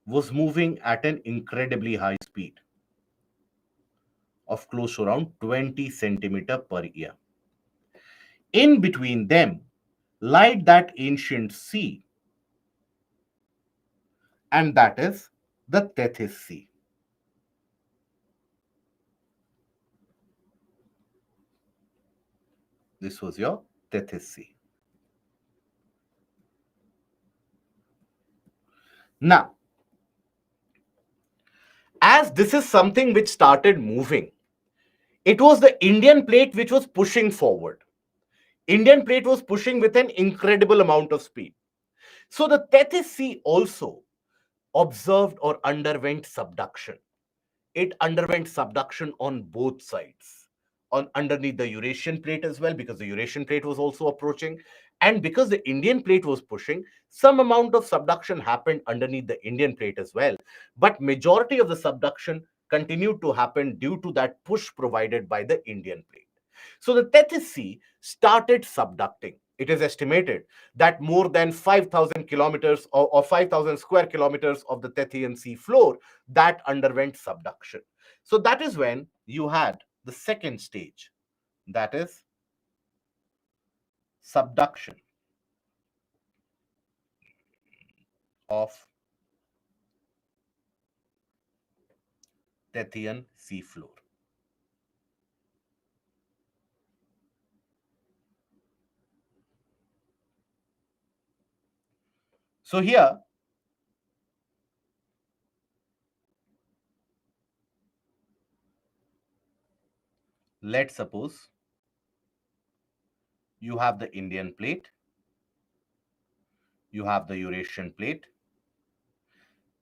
was moving at an incredibly high speed of close to around 20 centimeter per year. In between them lied that ancient sea, and that is the Tethys Sea. This was your Tethys Sea. Now, as this is something which started moving, it was the Indian plate which was pushing forward. Indian plate was pushing with an incredible amount of speed. So the Tethys Sea also observed or underwent subduction. It underwent subduction on both sides, on underneath the Eurasian plate as well, because the Eurasian plate was also approaching, and because the Indian plate was pushing, some amount of subduction happened underneath the Indian plate as well. But majority of the subduction continued to happen due to that push provided by the Indian plate. So the Tethys Sea started subducting. It is estimated that more than 5,000 kilometers or 5,000 square kilometers of the Tethyan sea floor that underwent subduction. So that is when you had the second stage, that is subduction of Tethyan sea floor. So here, let's suppose you have the Indian plate You have the Eurasian plate.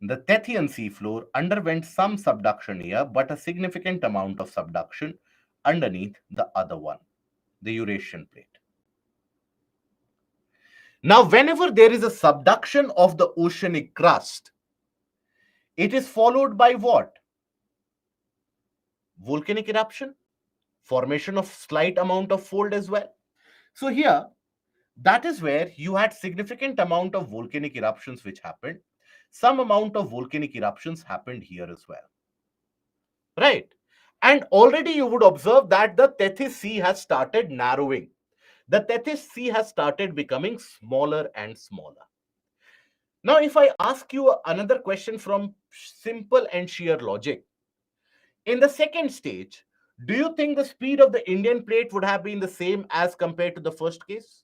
The Tethyan seafloor underwent some subduction here, but a significant amount of subduction underneath the other one, the Eurasian plate. Now, whenever there is a subduction of the oceanic crust, it is followed by what? Volcanic eruption, formation of slight amount of fold as well. So here, that is where you had significant amount of volcanic eruptions which happened. Some amount of volcanic eruptions happened here as well. Right? And already you would observe that the Tethys Sea has started narrowing. The Tethys Sea has started becoming smaller and smaller. Now, if I ask you another question from simple and sheer logic, in the second stage, do you think the speed of the Indian plate would have been the same as compared to the first case?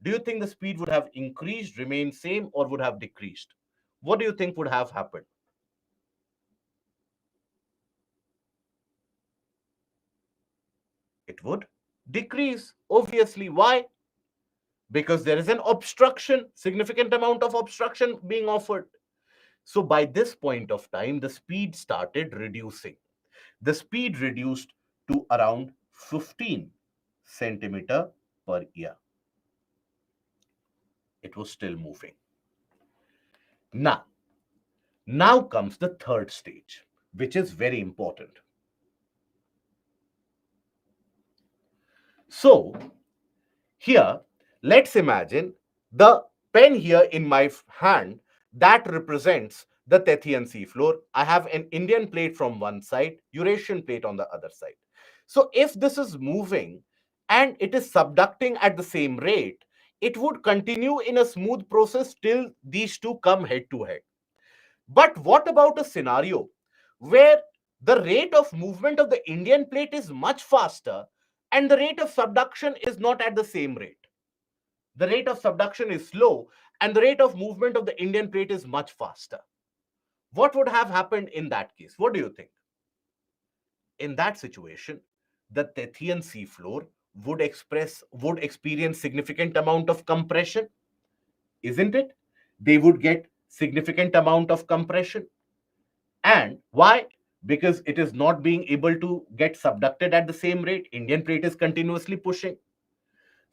Do you think the speed would have increased, remained same, or would have decreased? What do you think would have happened? It would decrease, obviously. Why? Because there is an obstruction, significant amount of obstruction being offered. So by this point of time, the speed started reducing. The speed reduced to around 15 centimeter per year. It was still moving. Now comes the third stage, which is very important. So here, let's imagine the pen here in my hand that represents the Tethyan seafloor. I have an Indian plate from one side, Eurasian plate on the other side. So if this is moving and it is subducting at the same rate, it would continue in a smooth process till these two come head to head. But what about a scenario where the rate of movement of the Indian plate is much faster and the rate of subduction is not at the same rate? The rate of subduction is slow and the rate of movement of the Indian plate is much faster. What would have happened in that case? What do you think? In that situation, the Tethyan seafloor would experience significant amount of compression, isn't it? They would get significant amount of compression. And why? Because it is not being able to get subducted at the same rate. Indian plate is continuously pushing.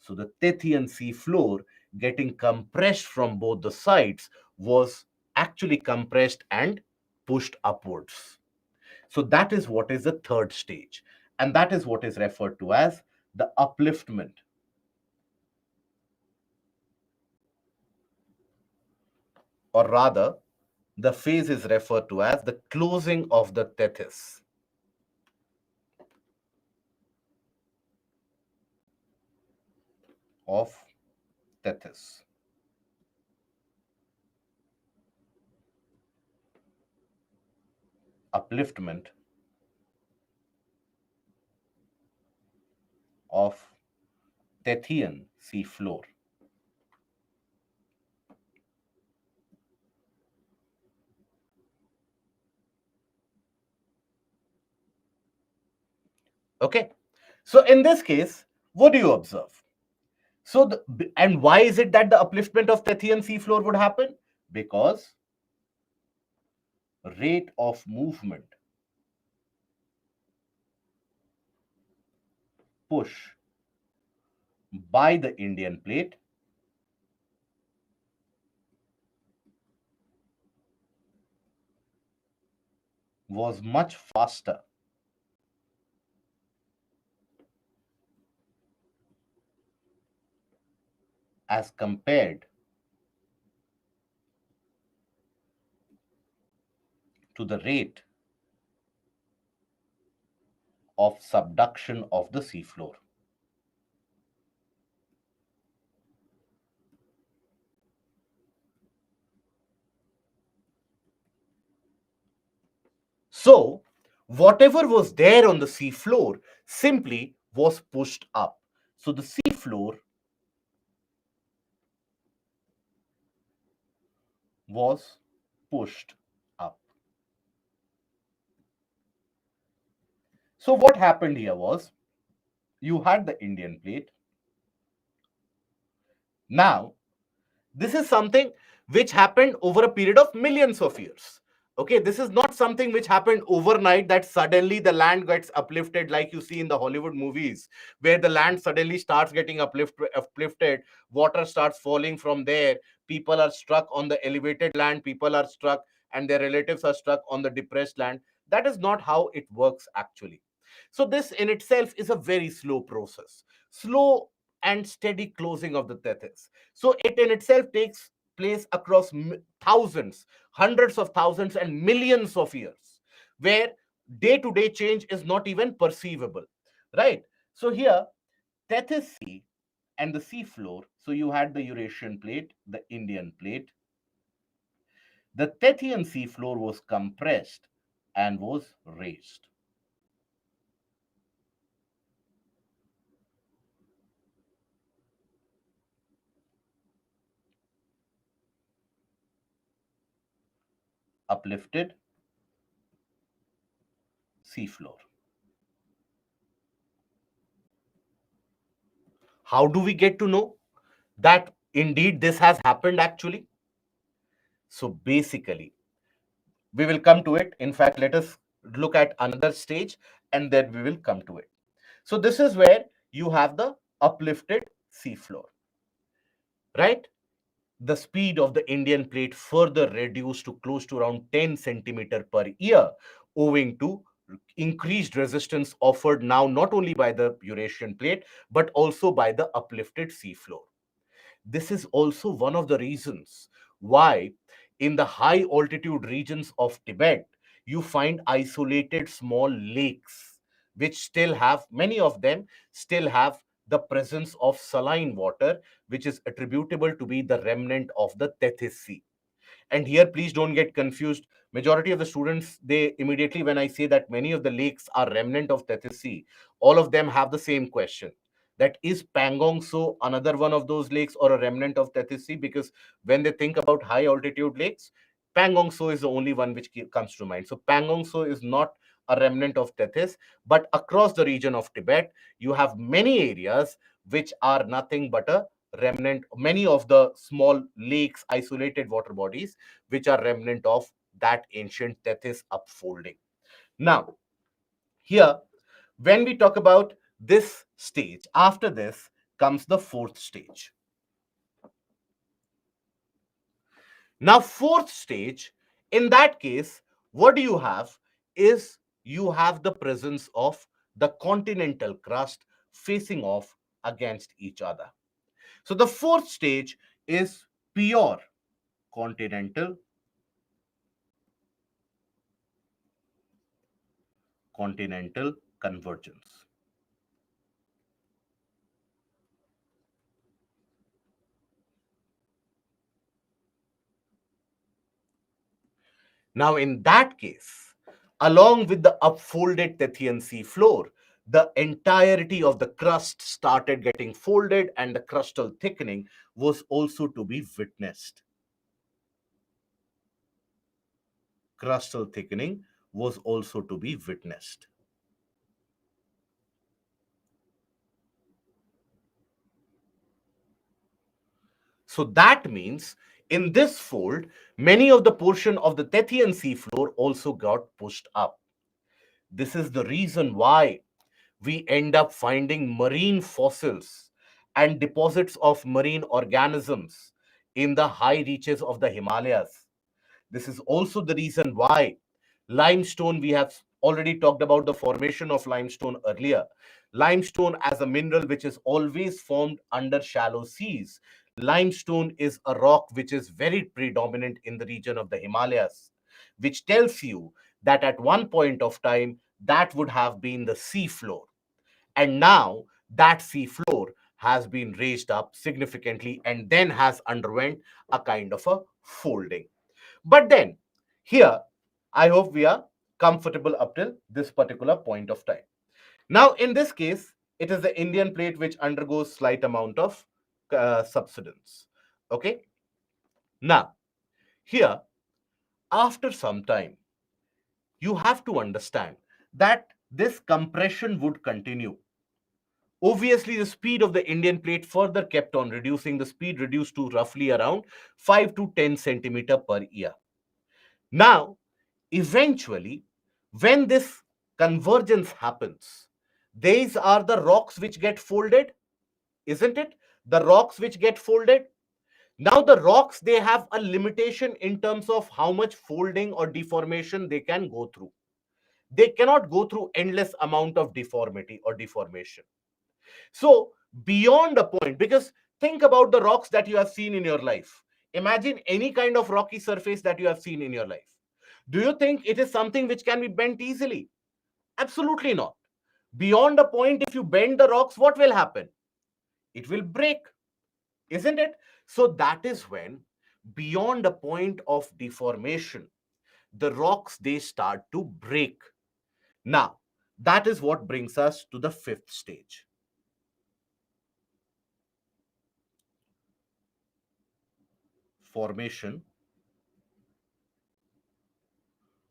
So the Tethyan seafloor getting compressed from both the sides was actually compressed and pushed upwards. So that is what is the third stage. And that is what is referred to as the upliftment. Or rather, the phase is referred to as the closing of the Tethys. Of Tethys. Upliftment of Tethyan seafloor. Okay. So in this case, what do you observe? So, and why is it that the upliftment of Tethyan seafloor would happen? Because rate of movement push by the Indian plate was much faster as compared to the rate of subduction of the seafloor. So, whatever was there on the seafloor simply was pushed up. So, the seafloor was pushed up. So, what happened here was you had the Indian plate. Now, This is something which happened over a period of millions of years. Okay, this is not something which happened overnight, that suddenly the land gets uplifted like you see in the Hollywood movies, where the land suddenly starts getting uplifted, water starts falling from there, people are struck on the elevated land, people are struck and their relatives are struck on the depressed land. That is not how it works actually. So this in itself is a very slow process, slow and steady closing of the tethys. So it in itself takes place across thousands, hundreds of thousands, and millions of years, where day to day change is not even perceivable, right? So here, Tethys Sea and the seafloor. So you had the Eurasian plate, the Indian plate. The Tethyan seafloor was compressed and was raised. Uplifted seafloor. How do we get to know that indeed this has happened actually? So basically, we will come to it. In fact, let us look at another stage and then we will come to it. So this is where you have the uplifted seafloor, right? The speed of the Indian plate further reduced to close to around 10 centimeter per year, owing to increased resistance offered now not only by the Eurasian plate but also by the uplifted seafloor. This is also one of the reasons why, in the high altitude regions of Tibet, you find isolated small lakes, which still have, many of them still have the presence of saline water, which is attributable to be the remnant of the Tethys Sea. And here, please don't get confused. Majority of the students, they immediately, when I say that many of the lakes are remnant of Tethys Sea, all of them have the same question. That is Pangong So another one of those lakes or a remnant of Tethys Sea? Because when they think about high altitude lakes, Pangong So is the only one which comes to mind. So Pangong So is not a remnant of Tethys, but across the region of Tibet, you have many areas which are nothing but a remnant, many of the small lakes, isolated water bodies, which are remnant of that ancient Tethys upfolding. Now, here, when we talk about this stage, after this comes the fourth stage. Now, fourth stage, in that case, what do you have is you have the presence of the continental crust facing off against each other. So the fourth stage is pure continental convergence. Now, in that case, along with the upfolded Tethyan sea floor, the entirety of the crust started getting folded and the crustal thickening was also to be witnessed. Crustal thickening was also to be witnessed. So that means in this fold, many of the portion of the Tethyan seafloor also got pushed up. This is the reason why we end up finding marine fossils and deposits of marine organisms in the high reaches of the Himalayas. This is also the reason why limestone, we have already talked about the formation of limestone earlier. Limestone as a mineral which is always formed under shallow seas. Limestone is a rock which is very predominant in the region of the Himalayas, which tells you that at one point of time that would have been the sea floor. And now that sea floor has been raised up significantly and then has underwent a kind of a folding. But then, here, I hope we are comfortable up till this particular point of time. Now, in this case, it is the Indian plate which undergoes slight amount of subsidence. Okay. Now, here, after some time, you have to understand that this compression would continue Obviously, the speed of the Indian plate further kept on reducing. The speed reduced to roughly around 5 to 10 centimeter per year. Now, eventually, when this convergence happens, these are the rocks which get folded, isn't it? The rocks which get folded. Now, the rocks, they have a limitation in terms of how much folding or deformation they can go through. They cannot go through endless amount of deformity or deformation. So, beyond a point, because think about the rocks that you have seen in your life. Imagine any kind of rocky surface that you have seen in your life. Do you think it is something which can be bent easily? Absolutely not. Beyond a point, if you bend the rocks, what will happen? It will break, isn't it? So that is when, beyond a point of deformation, the rocks, they start to break. Now, that is what brings us to the fifth stage. Formation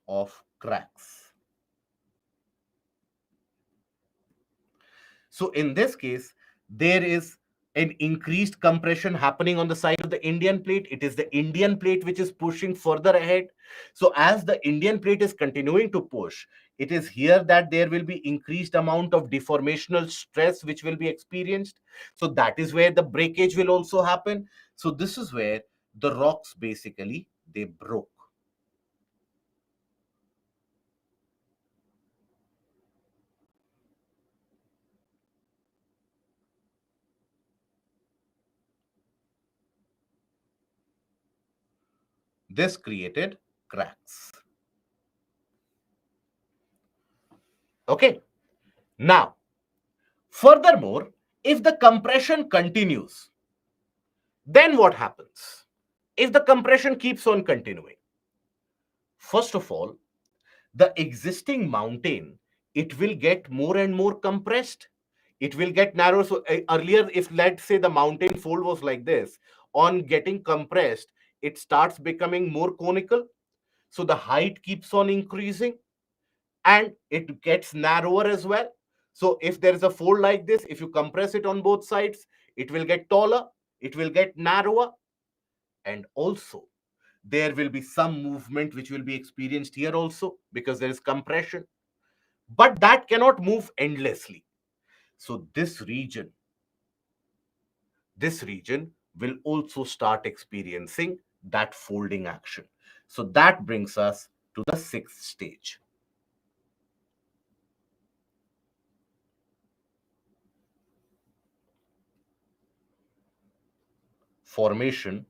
of cracks. So in this case, there is an increased compression happening on the side of the Indian plate. It is the Indian plate which is pushing further ahead. So as the Indian plate is continuing to push, it is here that there will be increased amount of deformational stress which will be experienced. So that is where the breakage will also happen. So this is where the rocks basically, they broke. This created cracks. Okay. Now, furthermore, if the compression continues, then what happens? If the compression keeps on continuing, first of all, the existing mountain, it will get more and more compressed. It will get narrow. So earlier, if let's say the mountain fold was like this, on getting compressed, it starts becoming more conical. So the height keeps on increasing and it gets narrower as well. So if there is a fold like this, if you compress it on both sides, it will get taller, it will get narrower, and also there will be some movement which will be experienced here also because there is compression, but that cannot move endlessly. So this region will also start experiencing that folding action. So that brings us to the sixth stage. Formation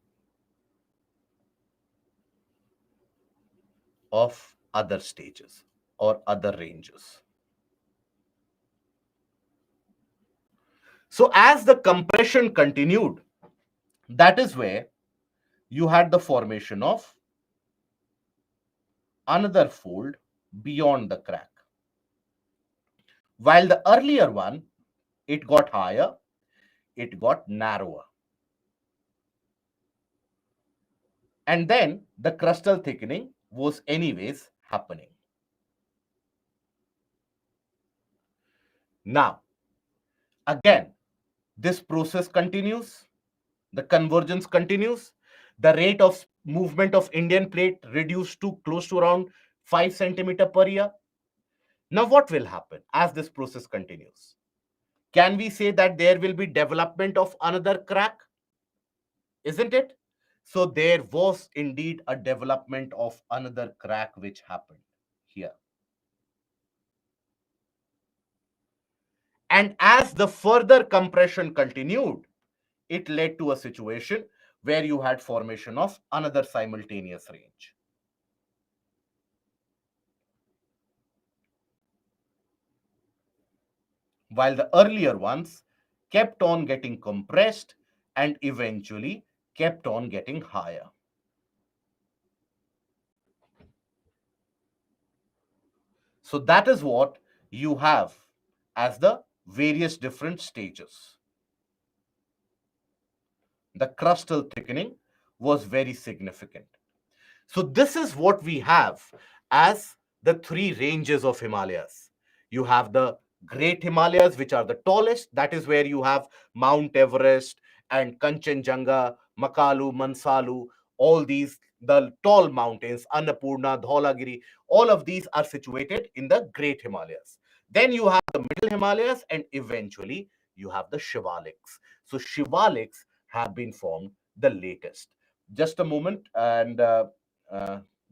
of other stages or other ranges. So as the compression continued, that is where you had the formation of another fold beyond the crack. While the earlier one, it got higher, it got narrower. And then the crustal thickening was anyways happening. Now, again, this process continues, the convergence continues, the rate of movement of Indian plate reduced to close to around 5 centimeter per year. Now, what will happen as this process continues? Can we say that there will be development of another crack? Isn't it? So there was indeed a development of another crack which happened here. And as the further compression continued, it led to a situation where you had formation of another simultaneous range. While the earlier ones kept on getting compressed and eventually kept on getting higher. So that is what you have as the various different stages. The crustal thickening was very significant. So this is what we have as the three ranges of Himalayas. You have the Great Himalayas, which are the tallest. That is where you have Mount Everest and Kanchenjunga, Makalu, Mansalu, all these, the tall mountains, Annapurna, Dhaulagiri, all of these are situated in the Great Himalayas. Then you have the Middle Himalayas, and eventually you have the Shivaliks. So Shivaliks have been formed the latest. Just a moment, and uh,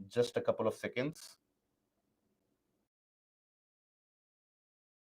just a couple of seconds.